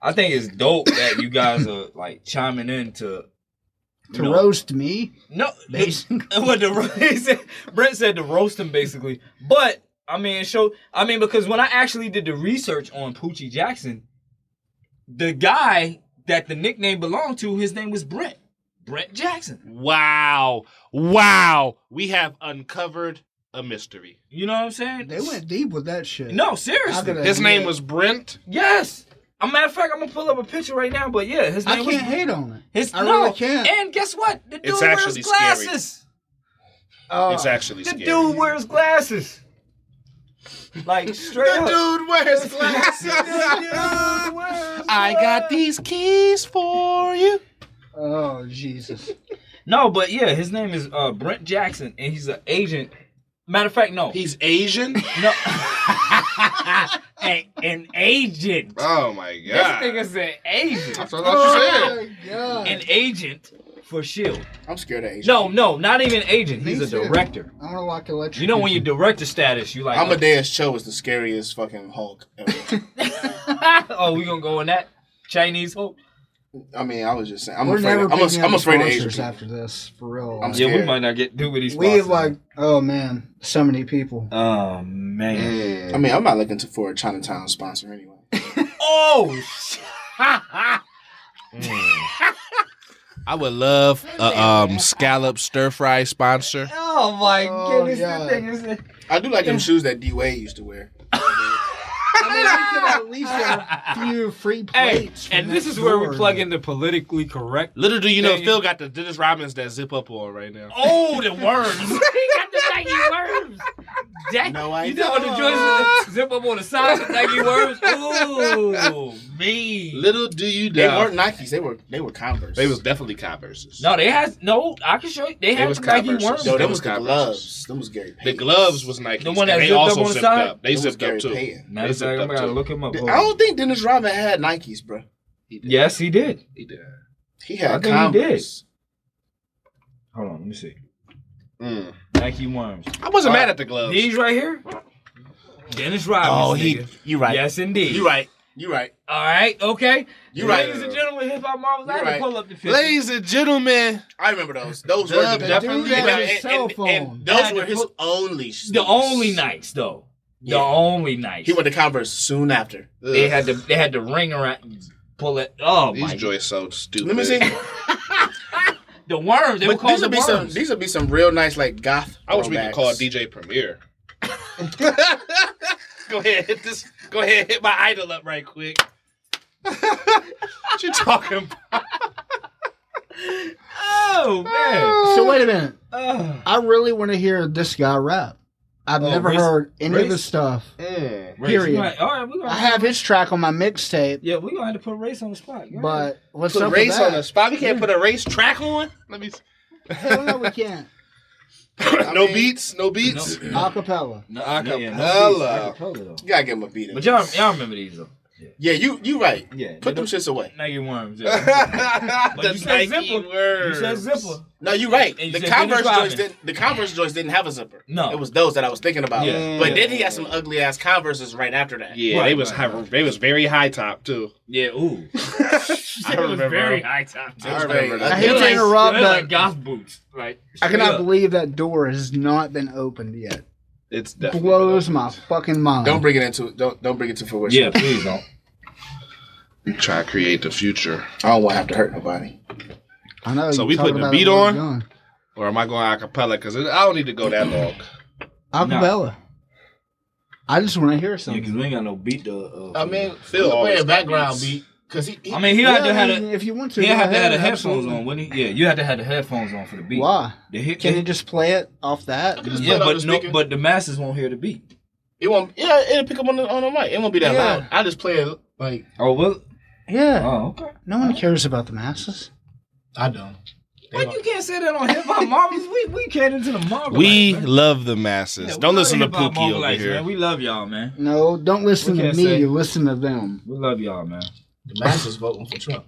I think it's dope that you guys are like chiming in to roast me. No, basically. What Brent said to roast him basically. But I mean, because when I actually did the research on Poochie Jackson, the guy that the nickname belonged to, his name was Brent Jackson. Wow. We have uncovered a mystery. You know what I'm saying? They went deep with that shit. No, seriously. His name was Brent? Yes. As a matter of fact, I'm gonna pull up a picture right now. But yeah, his name I can't hate on it. I really can't. And guess what? The dude It's wears actually glasses. It's actually The scary. dude wears glasses. Like straight up. Dude wears glasses. I got these keys for you. Oh, Jesus. No, but yeah, his name is Brent Jackson, and he's an agent. Matter of fact, no. He's Asian? No. An agent. Oh, my God. This nigga's an agent. That's what you said. God. An agent for S.H.I.E.L.D. I'm scared of Asian. No, not even agent. He's a director. I want to like electric. You know when you director status, you like... Amadeus Cho is the scariest fucking Hulk ever. Oh, we gonna go on that? Chinese Hulk? I mean, I was just saying. I'm We're afraid. never picking I'm up afraid of Asian sponsors people. after this, for real. I'm Yeah, scared. we might not do with these We have like, oh man, so many people. Oh, man. I mean, I'm not looking for a Chinatown sponsor anyway. Oh, I would love a scallop stir fry sponsor. Oh, my goodness. God. This thing is... I do like them shoes that D-Wade used to wear. I mean, we could at least get a few free plates. And this is where we plug in the politically correct. Little do you know, Phil got the Dennis Rodman's that zip up on right now. Oh, the worms. He got the Nike worms. No, I You know what the joints that zip up on the side of Nike worms? Ooh, mean. Little do you know. They weren't Nikes. They were Converse. They was definitely Converses. No, they had I can show you. They had was the Nike Converses. worms. No, They them was was the Converses. gloves. Them was Gary Payton. The gloves was Nike. The one that they zipped up also on the zipped side? up. They Them was zipped up Gary too. Payton. Matter of fact, I'm gonna look him up. I don't think Dennis Rodman had Nikes, bro. He did. Yes, he did. He did. He had I think Converse. Hold on, let me see. Nike worms. I wasn't mad at the gloves. These right here. Dennis Rodman. Oh, you right. Yes, indeed. You right. You right. All right. Okay. You right. Ladies and gentlemen, hip hop marvels. I You had to right. pull up the picture. Ladies and gentlemen, I remember those. Those were Dub the definitely dude that did. his cell phone. and those were his only shoes. The only nights though. The Yeah. only nights. He went to Converse soon after. They had the ring around. Pull it. Oh These my. joys so stupid. Let me see. The worms. They were But called these the would be some. worms. These would be some real nice like goth. I wish we could throwbacks. call DJ Premier. Go ahead, hit this. Go ahead, hit my idol up right quick. What you talking about? Oh man. So wait a minute. I really want to hear this guy rap. I've never heard any of his stuff. Period. All right, we gonna I have his track on my mixtape. Yeah, we gonna have to put race on the spot. Go ahead. But what's Put up race with that? on the spot. We can't put a race track on. Let me. Hell no, we can't. No beats. Acapella. Acapella. You gotta give him a beat. But y'all remember these though. Yeah, you right. Yeah, put them shits away. Nike worms. Yeah. But you said zipper. You said zipper. No, you right. The Converse joints didn't have a zipper. No, it was those that I was thinking about. Yeah. But then he had some ugly ass Converses right after that. Yeah, they was very high top too. Yeah, ooh. I remember. Very high top too. I remember that. I hate to interrupt, but like goth boots. Right. I cannot believe that door has not been opened yet. It's definitely blows my fucking mind. Don't bring it into don't bring it to fruition. Yeah, please don't. Try to create the future. I don't want to have to hurt nobody. I know. So we putting the beat on, or am I going acapella? Because I don't need to go that long. Acapella. I just want to hear something. Yeah, because we ain't got no beat to. I mean, Phil play a background beat. Cause he he had to have if you want to, he had to have the headphones on, wouldn't he? Yeah, you had to have the headphones on for the beat. Why? Can you just play it off that? Yeah, but the masses won't hear the beat. It won't. Yeah, it'll pick up on the mic. It won't be that loud. I just play it like. Oh well. Yeah. Oh, okay. No one cares about the masses. I don't. Like you can't say that on Hip Hop Marvels. We cater to the Marvel. We love the masses. Yeah, don't listen to Hip-Hop Pookie over Marvelites, here. Man. We love y'all, man. No, don't listen to me. You listen to them. We love y'all, man. The masses voting for Trump.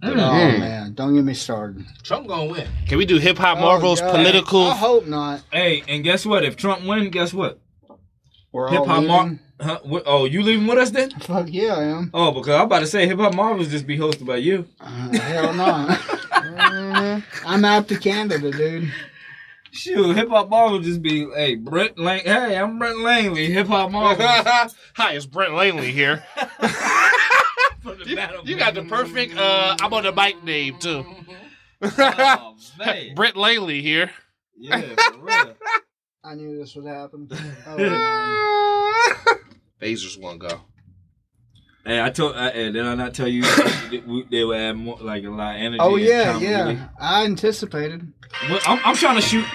Oh man, don't get me started. Trump gonna win. Can we do Hip Hop Marvels political? I hope not. Hey, and guess what? If Trump wins, guess what? We're Hip all Hop leaving. Huh? Oh, you leaving with us then? Fuck yeah, I am. Oh, because I'm about to say Hip Hop Marvels just be hosted by you. Hell no. I'm out to Canada, dude. Shoot, Hip Hop Marvels just be, hey, Brent Lang. Hey, I'm Brent Langley, Hip Hop Marvels. Hi, it's Brent Langley here. You got the perfect I'm on the mic name too. Oh, man. Brent Langley here. Yeah, for real. I knew this would happen. Oh, man. Phasers won't go. Hey, did I not tell you they would add more, like a lot of energy? Oh yeah. I anticipated. Well, I'm trying to shoot.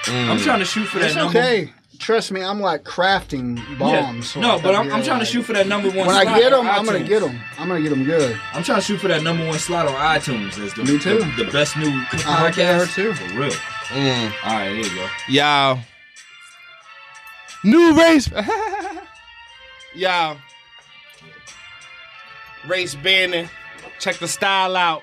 I'm trying to shoot for that It's number. okay. Trust me, I'm like crafting bombs. Yeah. No, but I'm trying to shoot for that number one. When slot I get them, on I'm gonna iTunes. get them. I'm gonna get them good. I'm trying to shoot for that number one slot on iTunes. As the, Me too. The best new I hope they are podcast. too. For real. All right, there you go. Y'all. New race. Y'all. Race banning. Check the style out.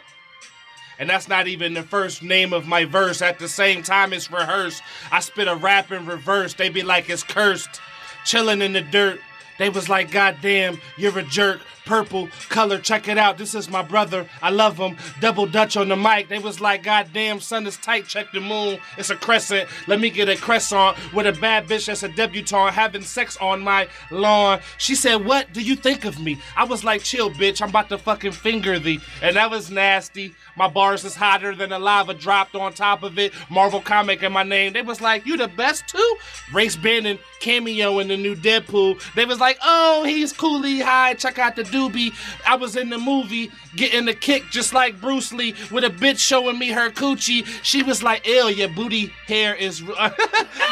And that's not even the first name of my verse. At the same time, it's rehearsed. I spit a rap in reverse. They be like it's cursed. Chilling in the dirt. They was like, goddamn, you're a jerk. Purple color, check it out. This is my brother. I love him. Double Dutch on the mic. They was like, goddamn, sun is tight. Check the moon. It's a crescent. Let me get a croissant with a bad bitch that's a debutante having sex on my lawn. She said, what do you think of me? I was like, chill, bitch. I'm about to fucking finger thee. And that was nasty. My bars is hotter than the lava dropped on top of it. Marvel comic in my name. They was like, you the best too? Race Bannon cameo in the new Deadpool. They was like, oh, he's coolly high. Check out the doobie. I was in the movie getting the kick just like Bruce Lee with a bitch showing me her coochie. She was like, ew, your booty hair is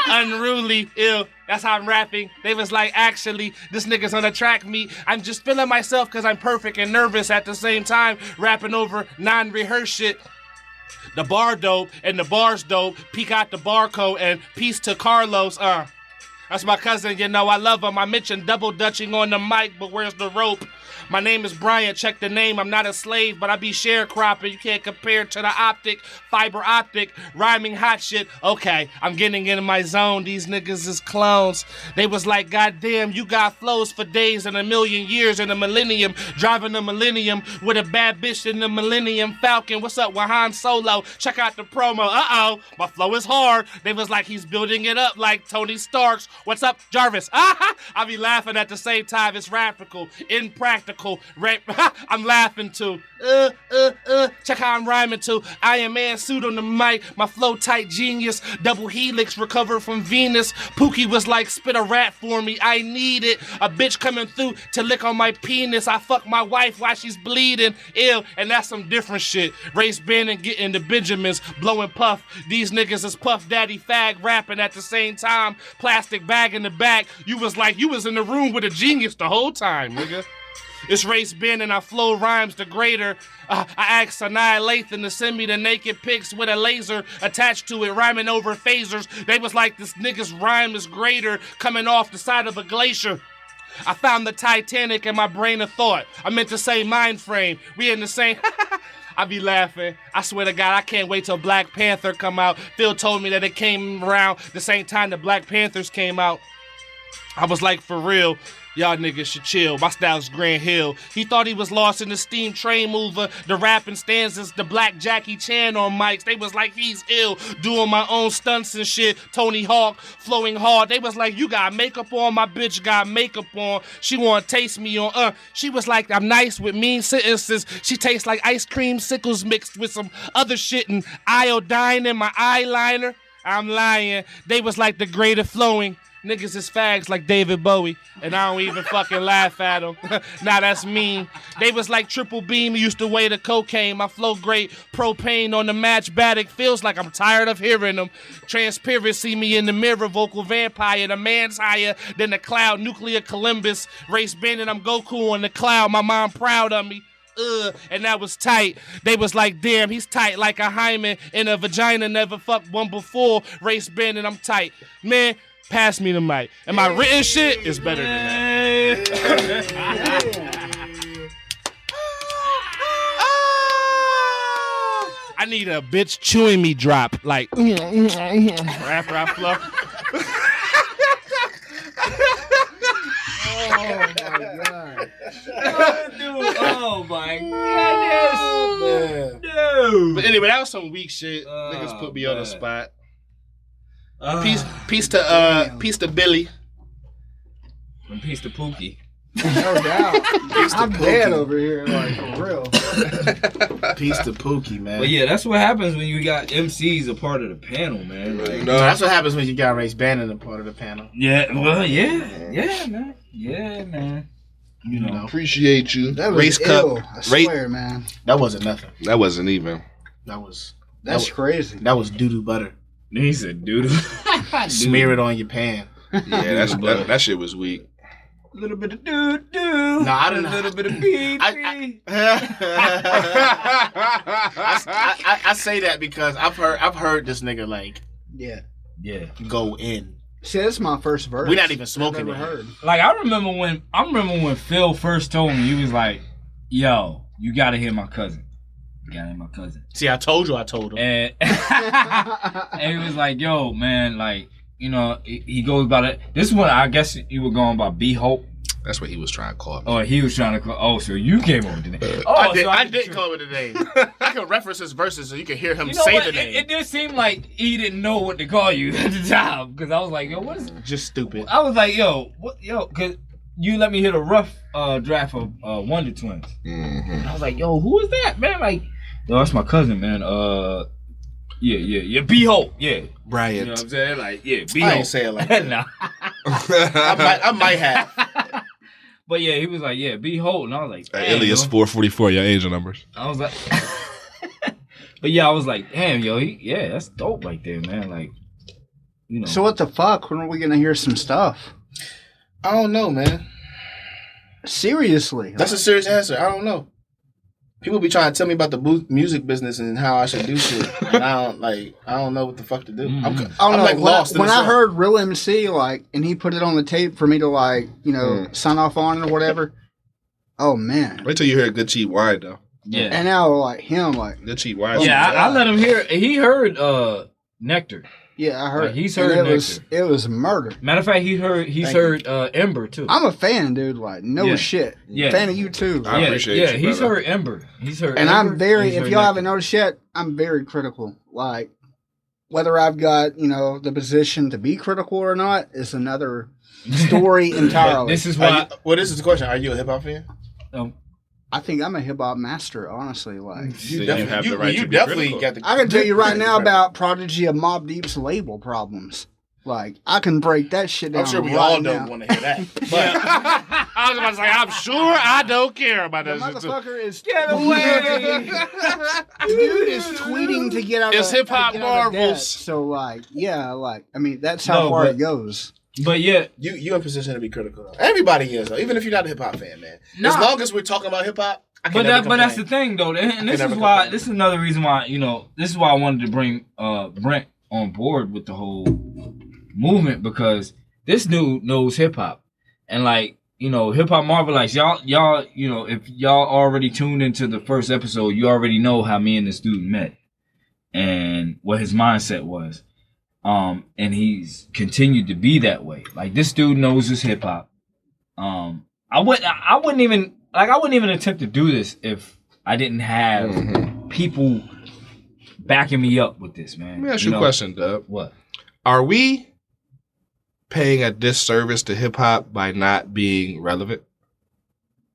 unruly. Ew. That's how I'm rapping. They was like, actually, this nigga's gonna track me. I'm just feeling myself because I'm perfect and nervous at the same time, rapping over non-rehearsed shit. The bar dope and the bar's dope. Peek out the barcode and peace to Carlos. That's my cousin, you know I love him. I mentioned double dutching on the mic, but where's the rope? My name is Brian, check the name. I'm not a slave, but I be sharecropping. You can't compare to the optic, fiber optic, rhyming hot shit. Okay, I'm getting in my zone. These niggas is clones. They was like, goddamn, you got flows for days and a million years and a millennium. Driving a millennium with a bad bitch in the Millennium Falcon. What's up with Han Solo? Check out the promo. Uh-oh, my flow is hard. They was like, he's building it up like Tony Stark's. What's up, Jarvis? I be laughing at the same time. It's radical, impractical. I'm laughing too. Check how I'm rhyming too. Iron Man suit on the mic. My flow tight genius. Double helix recovered from Venus. Pookie was like, spit a rat for me. I need it. A bitch coming through to lick on my penis. I fuck my wife while she's bleeding. Ew. And that's some different shit. Race Bannon getting the Benjamins. Blowing puff. These niggas is Puff Daddy fag rapping at the same time. Plastic bag in the back. You was like, you was in the room with a genius the whole time, nigga. It's race bend and I flow rhymes the greater. I asked Annihilation to send me the naked pics with a laser attached to it, rhyming over phasers. They was like, this nigga's rhyme is greater, coming off the side of a glacier. I found the Titanic in my brain of thought. I meant to say mind frame. We in the same... I be laughing. I swear to God, I can't wait till Black Panther come out. Phil told me that it came around the same time the Black Panthers came out. I was like, for real, y'all niggas should chill. My style's Grand Hill. He thought he was lost in the steam train mover. The rapping stanzas, the black Jackie Chan on mics. They was like, he's ill. Doing my own stunts and shit. Tony Hawk, flowing hard. They was like, you got makeup on. My bitch got makeup on. She want to taste me on. She was like, I'm nice with mean sentences. She tastes like ice cream sickles mixed with some other shit and iodine in my eyeliner. I'm lying. They was like the greater flowing. Niggas is fags like David Bowie, and I don't even fucking laugh at them. Nah, that's mean. They was like Triple Beam, used to weigh the cocaine. My flow great, propane on the match Baddick. Feels like I'm tired of hearing them. Transparent, see me in the mirror, vocal vampire. The man's higher than the cloud, nuclear Columbus. Race bending, I'm Goku on the cloud. My mom proud of me. And that was tight. They was like, damn, he's tight like a hymen in a vagina. Never fucked one before. Race bending, I'm tight. Man, pass me the mic. And my written shit is better than that. I need a bitch chewing me drop. Like, after I flow. Oh my goodness. Dude. But anyway, that was some weak shit. Niggas put me on the spot. Peace to Billy. And peace to Pookie. No doubt. I'm dead over here, like, for real. Peace to Pookie, man. But yeah, that's what happens when you got MCs a part of the panel, man. Like, no, that's what happens when you got Race Bannon a part of the panel. Yeah, well, yeah, man. Yeah, man. You know, appreciate you. That was Race ill, Cup. I swear, man. That wasn't nothing. That wasn't even. That's crazy. That was doo-doo butter. He said doo-doo. Smear it on your pan. Yeah, that shit was weak. A little bit of doo-doo. No, I didn't. A little bit of pee. I say that because I've heard this nigga like yeah go in. See, that's my first verse. We're not even smoking it. Like I remember when Phil first told me, he was like, "Yo, you gotta hear my cousin. You gotta hear my cousin." See, I told him. And he was like, "Yo, man, like." You know, he goes by that. This one, I guess you were going by B Hope. That's what he was trying to call me. Oh, he was trying to call. Oh, so you came up with the name. Oh, I did call him the name. I can reference his verses so you can hear him say the name. It did seem like he didn't know what to call you at the time because I was like, yo, what is it? Just stupid. I was like, yo, what, yo, because you let me hit a rough draft of Wonder Twins. Mm-hmm. I was like, yo, who is that, man? Like, yo, that's my cousin, man. Yeah. B Hope, yeah. Bryant. You know what I'm saying? Like, yeah, B I Hope. ain't say it like that. Nah. I might have. But yeah, he was like, yeah, B Hope. And I was like, Ilias 444, your angel numbers. I was like, but yeah, I was like, damn, yo, that's dope right there, man. Like, you know. So what the fuck? When are we gonna hear some stuff? I don't know, man. Seriously. That's a serious answer. I don't know. People be trying to tell me about the music business and how I should do shit, and I don't know what the fuck to do. Mm-hmm. I'm like lost. When I heard Real MC and he put it on the tape for me to sign off on or whatever. Oh man! Wait till you hear Good Cheap Wine though. Yeah. And now Good Cheap Wine. Yeah, I let him hear. He heard Nectar. Yeah, I heard. Like, he's heard Nectar. It was murder. Matter of fact, he's heard Ember too. I'm a fan, dude. Like shit. Yeah. Fan of you too. I appreciate you. Yeah, he's heard Ember. He's heard. And Ember, I'm very. If y'all Nectar. haven't noticed yet, I'm very critical. Like whether I've got the position to be critical or not is another story entirely. This is why. This is the question. Are you a hip hop fan? I think I'm a hip hop master, honestly. Like you have the right to be critical. I can tell you right now about Prodigy of Mobb Deep's label problems. Like I can break that shit down. I'm sure we all don't want to hear that. But I was about to say, I'm sure I don't care about that. Motherfucker is get away. Dude is tweeting to get out. It's hip hop marvels. So I mean that's how far it goes. But yeah, you in position to be critical though. Everybody is though, even if you're not a hip hop fan, man. Nah. As long as we're talking about hip hop, but that's the thing though, and this is another reason why this is why I wanted to bring Brent on board with the whole movement, because this dude knows hip hop, and like hip hop Marvelites, y'all if y'all already tuned into the first episode, you already know how me and this dude met and what his mindset was. And he's continued to be that way. Like, this dude knows his hip hop. I wouldn't even attempt to do this if I didn't have people backing me up with this, man. Let me ask you a question, Dub. What? Are we paying a disservice to hip hop by not being relevant?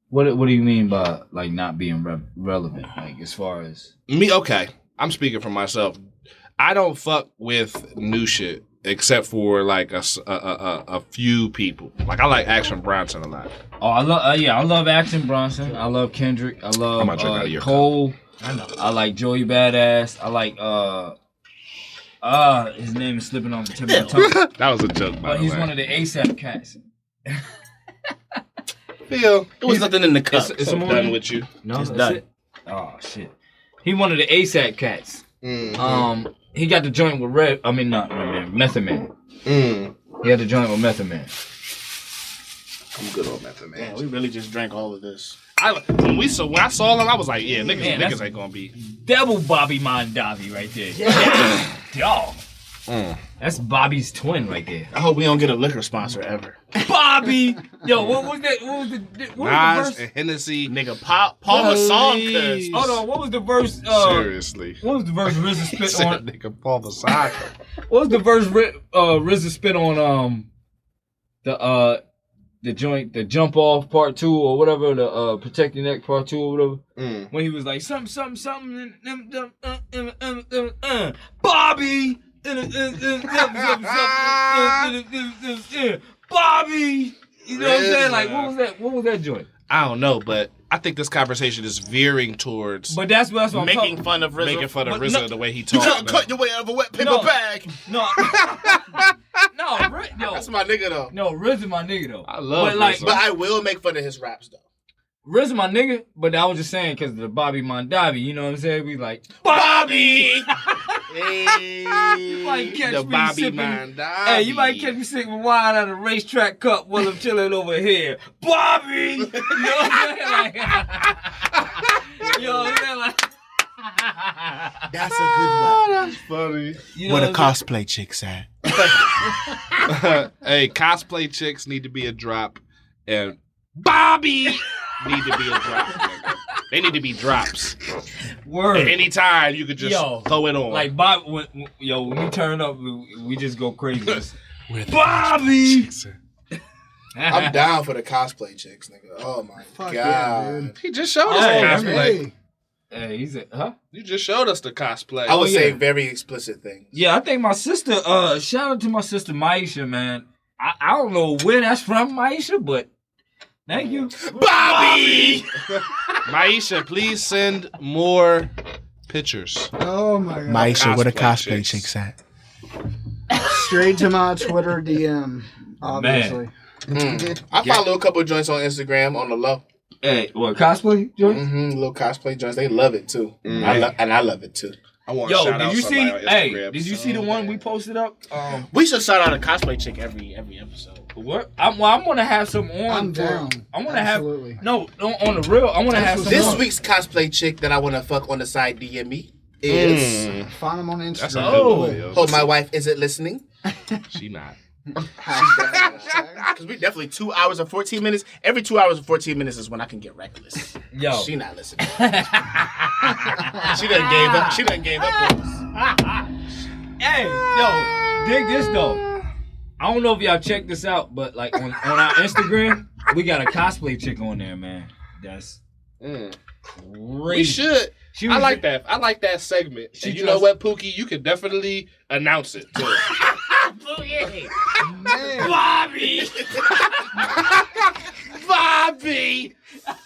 What do you mean by like not being relevant? Like, as far as me? Okay, I'm speaking for myself. I don't fuck with new shit except for like a few people. Like, I like Action Bronson a lot. Oh, I love Action Bronson. I love Kendrick. I love Cole. I know. I like Joey Badass. I like his name is slipping off the tip of my tongue. That was a joke, by the way. But he's one of the ASAP cats. Phil, there was nothing in the cup. It's done with you. No, it's done. Oh shit. He one of the ASAP cats. Mm-hmm. He got the joint with Method Man. He had the joint with Method Man. I'm good on Method Man. We really just drank all of this. When I saw him, I was like, yeah, niggas ain't gonna be. Double Bobby Mondavi right there. Yeah. Dog. That's Bobby's twin right there. I hope we don't get a liquor sponsor ever. Bobby! Yo, what was that? What was the verse? And Hennessy. Nigga, Paul Masson. Hold on, what was the verse? Seriously. What was the verse RZA spit on? Nigga, Paul Masson. What was the verse RZA spit on the joint, the Jump Off Part 2 or whatever, the Protect Your Neck Part 2 or whatever? When he was like, something, Bobby! Bobby! You know what I'm saying? Like, what was that joint? I don't know, but I think this conversation is veering towards. But that's what I'm making fun of RZA. Making fun of RZA the way he talks. You can't cut your way out of a wet paper bag. No, that's my nigga though. No, RZA my nigga though. I love RZA. But I will make fun of his raps though. RZA my nigga, but I was just saying because of the Bobby Mondavi, you know what I'm saying? We like, Bobby! Hey, you might catch the me Bobby sipping. Mondavi. Hey, you might catch me sipping wine out of a racetrack cup while I'm chilling over here. Bobby! You know what I'm saying? Like, you know what I'm saying? Like, that's a good one. That's funny. You know where the cosplay chicks at? Hey, cosplay chicks need to be a drop, and Bobby need to be a drop. Nigga. They need to be drops. Word. At any time you could just throw it on. Like Bob, when we turn up, we just go crazy. Bobby. I'm down for the cosplay chicks, nigga. Oh my god. Yeah, he just showed us the cosplay. Hey, he said, huh? You just showed us the cosplay. I would say very explicit things. Yeah, I think my sister, shout out to my sister Maisha, man. I don't know where that's from, Maisha, but thank you. Bobby! Maisha, please send more pictures. Oh my god. Maisha, where the cosplay chicks at? Straight to my Twitter DM, obviously. I follow a couple of joints on Instagram on the low. Hey, what, cosplay joints? Little cosplay joints. They love it too. I love it too. I want to shout out somebody on Instagram. Did you see the one we posted up? We should shout out a cosplay chick every episode. What? I'm gonna have some on. I'm down. I want to have on the real. I want to have some. This week's cosplay chick that I want to fuck on the side DM me is find them on Instagram. That's a good one, Hope my wife isn't listening. She not. Because we definitely 2 hours and 14 minutes. Every 2 hours and 14 minutes is when I can get reckless. Yo, she not listening. She done gave up. She done gave up on us. Hey, yo, dig this though. I don't know if y'all check this out, but like on our Instagram, we got a cosplay chick on there, man. That's crazy. We should. I like that. I like that segment. And you know what, Pookie? You can definitely announce it too. Bobby! Bobby!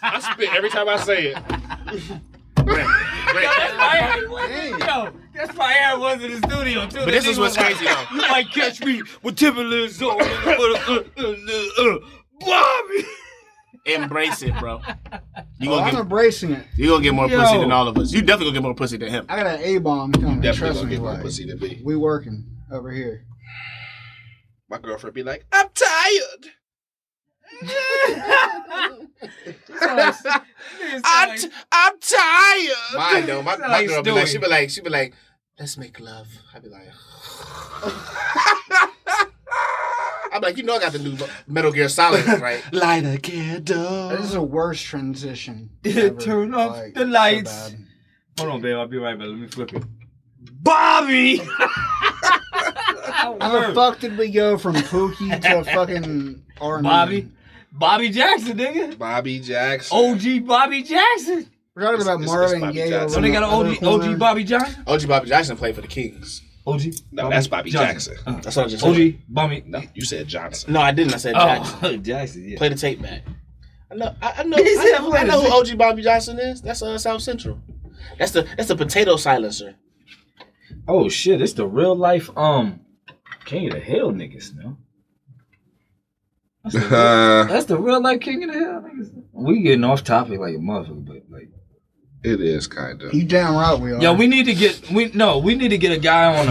I spit every time I say it. Yo, Yo, that's probably how it was in the studio too. But this is what's crazy though. You might catch me with Timberlands on, Bobby. Embrace it, bro. I'm embracing it. You're gonna get more pussy than all of us. You definitely gonna get more pussy than him. I got an A-bomb coming. Definitely Trust gonna me, get more like, pussy than me. we working over here. My girlfriend be like, I'm tired. I'm tired. Mine though, my girl be like, she be like, let's make love. I be like, I'm like, you know I got the new Metal Gear Solid, right? Light a candle. This is a worst transition. Ever. Turn off like, the lights. So Hold on, babe. I'll be right back. Let me flip it. Bobby! How the fuck did we go from Pookie to fucking R&B? Bobby Jackson, nigga. Bobby Jackson. OG Bobby Jackson. We're talking about Marvin Gaye. So they got an OG Bobby Jackson? OG Bobby Jackson played for the Kings. OG? No, that's Bobby Jackson. That's what I just said. OG Bobby. No, you said Johnson. No, I didn't. I said Jackson. Oh, Jackson, yeah. Play the tape back. I know who OG Bobby Jackson is. That's South Central. That's the potato silencer. Oh shit, it's the real life King of the Hill niggas, no? That's the real life King of the Hill niggas. We getting off topic like a motherfucker, but like it is kind of. You damn right we are. Yeah, we need to get a guy on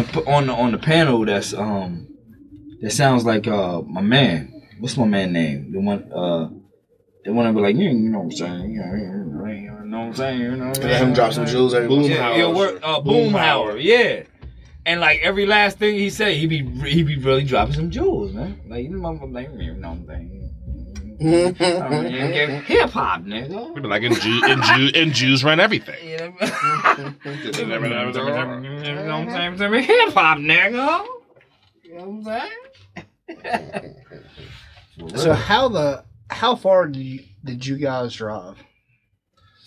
the panel that's that sounds like my man. What's my man name? The one to be like, you know what I'm saying? You know what I'm saying? You know what I'm saying? Let him drop some jewels every Boomhauer, yeah. And like every last thing he say, he be really dropping some jewels, man. Like you know what I'm saying? Hip hop, nigga. People like and Jews run everything. You know what I'm saying? Hip hop, nigga. You know what I'm saying? So how far did you guys drive?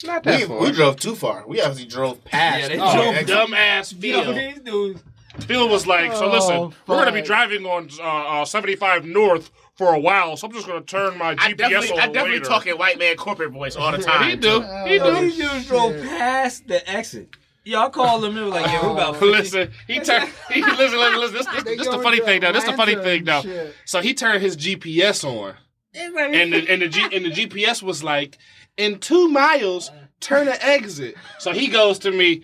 Not that far. We drove too far. We actually drove past. Yeah, they drove dumbass Phil. These dudes. Phil was like, so listen, we're going to be driving on 75 North for a while, so I'm just going to turn my GPS on I definitely later. Talking white man corporate voice all the time. He do. These dudes drove past the exit. Y'all called them and were like, yeah, we're about 50. Listen, listen. This the funny thing, though. This the funny thing, though. So he turned his GPS on, and the GPS was like, in 2 miles, turn an exit. So he goes to me.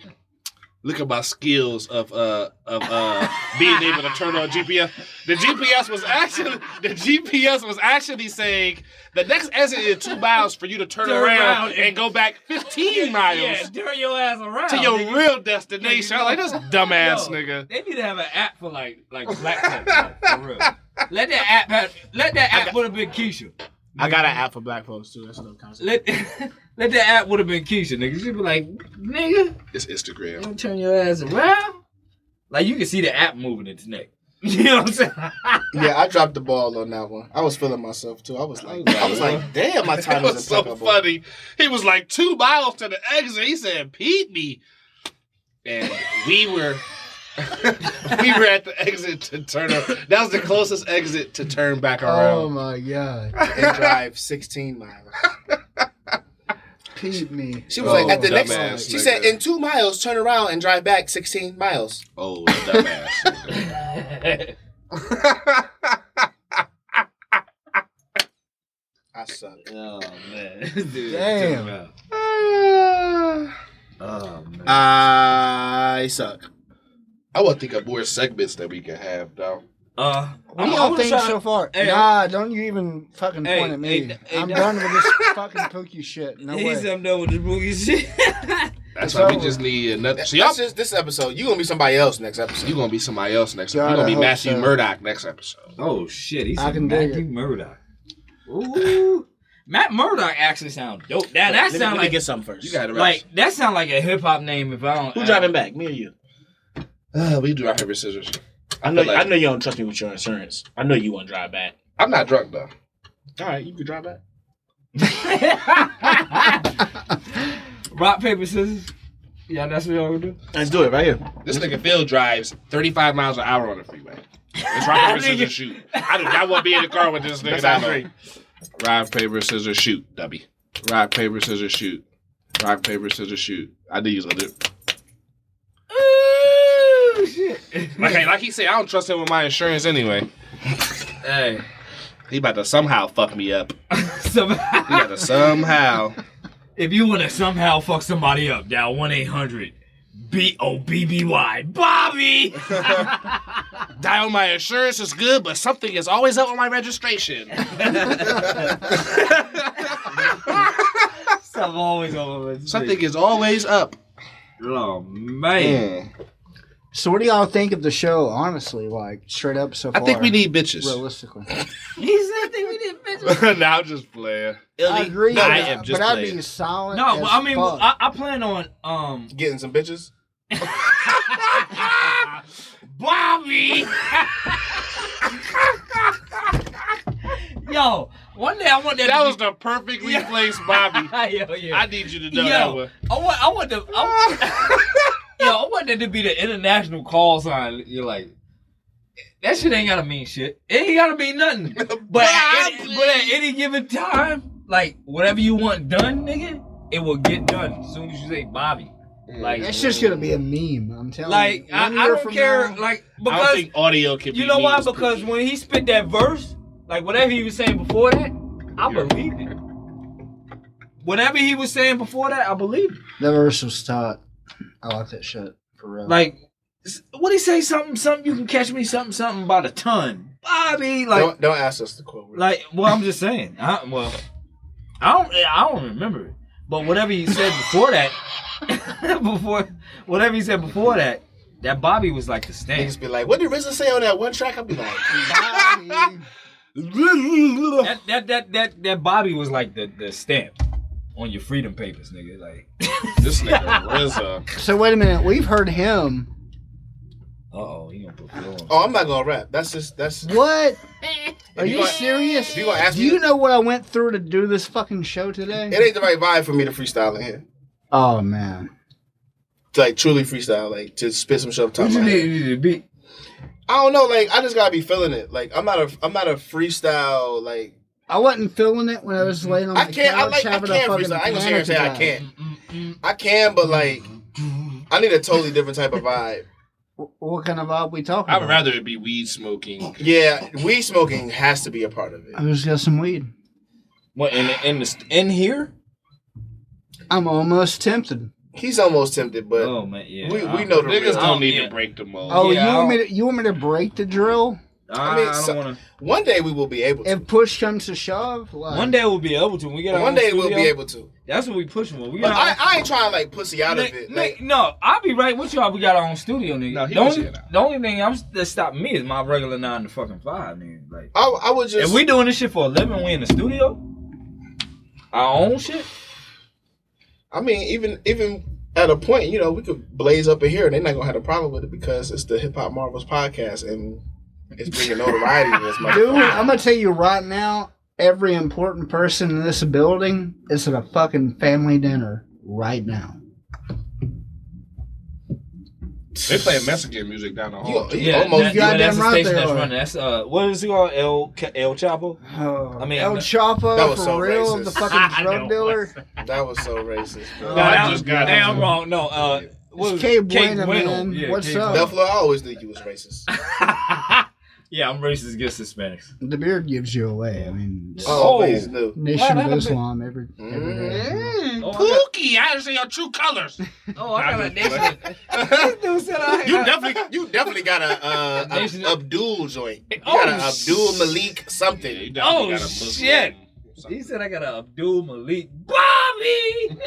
Look at my skills of being able to turn on GPS. The GPS was actually saying the next exit is 2 miles for you to turn around and go back 15 miles. Yeah, turn your ass around to your real destination. I'm like, this dumbass nigga. They need to have an app for like black folks, for real. Let that app would have been Keisha. I got an app for black folks too. That's no concept. Let that app would have been Keisha, nigga. She'd be like, nigga, it's Instagram. Don't turn your ass around. Like you can see the app moving its neck. You know what I'm saying? Yeah, I dropped the ball on that one. I was feeling myself too. I was like, damn, my time was is so funny. He was like 2 miles to the exit. He said, "Pete me," and we were at the exit to turn. That was the closest exit to turn back around. Oh my god! And drive 16 miles. Pete me. She was like, at the next. She said, in 2 miles, turn around and drive back 16 miles. Oh, dumbass. I suck. Oh man. Dude, damn. Oh man. I suck. I would think of more segments that we can have, though. What do y'all think so far? Hey, nah, don't you even fucking point at me. I'm done with this fucking Pookie shit. No way. I'm done with this Pookie shit. That's why we just need another. So y'all just this episode. You gonna be somebody else next episode. You gonna be somebody else next episode. You gonna be Matthew Murdoch next episode. Oh shit, he's Matthew Murdoch. Ooh, Matt Murdoch actually sounds dope. That sounds like get something first. You got it right. Like that sounds like a hip hop name. If I don't, who driving back? Me or you? We do rock paper scissors. I know you don't trust me with your insurance. I know you want to drive back. I'm not drunk though. All right, you can drive back. Rock paper scissors. Yeah, that's what y'all gonna do. Let's do it right here. This nigga Phil drives 35 miles an hour on the freeway. It's rock paper scissors shoot. I do not want to be in the car with this nigga. That's great. Rock paper scissors shoot, Dubby. Rock paper scissors shoot. Rock paper scissors shoot. I do use a Like he said, I don't trust him with my insurance anyway. Hey. He about to somehow fuck me up. Somehow. He about to somehow. If you want to somehow fuck somebody up, dial 1-800-BOBBY. Bobby! Dial my insurance is good, but something is always up on my registration. Something is always up. Oh, man. So what do y'all think of the show, honestly, like, straight up so far? I think we need bitches. Realistically. He said think we need bitches. Now I'm just playing. I agree, I am just but I'd playing. be silent. No, but I mean, fuck. I plan on getting some bitches. Bobby. Yo, one day I want that. That was the perfectly placed Bobby. Yo, yeah. I need you to know that one. I want that to be the international call sign. You're like, that shit ain't gotta mean shit. It ain't gotta mean nothing. But at any given time, like whatever you want done, nigga, it will get done as soon as you say Bobby. Like that's just gonna be a meme. I'm telling like, you. I don't care. Now, like I because don't think audio can be. You know why? memes. Because when he spit that verse, like whatever he was saying before that, I believed it. Whatever he was saying before that, I believed it. That verse was taught. I like that shit for real. Like, what he say? Something you can catch me. Something about a ton. Bobby, like don't ask us the quote. Like, well, I'm just saying. I don't remember it. But whatever he said before that, that Bobby was like the stamp. He just be like, what did RZA say on that one track? I'll be like, that Bobby was like the stamp on your freedom papers, nigga. Like this nigga RZA. So wait a minute, we've heard him. He gonna put on. Oh, I'm not gonna rap. That's what? Are you serious? If you gonna ask Do you know what I went through to do this fucking show today? It ain't the right vibe for me to freestyle in here. Oh man. To like truly freestyle, like to spit some shit up top. What you need to be? I don't know, like I just gotta be feeling it. Like I'm not a freestyle like. I wasn't feeling it when I was laying on the couch having a fucking freestyle. I ain't gonna sit here and say I panic can't. I can, but like I need a totally different type of vibe. What kind of vibe we talking I about? would rather it be weed smoking. Yeah, weed smoking has to be a part of it. I just got some weed. What in here? I'm almost tempted. He's almost tempted, but oh man, yeah. we know the niggas real. don't need to break the mold. Oh, Yeah, you want me to break the drill? I mean, I don't wanna. one day we will be able to. If push comes to shove, like, One day we'll be able to. When we get our One own day we'll studio, be able to. That's what we pushing for. But I ain't trying to like pussy out of it. Like, No, I'll be right with y'all. We got our own studio, nigga. No, he the, was only, here now. the only thing that's stopping me is my regular 9 to fucking 5, nigga. Like, I would just. if we doing this shit for a living, we in the studio, our own shit. I mean, even at a point, you know, we could blaze up in here, and they're not gonna have a problem with it because it's the Hip Hop Marvels podcast, and it's bringing notoriety to this motherfucker. dude, I'm gonna tell you right now, every important person in this building is at a fucking family dinner right now. They playing Mexican music down the hall. Almost goddamn that's the right station they that's are. running. That's what is it called? El Chapo. I mean, El Chapo, that was for so real, racist. the fucking drug dealer. That was so racist, bro. I'm wrong. No, what It's was K it? Bueno, man. Yeah, What's K up? Dub Floyd, I always think you was racist. Yeah, I'm racist against Hispanics. The beard gives you away. I mean, it's Always do. Nation of Islam every day. Pookie, I didn't see your true colors. Oh, I got a nation. You definitely got a Nation- Abdul joint. You Oh, got a Abdul Malik something. You definitely Oh got a Muslim. shit! He said I got a Abdul Malik Bobby.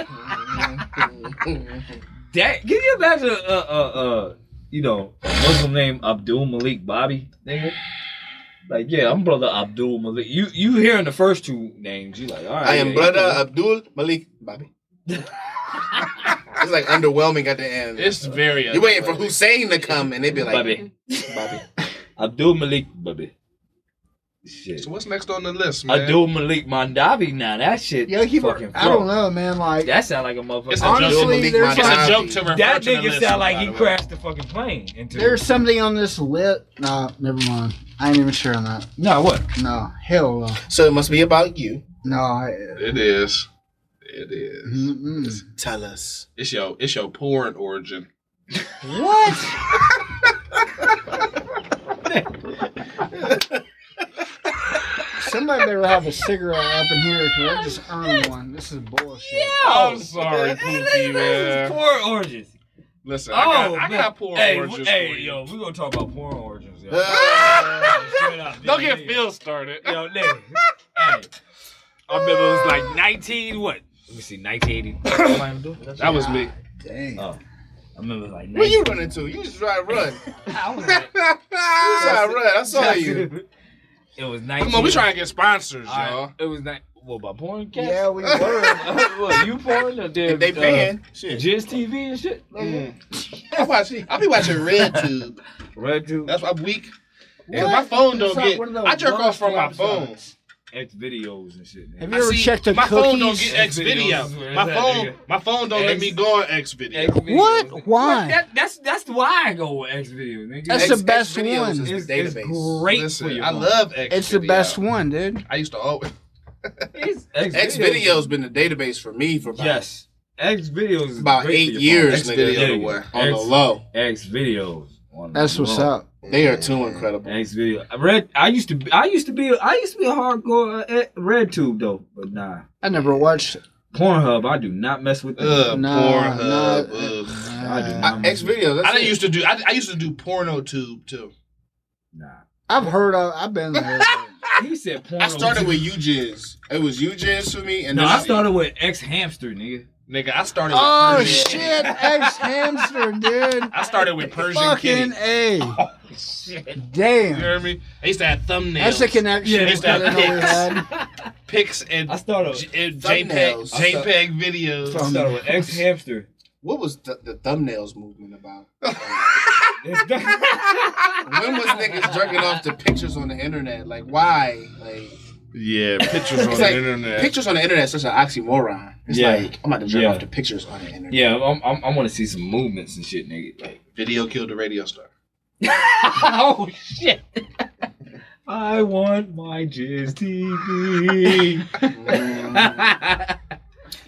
Dang, can you imagine a Muslim named Abdul Malik Bobby, nigga? Like, yeah, I'm brother Abdul Malik. You hearing the first two names, you like, all right. I am yeah, brother yeah. Abdul Malik Bobby. It's like underwhelming at the end. It's very. You're waiting for Hussein to come, and they'd be like, Bobby. Bobby. Abdul Malik Bobby. Shit. So what's next on the list, man? Abdul Malik Mandavi. Now that shit. Yeah, fucking I don't know, man. Like, That sound like a motherfucker. It's a honestly, joke. there's It's like, a joke to refer That to the nigga list, sound like by he the way. crashed the fucking plane into. there's something on this lit. No, never mind. I ain't even sure on that. No, what? No, hell no. So it must be about you. No, It is. It is. Tell us. It's your porn origin. What? Somebody better have a cigarette up in here because I just earned one. This is bullshit. I'm sorry, Pookie, man. Pour oranges. Listen, I got pour oranges for you. Yo, we're going to talk about pouring oranges. Yo. Don't get Phil started. Yo, nigga. Hey. I remember it was like 19, what? Let me see, 1980. That was me. Dang. Oh. I remember like. Where you running to? You just try to run. I was like, you try to run. I saw you. It was 19. Come on, we trying to get sponsors, y'all. It was not. What about porn? Cats? Yeah, we were. What, you porn or did they paying? Shit. Jizz TV and shit. I'll be watching RedTube. RedTube. That's why I'm weak. Cause my phone don't get. I jerk off from my phone. X videos and shit. Man. Have you ever checked the my cookies? phone don't get X video. My phone don't let me go on X video. What? Why? That's why I go with X videos. Nigga. That's the best one. It's great. Listen, for you. I love X. It's the best one, dude. I used to always. X videos been the database for me for about X videos is about great 8 years, nigga. on the low. X videos. That's what's up. They are too incredible. X video. I used to be a hardcore RedTube though, but nah. I never watched Pornhub. I do not mess with that. Pornhub. I do not. X videos. I used to do porno tube too. Nah. I've been there. He said porno. I started with UJizz. It was UJizz for me, and no, then I started with X Hamster, nigga. Nigga, I started with Persian. Shit, X Hamster, dude. I started with Persian Fucking Kitty. A. Oh, shit. Damn. You hear me? I used to have thumbnails. That's the connection. I used to have we had. pics and I started JPEG videos. I started with X Hamster. What was the thumbnails movement about? When was niggas jerking off to pictures on the internet? Like, why? Like, yeah, pictures on the internet. Pictures on the internet is such an oxymoron. It's like, I'm about to jerk off to pictures on the internet. Yeah, I want to see some movements and shit, nigga. Like, video killed the radio star. Oh, shit. I want my Jizz TV.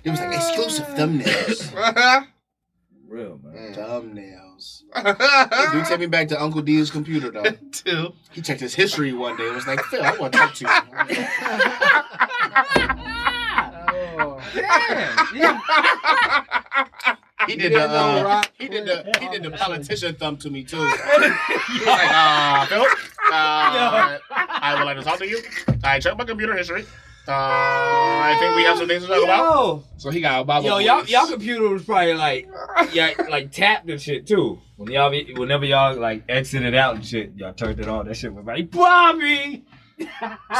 It was like exclusive thumbnails. Real, man. Thumbnails. It do take me back to Uncle D's computer, though. Too. He checked his history one day and was like, Phil, I want to talk to you. Yeah. He did the politician thumb to me, too. He was like, Phil, I would like to talk to you. I checked my computer history. I think we have some things to talk about. So he got a Bible. Yo, y'all computer was probably like tapped and shit too. Whenever y'all like exited out and shit, y'all turned it on. That shit was like Bobby.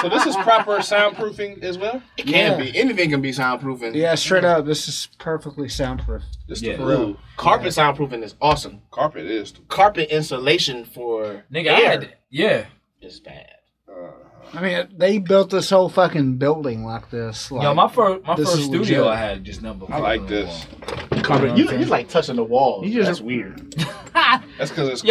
So this is proper soundproofing as well. It can be. Anything can be soundproofing. Yeah, straight up. This is perfectly soundproof. Just for real. Carpet soundproofing is awesome. Carpet is. Carpet insulation for nigga. is bad. I mean, they built this whole fucking building like this. Like, yo, my first studio legit. I had just number. I like this. Carpet. You're like touching the walls. That's weird. That's because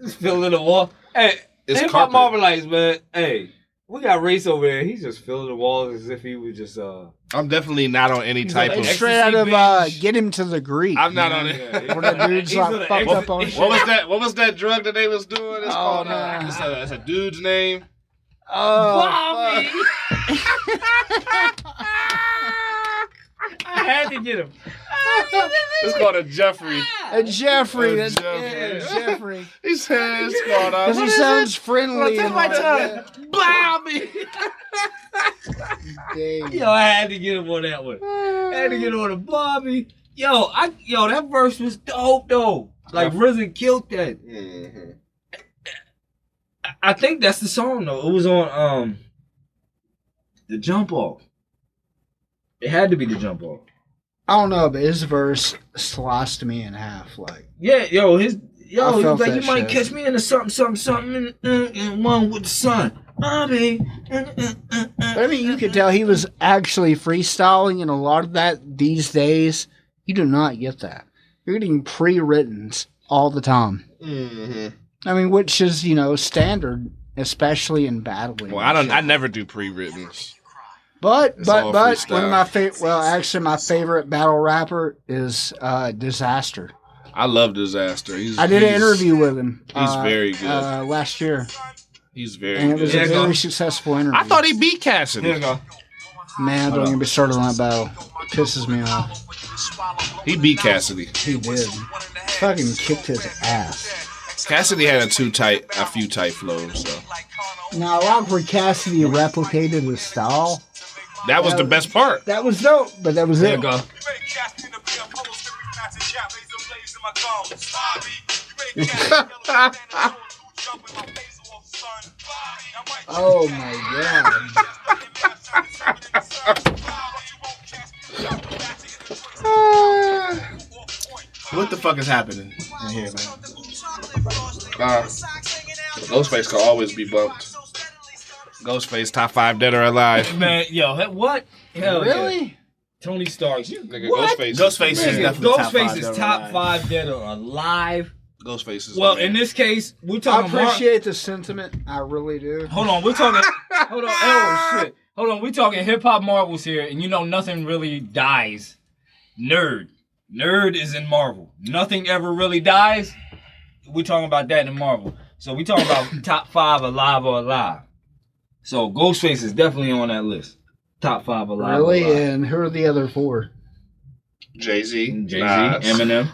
it's filling the wall. Hey, it's Hip-Hop Marvelites, man. Hey, we got Race over there. He's just filling the walls as if he was just I'm definitely not on any type of straight out of Get Him to the Greek. I'm not on it. Where the dude's like fucked up on shit. What was that drug that they was doing? It's called. It's a dude's name. Bobby. I had to get him. It's called a Jeffrey. A Jeffrey. A Jeffrey. He said it's called. Because he sounds friendly. Bobby. Yo, I had to get him on that one. I had to get him on a Bobby. Yo, that verse was dope though. Like RZA killed that. Mm-hmm. I think that's the song though. It was on the Jump Off. It had to be the Jump Off. I don't know, but his verse sliced me in half. Like, yeah, he was like, you might shit. catch me in the something, and one with the sun. Bobby. But I mean, you could tell he was actually freestyling, and a lot of that these days, you do not get that. You're getting pre-writtens all the time. Mm-hmm. I mean, which is, standard, especially in battling. Well, I never do pre-writtens. But all one of my favorite, actually my favorite battle rapper is Disaster. I love Disaster. I did an interview with him. He's very good. Last year. He's very and good. it was a very successful interview. I thought he beat Cassidy. Here you go. Man, don't even be started on that battle. It pisses me off. He beat Cassidy. He did. Fucking kicked his ass. Cassidy had a few tight flows. So. Now, I like where Cassidy replicated his style. That was the best part. That was dope, but that was There it. you go. Oh my god. What the fuck is happening in here, man? Ghostface can always be bumped. Ghostface top 5 dead or alive. Man, yo, what? Hell really? Yeah. Tony Starks. Nigga, What? Ghostface is definitely Ghostface is top 5 dead or alive. Ghostface is Well, the man. in this case, we're I talking appreciate the sentiment. I really do. Hold on, we're talking. Hold on, oh shit. Hold on, we're talking hip hop marvels here, and you know nothing really dies. Nerd is in Marvel. Nothing ever really dies. We're talking about that in Marvel. So we're talking about top 5 alive or alive. So Ghostface is definitely on that list. Top 5 alive. Really? Or alive. And who are the other 4? Jay-Z, Nas. Eminem.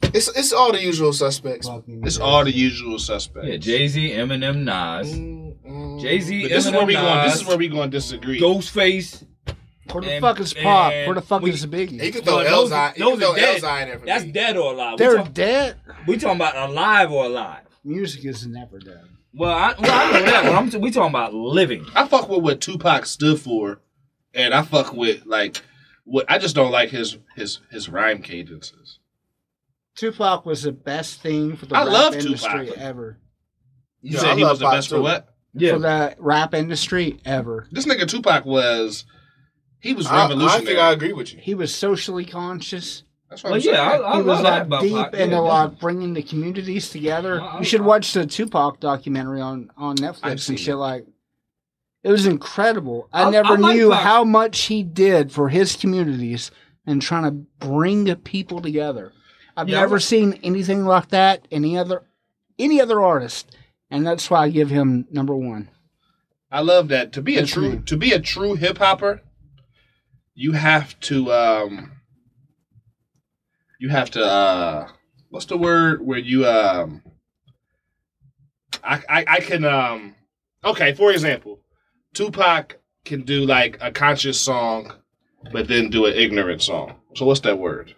It's all the usual suspects. It's all the usual suspects. Yeah, Jay-Z, Eminem, Nas. Jay-Z, But this Eminem, This is where we going to disagree. Ghostface. Where the fuck is Pop? Where the fuck is Biggie? You can throw Elzai. You can throw dead. Elzai in there for That's me. dead or alive. They're dead? We talking about alive or alive. Music is never dead. Well, I know that, but we talking about living. I fuck with what Tupac stood for, and I fuck with what I just don't like his rhyme cadences. Tupac was the best thing for the I rap love industry Tupac. ever. You said he was the best for what? For the rap industry ever. This nigga Tupac was revolutionary. I think I agree with you. He was socially conscious. That's what I'm saying. I He was love that about deep Pac. into Yeah, like bringing the communities together. You should watch the Tupac documentary on Netflix and shit. Like, it was incredible. I never like knew Pac. how much he did for his communities and trying to bring people together. I've never seen anything like that any other artist, and that's why I give him number 1. I love that. To be a true hip hopper, you have to what's the word where you I can okay, for example, Tupac can do like a conscious song but then do an ignorant song. So what's that word?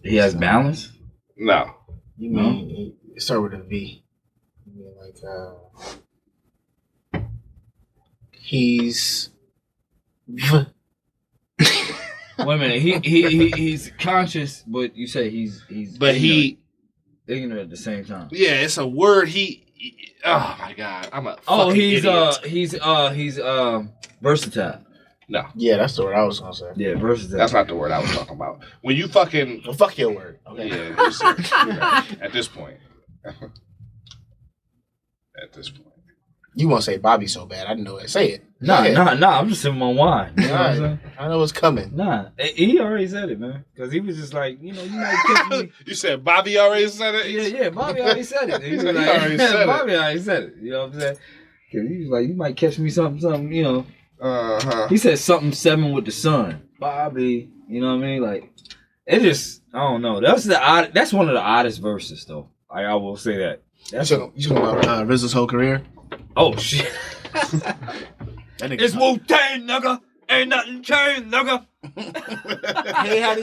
He has balance? No. You mean it start with a V. You mean like he's Wait a minute. He's conscious, but you say he's but ignorant at the same time. Yeah, it's a word oh my god, I'm a fucking idiot. he's versatile. No. Yeah, that's the word I was gonna say. Yeah, versatile. That's not the word I was talking about. When you fucking fuck your word. Okay. Yeah, at this point. At this point. You want to say Bobby so bad. I didn't know it. Say it. Nah. I'm just sipping my wine. You know what I'm saying? I know what's coming. Nah, he already said it, man. Because he was just like, you might catch me. You said Bobby already said it? Yeah, Bobby already said it. He was like, already said Bobby already said it. You know what I'm saying? Because he was like, you might catch me something, you know. He said something 7 with the sun. Bobby, you know what I mean? Like, it just, I don't know. That's one of the oddest verses, though. I will say that. You talking about RZA's whole career? Oh, shit. It's Wu-Tang, nigga. Ain't nothing changed, nigga. Hey, how do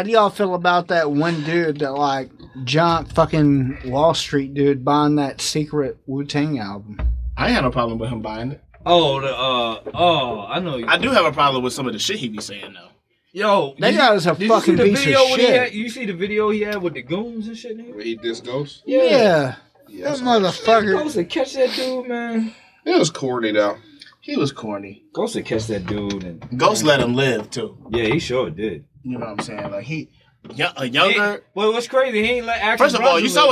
y'all feel about that one dude that like giant fucking Wall Street dude buying that secret Wu-Tang album? I ain't had no problem with him buying it. Oh, I know. I do have a problem with some of the shit he be saying though. Yo, that guy is a fucking piece of shit. You see the video he had with the goons and shit? Where he dissed Ghost? Yeah. That motherfucker. Ghost to catch that dude, man. It was corny though. He was corny. Ghost to catch that dude, and Ghost let him live too. Yeah, he sure did. You know what I'm saying? Like a younger. Well, what's crazy? He ain't let action. First of all, you saw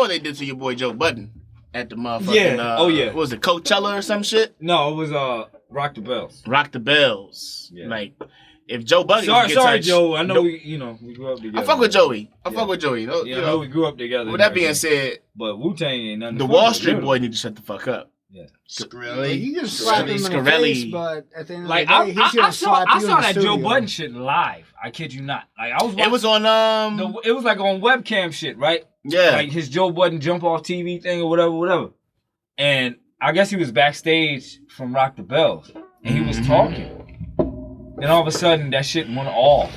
what they did to your boy Joe Budden at the motherfucking. Yeah. What was it, Coachella or some shit? No, it was Rock the Bells. Rock the Bells. Yeah. Like if Joe Budden sorry, get touched, Joe. I know we grew up together. I fuck with Joey. I fuck with Joey. I know we grew up together. With that being said, but Wu-Tang ain't nothing. The Wall Street boy need to shut the fuck up. Yeah. Really? You can slap him in the face, but at the end of the day, he's I gonna slap you in saw the that studio. Joe Budden shit live. I kid you not. Like I was watching, it was on it was like on webcam shit, right? Yeah. Like his Joe Budden jump off TV thing or whatever. And I guess he was backstage from Rock the Bells and he was talking. Then all of a sudden that shit went off.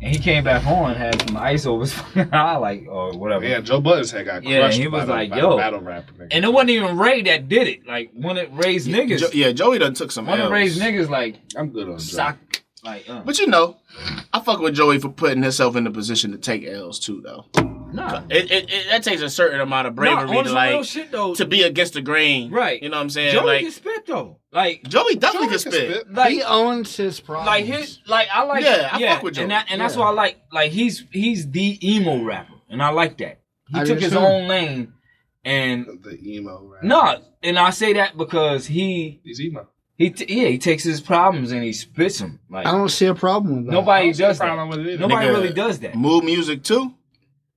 And he came back on, had some ice over his fucking eye, like, or whatever. Yeah, Joe Budden's head got crushed. Yeah, he was like, yo. Battle rapper, nigga. And it wasn't even Ray that did it. Like, one of Ray's niggas. Joey done took some One L's. of Ray's niggas, like, I'm good on sock. Like, But you know, I fuck with Joey for putting himself in the position to take L's too, though. Nah. That takes a certain amount of bravery on to some like real shit, though. to be against the grain. Right. You know what I'm saying? Joey like can spit, though. Like, Joey definitely can spit. Like, He owns his problems. I like. Yeah, I fuck with Joey. And that's why I like. Like, he's the emo rapper, and I like that. He I took do his too. own lane, and The emo rapper. no, and I say that because He's emo. he takes his problems and he spits them. Like, I don't see a problem with that. nobody I don't see a does that. problem with it either. Nobody Nigga, really does that. Mood music too.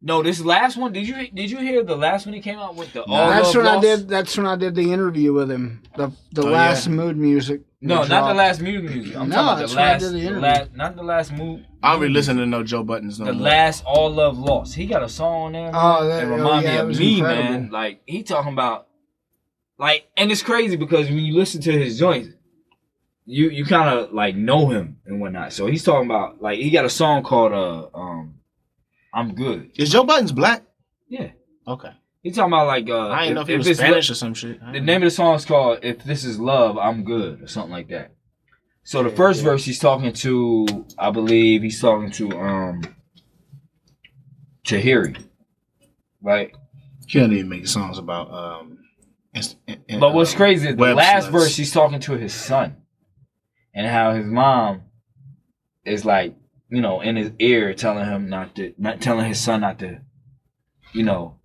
No, this last one. Did you hear the last one he came out with? The All That's Love when Lost? I did. That's when I did the interview with him. The last mood music. No, not the dropped. last music. I'm No, talking about that's the when I last. did the The interview. not the last mood. I don't really listen to no Joe Buttons no The more. last All Love Lost. He got a song on there. Man, Oh, that remind yeah, me it of was me, incredible. man. Like he talking about, like, and it's crazy because when you listen to his joints, you kind of like know him and whatnot. So he's talking about like he got a song called I'm Good. Is Joe Buttons black? Yeah. Okay. He's talking about like I didn't know if he was it's Spanish or some shit. The name of the song is called "If This Is Love, I'm Good" or something like that. So the first verse he's talking to, I believe he's talking to Tahiri, right? He don't even make songs about But what's crazy is the web last sluts. verse he's talking to his son, and how his mom is like, you know, in his ear telling him not telling his son not to, you know,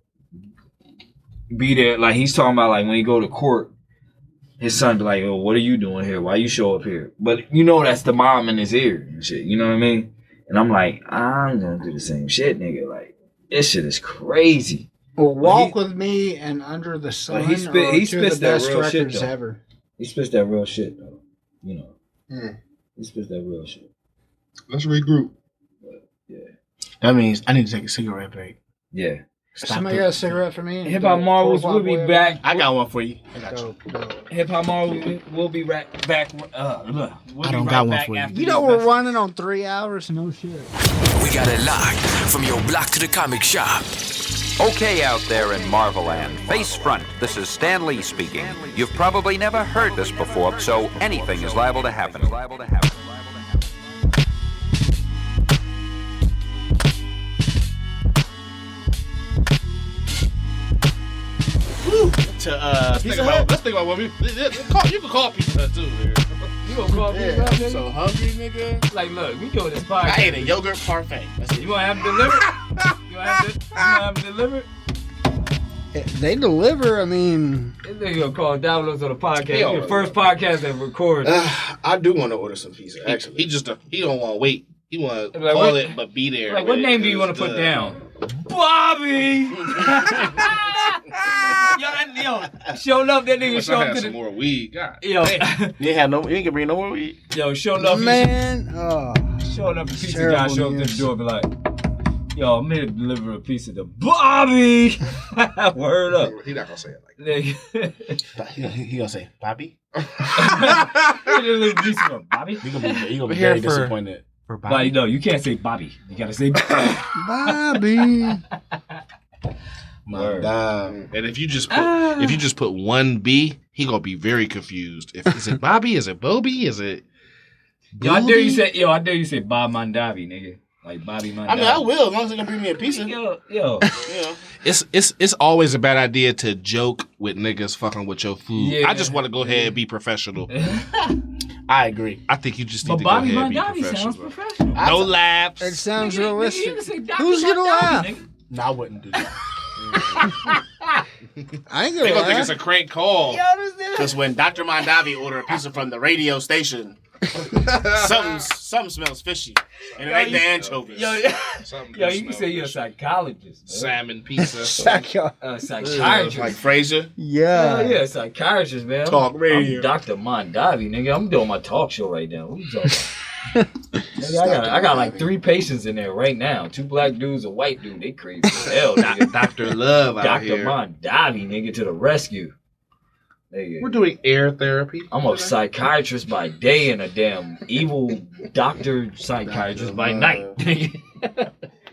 be there. Like he's talking about like when he go to court, his son be like, "Oh, what are you doing here? Why you show up here?" But you know that's the mom in his ear and shit. You know what I mean? And I'm like, I'm gonna do the same shit, nigga. Like this shit is crazy. Well, Walk With Me and Under the Sun he are two spits of the that best real shit, records though. ever. He spits that real shit though. You know. Yeah. He spits that real shit. Let's regroup. That means I need to take a cigarette break. Yeah. Somebody got a cigarette for me? Hip Hop Marvels will be back. I got one for you. I got you. Hip Hop Marvels will be back. I don't got one for you. You know we're running on 3 hours? No shit. We got it locked from your block to the comic shop. Okay, out there in Marvel Land, face front, this is Stan Lee speaking. You've probably never heard this before, so anything is liable to happen. To Let's think about what we. You can call Pizza Hut too, nigga. You gonna call Pizza Hut, nigga? So hungry, nigga. Like, look, we doing this podcast. I ate a yogurt parfait. That's it. You wanna have it delivered? You wanna have it delivered? They deliver, I mean... This nigga gonna call downloads on the podcast. Yo. You're the first podcast that records. I do want to order some pizza, actually. He don't want to wait. He want to Like, call what- it, but be there. Like, what with it, name do you 'cause want to put it's down? Bobby! Yo, showing up, that nigga Wish showed I up had to some the... more weed. God. Yo, You ain't can bring no more weed. yo, showing up. Man, oh. Showing up to Pizza Terrible Guy, showing up to news. the door, be like, yo, I'm here to deliver a pizza to Bobby! Word up. He not gonna say it like Nigga. He gonna say, Bobby? He deliver a pizza to Bobby. He gonna be We're very here for disappointed. Like, no, you can't say Bobby. You gotta say Bobby. My God. And if you just put one B, he gonna be very confused. Is it Bobby? Is it Bobby? Is it? Yo, I dare you say Bob Mondavi, nigga. Like Bobby Mondavi. I mean, I will, as long as they gonna bring me a pizza. Yo. You know. It's always a bad idea to joke with niggas fucking with your food. Yeah. I just want to go ahead and be professional. I agree. I think you just need But to go Bobby ahead and be Mondavi sounds professional. professional. No laughs. It sounds Nigga, realistic. you can say Dr. Who's gonna Mondavi, laugh? nigga. No, I wouldn't do that. I ain't They gonna gonna think lie. it's a crank call. Because when Dr. Mondavi ordered a pizza from the radio station, something smells fishy, and it ain't the anchovies. Yo, you can say you're a psychologist. Man. Salmon pizza. Psychiatrist. Like Frasier. Yeah. Yeah, psychiatrist, man. Talk radio. I'm Dr. Mondavi, nigga. I'm doing my talk show right now. What you talking about? Nigga, I got like 3 patients in there right now. 2 black dudes, a white dude. They crazy as hell, nigga. Dr. Love out here. Dr. Mondavi, nigga, to the rescue. Nigga. We're doing air therapy. I'm a psychiatrist by day and a damn evil doctor psychiatrist by night. Did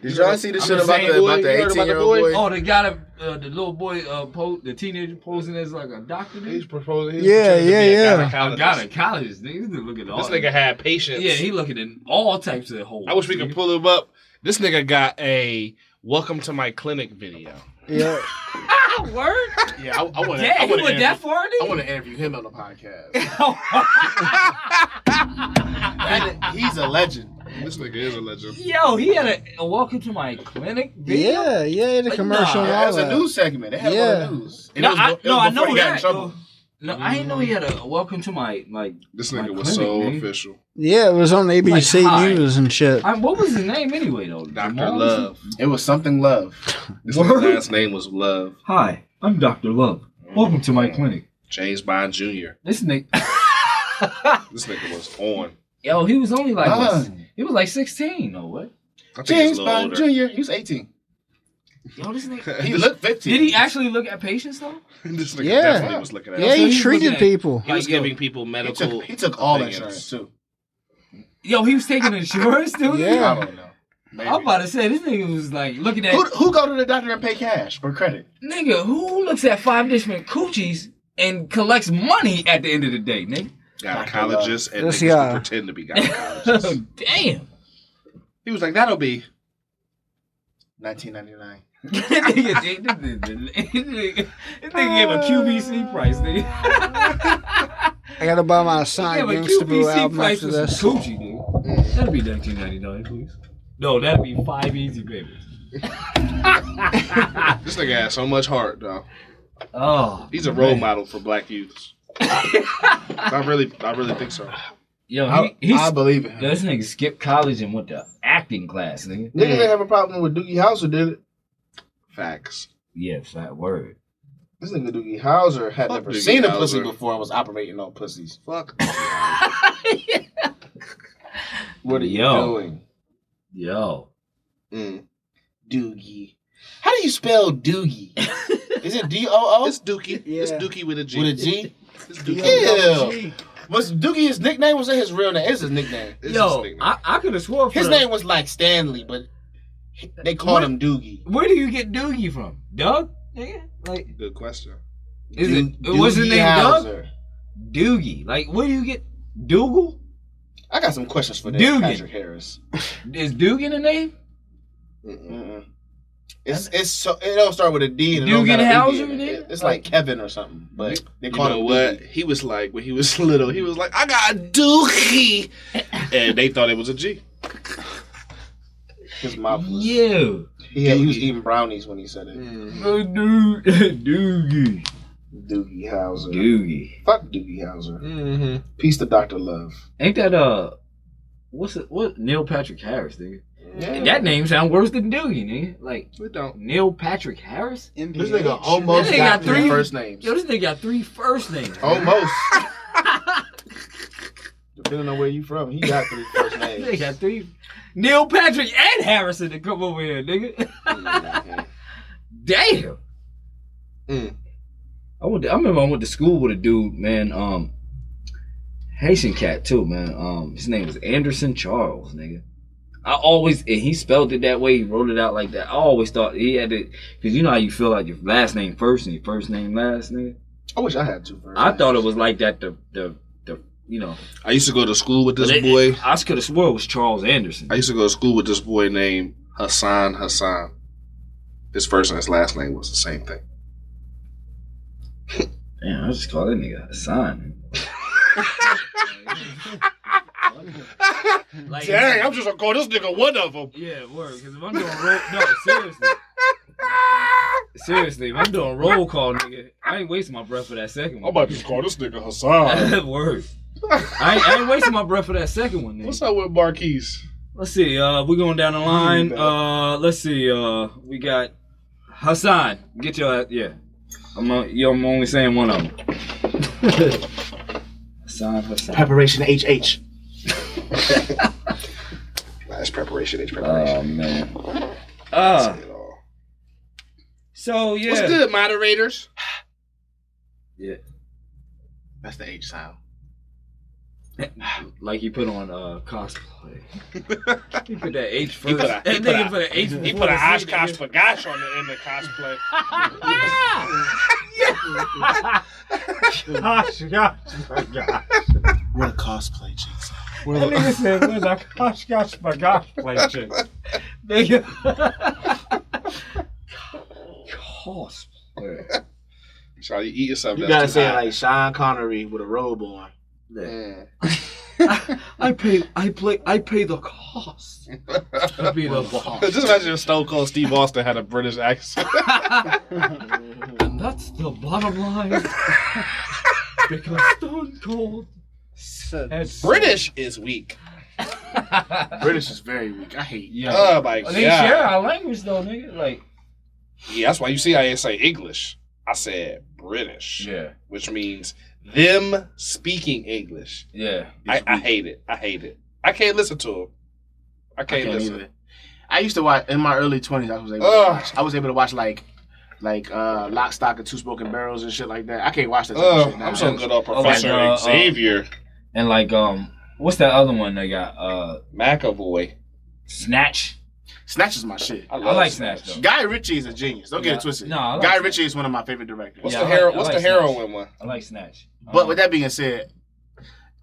y'all see the shit about the 18-year-old boy? Oh, they got the little boy, the teenager posing as like a doctor. He's proposing. Yeah. A gynecologist. Nigga, look at all. This nigga had patience. Yeah, he looking at all types of holes. I wish we could pull him up. This nigga got a "Welcome to my clinic" video. Yeah. Word? Yeah, I want to. Damn, he went that far, I want to interview him on the podcast. He's a legend. This nigga is a legend. Yo, he had a welcome to my clinic video. Yeah, the commercial. Nah, that was a news segment. They had it on the news. I know he got in trouble. No, I didn't know he had a welcome to my This nigga was so official. Yeah, it was on ABC News and shit. What was his name anyway, though? Dr. Love. It was something Love. This nigga's last name was Love. Hi, I'm Dr. Love. Welcome to my clinic. James Bond Jr. This nigga. This nigga was on. Yo, he was only like he was like 16 or what? James Bond Jr. He was 18. Yo, this nigga. He looked 15. Did he actually look at patients though? This nigga definitely was looking at. Yeah, he treated people. He was giving people medical. He took all insurance too. Yo, he was taking insurance too. Yeah, I don't know. Maybe. I'm about to say this nigga was like looking at who go to the doctor and pay cash or credit. Nigga, who looks at 5 different coochies and collects money at the end of the day, nigga? Gynecologists and niggas who pretend to be gynecologists. Damn. He was like, that'll be $19.99. This nigga gave a QVC price, nigga. I gotta buy my Sonic Gangsta Boo album after this. Coochie, nigga. That'll be $19.99, please. No, that'd be 5 easy payments. This nigga has so much heart, though. Oh, he's a role model for black youths. I really think so. Yo, I believe it. This nigga skipped college and went to acting class, nigga. Niggas didn't have a problem with Doogie Howser, did it? Facts. Yeah, fat word. This nigga Doogie Howser had never seen a pussy before and was operating on pussies. Fuck. What are you doing? Yo. Doogie. How do you spell Doogie? Is it D-O-O? It's Dookie. Yeah. It's Dookie with a G. With a G? It's Dookie. Yeah. Was Doogie his nickname? Was it his real name? It's his nickname. I could have swore his name was like Stanley, but they called him Doogie. Where do you get Doogie from? Doug? Nigga? Like, good question. What's his name? Doug? Doogie. Like, where do you get Dougal? I got some questions for Dugan. Patrick Harris. Is Dugan a name? It don't start with a D. Dugan Hauser? It's like Kevin or something. But they call him what? He was like, when he was little, he was like, I got a Dookie. And they thought it was a G. His mouth was... Yeah. He was eating brownies when he said it. Doogie. Doogie Howser. Doogie. Fuck Doogie Howser. Peace to Dr. Love. Ain't that what Neil Patrick Harris, nigga? Yeah. That name sound worse than Doogie, nigga. Like it don't. Neil Patrick Harris? This nigga almost got 3 first names. Yo, this nigga got 3 first names. Almost. Depending on where you from, he got 3 first names. They got 3. Neil Patrick and Harrison to come over here, nigga. Damn. I remember I went to school with a dude, man. Haitian cat too, man. His name was Anderson Charles, nigga. And he spelled it that way. He wrote it out like that. I always thought he had to, because you know how you feel like your last name first and your first name last, nigga. I wish I had 2 first. I thought it was like that. The you know. I used to go to school with this boy. I could have swore it was Charles Anderson. I used to go to school with this boy named Hassan. His first and his last name was the same thing. Damn, I just call that nigga Hassan. Like, dang, I'm just gonna call this nigga one of them. Yeah, word. Because if I'm doing seriously, if I'm doing roll call, nigga, I ain't wasting my breath for that second one. I'm about to just call this nigga Hassan. Word. I ain't wasting my breath for that second one. Nigga. What's up with Marquise? Let's see. We're going down the line. Let's see. We got Hassan. Get your yeah. I'm only saying one of them. Hassan. Preparation HH. Last preparation H preparation. Oh man. So yeah. What's good, moderators? Yeah. That's the H sound. Like he put on cosplay. He put that H first. He put an Oshkosh Bagosh on in the cosplay. What a cosplay, Jesus. That nigga said, where's a Oshkosh Bagosh play chick? Nigga. Cosplay. So you eat yourself. You gotta say it like Sean Connery with a robe on. Yeah. I pay the cost. To be the boss. Just imagine if Stone Cold Steve Austin had a British accent. And that's the bottom line. Because Stone Cold said British is weak. British is very weak. I hate. Yeah. Oh my god. They share our language though, nigga. Like. Yeah, that's why you see I didn't say English. I said British. Yeah. Which means them speaking English. Yeah. I hate it. I hate it. I can't listen to them. I can't listen. Either. I used to watch in my early 20s. I was able to watch like Lock, Stock, and Two Smoking Barrels and shit like that. I can't watch that type of shit now. I'm so good on Professor Xavier. And like what's that other one they got? McAvoy. Snatch. Snatch is my shit. I like Snatch though. Guy Ritchie is a genius. Don't get it twisted. No, I like Guy Snatch. Ritchie is one of my favorite directors. What's the heroin one? I like Snatch. But with that being said,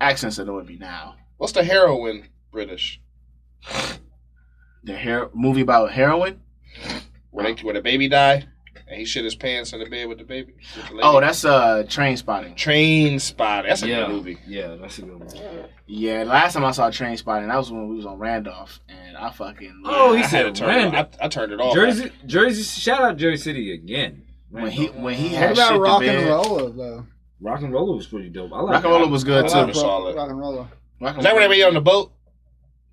accents annoy me now. What's the heroin British? The movie about heroin? Where the baby died and he shit his pants in the bed with the baby. That's Train Spotting. Train Spotting. That's a good movie. Yeah, that's a good movie. Yeah, last time I saw Train Spotting, that was when we was on Randolph, and I fucking. Oh, he said Randolph. I turned it off. Jersey. Shout out Jersey City again. When he What had about shit Rock to bed. and Roller though? Rock and Roller was pretty dope. I like Rock and Roller was good too. Rock and Roller. Is that when they be on the boat?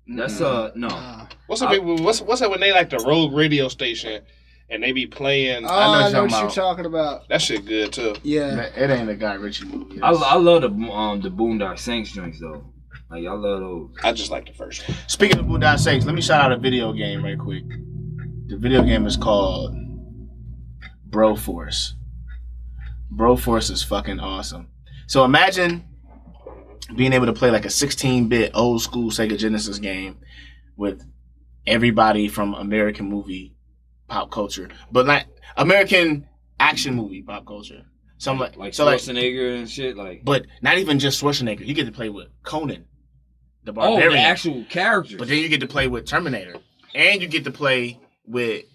That's no. What's that when they like the rogue radio station and they be playing? I know what you're talking about. That shit good too. Yeah, it ain't a Guy Ritchie movie. I love the Boondock Saints joints though. Like I love those. I just like the first one. Speaking of Boondock Saints, let me shout out a video game right quick. The video game is called Broforce. Broforce is fucking awesome. So imagine being able to play like a 16-bit old school Sega Genesis game with everybody from American movie pop culture, but not American action movie pop culture. So like Schwarzenegger and shit, like. But not even just Schwarzenegger. You get to play with Conan, the Barbarian. Oh, the actual characters. But then you get to play with Terminator, and you get to play with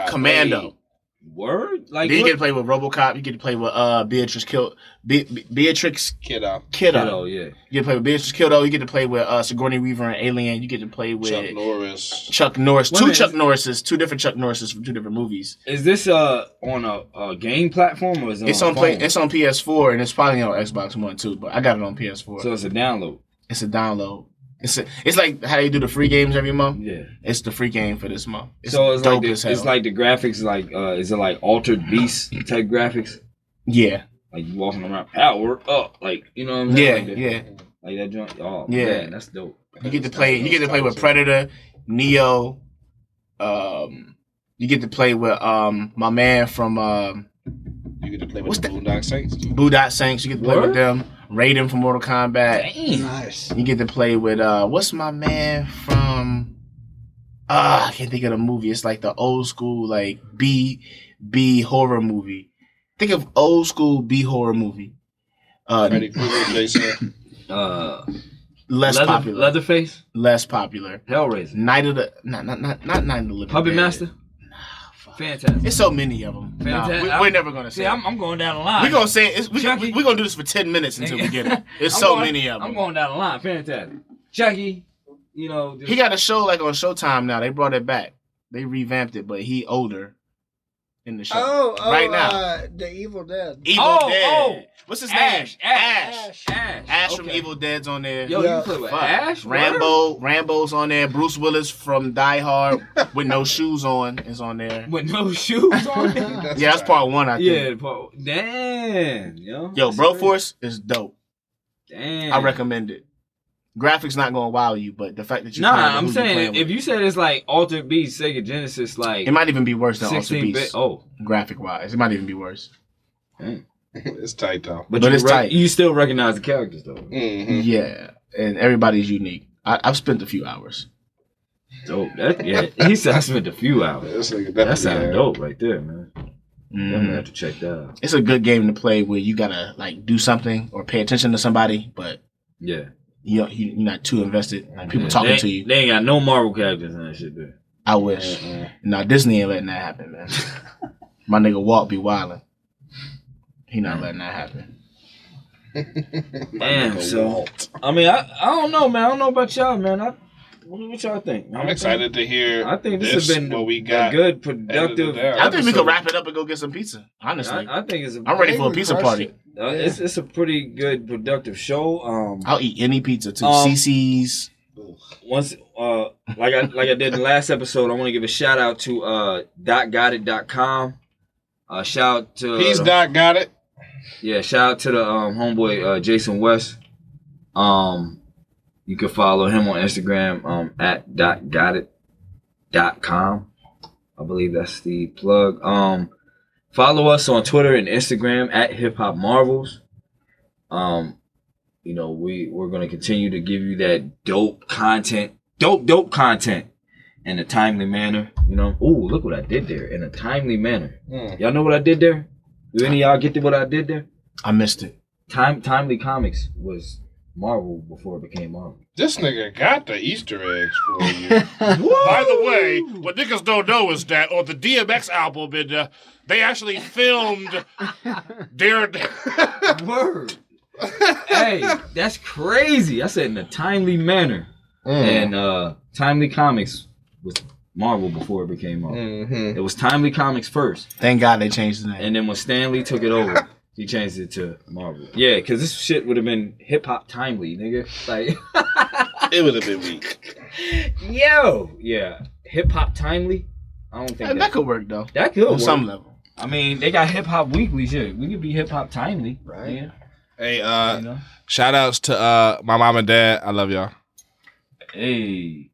Commando. Word? Like then you get to play with RoboCop. You get to play with Beatrix Kiddo. Kiddo, yeah. You get to play with Beatrix Kiddo. You get to play with Sigourney Weaver and Alien. You get to play with Chuck Norris. Two different Chuck Norrises from two different movies. Is this on a game platform or is it It's on PS4 and it's probably on Xbox One too. But I got it on PS4. So it's a download. It's a download. It's like how you do the free games every month. Yeah, it's the free game for this month. So it's dope as hell. It's like the graphics, like is it like Altered Beast type graphics? Yeah, like you walking around power up, like you know what I'm saying? Yeah, like that joint. Oh yeah, man, that's dope. You get to play. You get to play with Predator, Neo. You get to play with my man from. You get to play with the Boondock Saints. Boondock Saints. You get to play with them. Raiden from Mortal Kombat. Dang. Nice. You get to play with what's my man from? I can't think of the movie. It's like the old school like B horror movie. Think of old school B horror movie. Freddy Krueger, Jason. Less popular. Leatherface. Less popular. Hellraiser. Night of the not Night of the Living Puppet Dead. Master. Fantastic. It's so many of them. Fantastic. We're never gonna say. See, I'm going down the line. We're gonna say it. We're gonna do this for 10 minutes until we get it. It's many of them. I'm going down the line. Fantastic. Chucky, you know. He got a show like on Showtime now. They brought it back. They revamped it, but he older. in the show. Right now. The Evil Dead. Evil Dead. What's his name? Ash From Evil Dead's on there. Yo, you play with Ash? Rambo's on there. Bruce Willis from Die Hard with no shoes on is on there. With no shoes on? Yeah, that's part 1, I think. Yeah, damn, yo. Yo, Broforce is dope. Damn. I recommend it. Graphics not gonna wow you, but the fact that you I'm saying if you said it's like Altered Beast, Sega Genesis, like it might even be worse than Altered 16-bit. Beast. Oh, graphic wise, it might even be worse. It's tight though, but it's tight. You still recognize the characters though. Mm-hmm. Yeah, and everybody's unique. I've spent a few hours. Dope. He said I spent a few hours. That sounds dope right there, man. Definitely have to check that out. It's a good game to play where you gotta like do something or pay attention to somebody, but yeah. You're not too invested. Like people talking to you. They ain't got no Marvel characters in that shit there. I wish. Nah, Disney ain't letting that happen, man. My nigga Walt be wildin'. He not letting that happen. Damn, so I mean, I don't know, man. I don't know about y'all, man. What y'all think? I'm excited to hear. I think this has been what we got. A good, productive. I think we could wrap it up and go get some pizza. Honestly, I think I'm ready for a pizza party. It's a pretty good, productive show. I'll eat any pizza too. CC's. Once, like I did in the last episode, I want to give a shout out to .gotit.com. Shout out to He's got it. Yeah, shout out to the homeboy Jason West. You can follow him on Instagram at .gotit.com. I believe that's the plug. Follow us on Twitter and Instagram at hiphopmarvels. You know, we're gonna continue to give you that dope content in a timely manner. You know, ooh, look what I did there in a timely manner. Y'all know what I did there? Do any of y'all get what I did there? I missed it. Timely Comics was Marvel before it became Marvel. This nigga got the Easter eggs for you. By the way, what niggas don't know is that on the DMX album, they actually filmed their word. Hey, that's crazy. I said in a timely manner. And Timely Comics was Marvel before it became Marvel. It was Timely Comics first. Thank God they changed the name. And then when Stan Lee took it over, he changed it to Marvel. Yeah, because this shit would have been Hip Hop Timely, nigga. Like, it would have been weak. Yo, yeah, Hip Hop Timely. I don't think that could work though. That could on work. Some level. I mean, they got Hip Hop Weekly shit. We could be Hip Hop Timely, right? Yeah. Hey, shout outs to my mom and dad. I love y'all. Hey,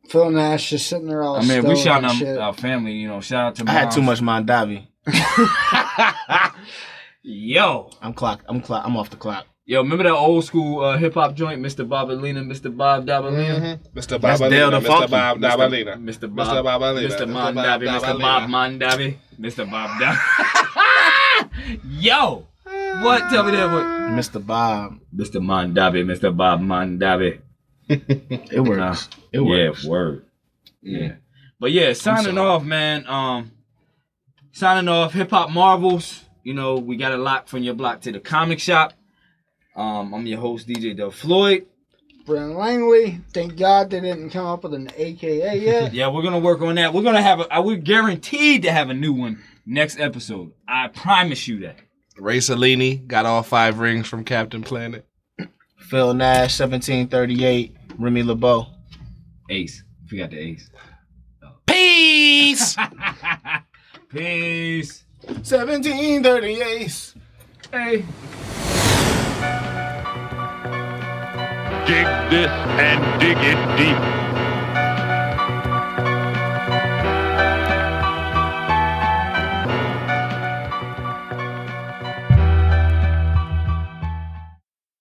Phil Nash just sitting there all. I mean, we shout out our family. You know, shout out to. I had too much Mondavi. Yo, I'm off the clock. Yo, remember that old school hip hop joint, Mr. Bobalina, Mr. Bob Dabalina? Mr. Bobalina, Mr. Bob Dabalina. Mr. Bob Dabalina. Mr. Mondavi, Mr. Bob Mondavi, Mr. Bob Dabalina. Yo, what? Tell me that what? Mr. Bob. Mr. Mondavi, Mr. Bob Mondavi. It works. It works. Yeah, word. Yeah. But yeah, signing off, man. Signing off, Hip Hop Marvels. You know, we got it locked from your block to the comic shop. I'm your host, DJ Dub Floyd. Brent Langley. Thank God they didn't come up with an AKA yet. Yeah, we're gonna work on that. We're gonna have we're guaranteed to have a new one next episode. I promise you that. Ray Salini got all 5 rings from Captain Planet. Phil Nash, 1738. Remy Lebeau. Ace. Forgot the ace. Peace! Peace. 1738. Hey. Dig this and dig it deep.